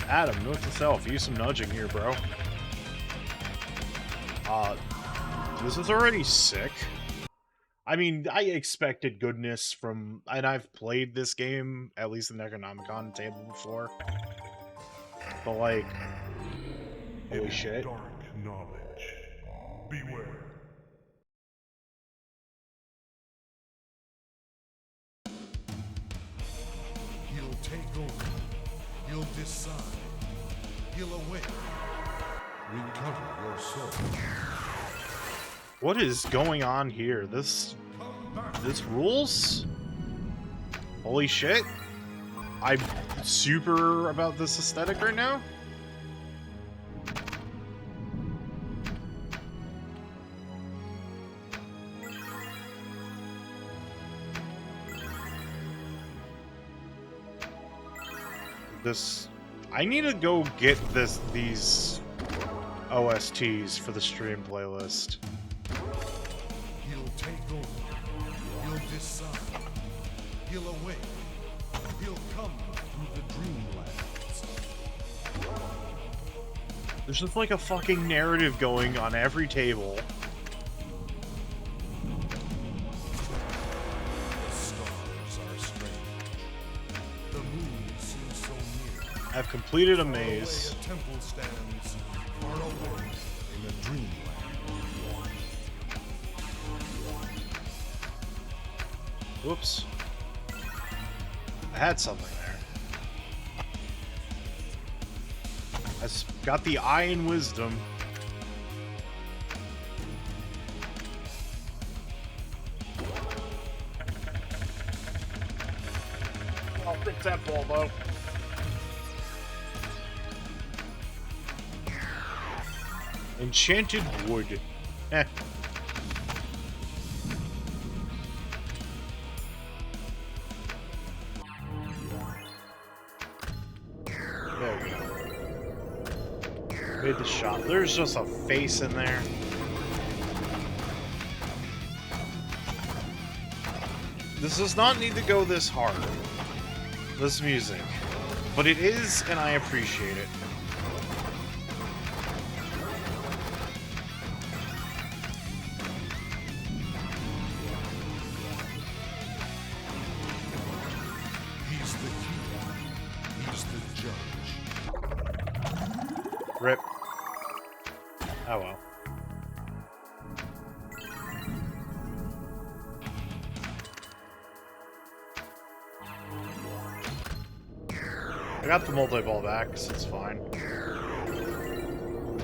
Adam, note to self, use some nudging here, bro. This is already sick. I mean, I expected goodness from, and I've played this game, at least in the Necronomicon table before. But like, holy shit. Dark knowledge. Beware. He'll take over. He'll decide. He'll awake. Recover your soul. What is going on here? This rules? Holy shit. I'm super about this aesthetic right now. I need to go get these OSTs for the stream playlist. He'll take over. He'll decide. He'll awake. He'll come through the dreamlands. There's just like a fucking narrative going on every table. The stars are strange. The moon seems so near. I've completed a Far away, maze. a temple stands far away in a dreamland. Whoops. I had something there. Got the eye and wisdom. I'll fix that ball, though. Enchanted wood. Eh. There we go. Made the shot. There's just a face in there. This does not need to go this hard. This music. But it is, and I appreciate it. He's the king. He's the judge. Rip. Oh well. I got the multi-ball back, so it's fine.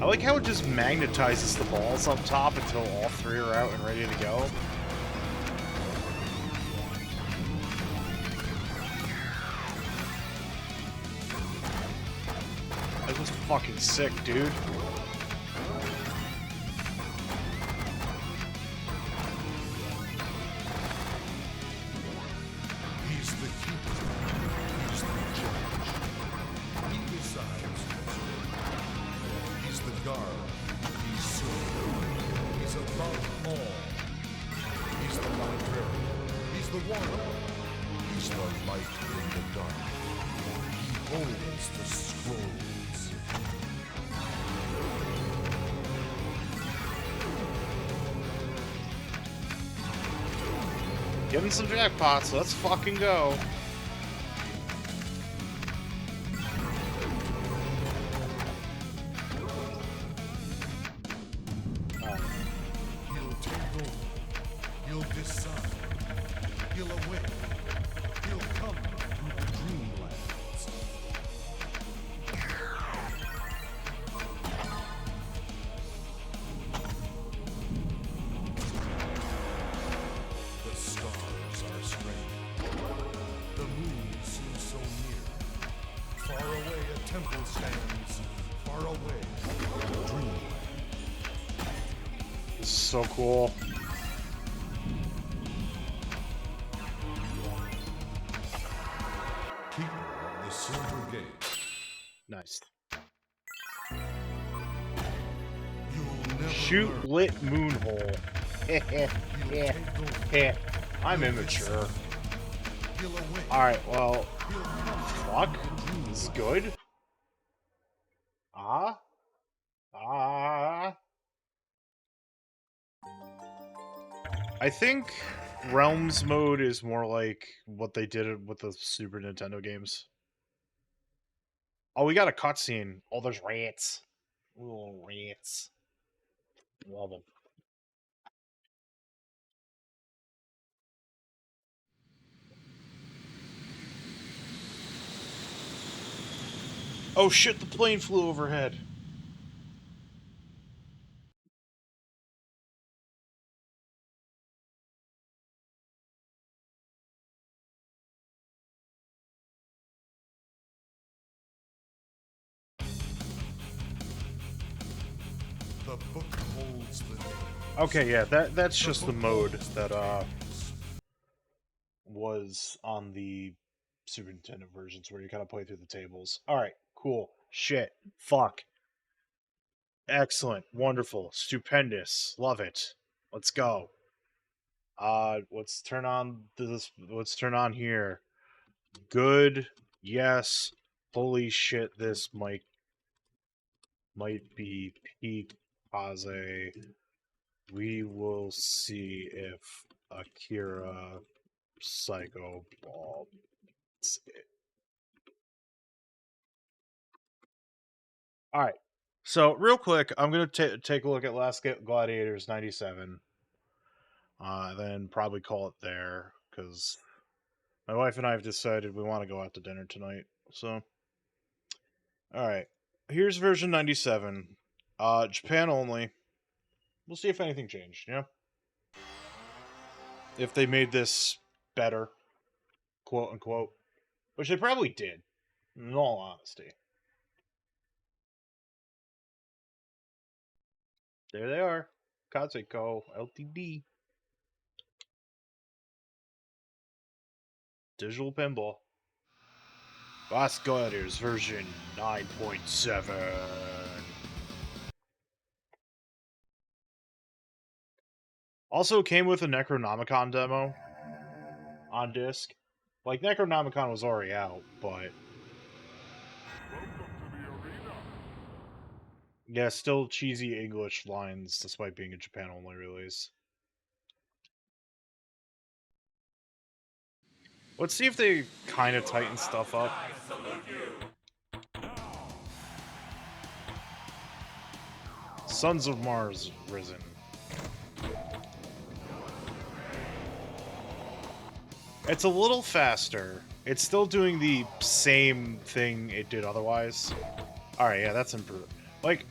I like how it just magnetizes the balls up top until all three are out and ready to go. That was fucking sick, dude. He's the king. He's the judge. He decides. He's the guard. He's served. He's above all. He's the librarian. He's the warrior. He's the light in the dark. He holds the scrolls. Getting some jackpots, let's fucking go. He'll take over. He'll decide. He'll awake. He'll come through the dreamlands. The stars are strange. The moon seems so near. Far away a temple stands. Far away a dreamland. This is so cool. Keeper of the Silver Gate. Nice. You'll never Shoot learn. lit moonhole. You'll take over. Heh. I'm immature. He'll awake. Alright, well, He'll come fuck. This is good. Ah. I think Realms mode is more like what they did with the Super Nintendo games. Oh, we got a cutscene. Oh, there's rats. Little rats. Love them. Oh shit, the plane flew overhead. The book holds the name. Okay, yeah, that's just the mode that was on the Super Nintendo versions where you kind of play through the tables. All right, cool. Shit. Fuck. Excellent. Wonderful. Stupendous. Love it. Let's go. Let's turn on this. Let's turn on here. Good. Yes. Holy shit, this might be peak KAZe. We will see if Akira Psycho Ball. All right. So real quick, I'm gonna take a look at Last Gladiators '97. Then probably call it there because my wife and I have decided we want to go out to dinner tonight. So, all right. Here's version 97. Japan only. We'll see if anything changed. You know, if they made this better, quote unquote, which they probably did. In all honesty. There they are. KAZe Ltd. Digital Pinball. Last Gladiators version 9.7. Also came with a Necronomicon demo on disc. Like, Necronomicon was already out, but yeah, still cheesy English lines despite being a Japan-only release. Let's see if they kind of tighten stuff up. Sons of Mars Risen. It's a little faster. It's still doing the same thing it did otherwise. Alright, yeah, that's improved. Like,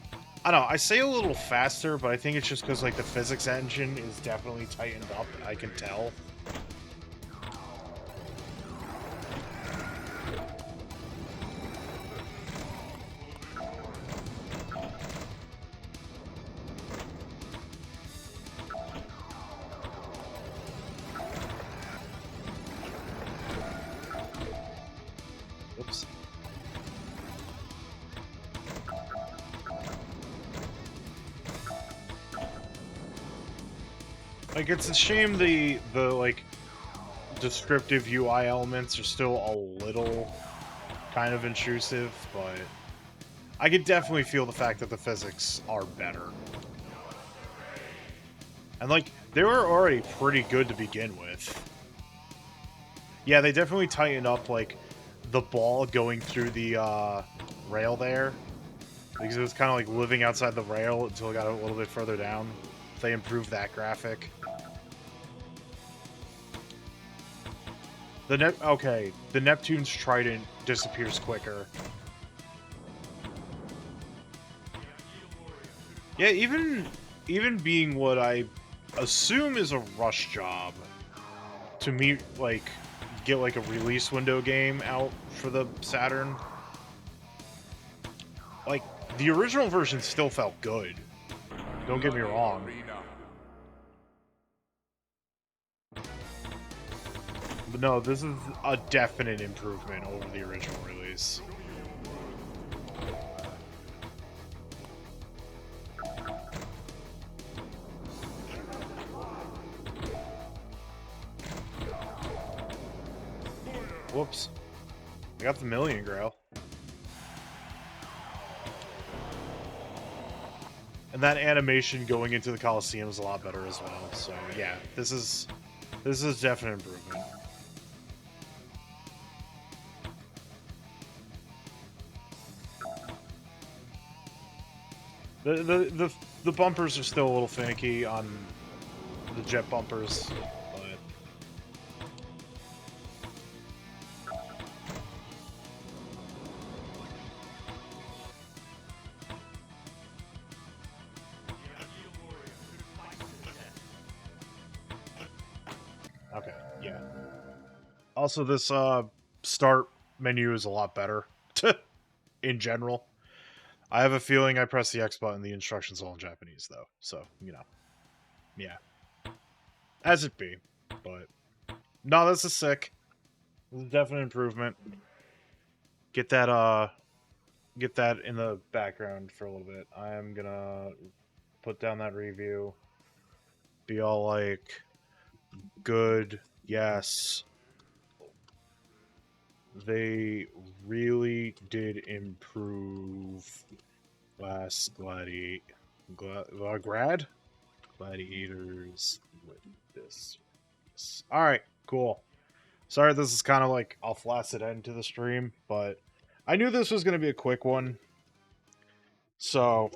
I don't know, I say a little faster, but I think it's just because, like, the physics engine is definitely tightened up, I can tell. Oops. Like, it's a shame the like, descriptive UI elements are still a little kind of intrusive, but I could definitely feel the fact that the physics are better. And, like, they were already pretty good to begin with. Yeah, they definitely tightened up, like, the ball going through the rail there. Because it was kind of like living outside the rail until it got a little bit further down. They improved that graphic. Okay, the Neptune's trident disappears quicker. Yeah, even being what I assume is a rush job to meet, like, get like a release window game out for the Saturn. Like, the original version still felt good. Don't get me wrong. But no, this is a definite improvement over the original release. Whoops. I got the million grail. And that animation going into the Coliseum is a lot better as well. So yeah, this is definite improvement. The bumpers are still a little finicky on the jet bumpers, but okay, yeah. Also, this start menu is a lot better in general. I have a feeling I pressed the X button, the instructions all in Japanese, though. So, you know. Yeah. As it be. But, no, this is sick. This is a definite improvement. Get that in the background for a little bit. I am gonna put down that review. Be all like, good, yes. They really did improve last gladiators with this. Alright, cool. Sorry this is kind of like a flaccid end to the stream, but I knew this was going to be a quick one. So,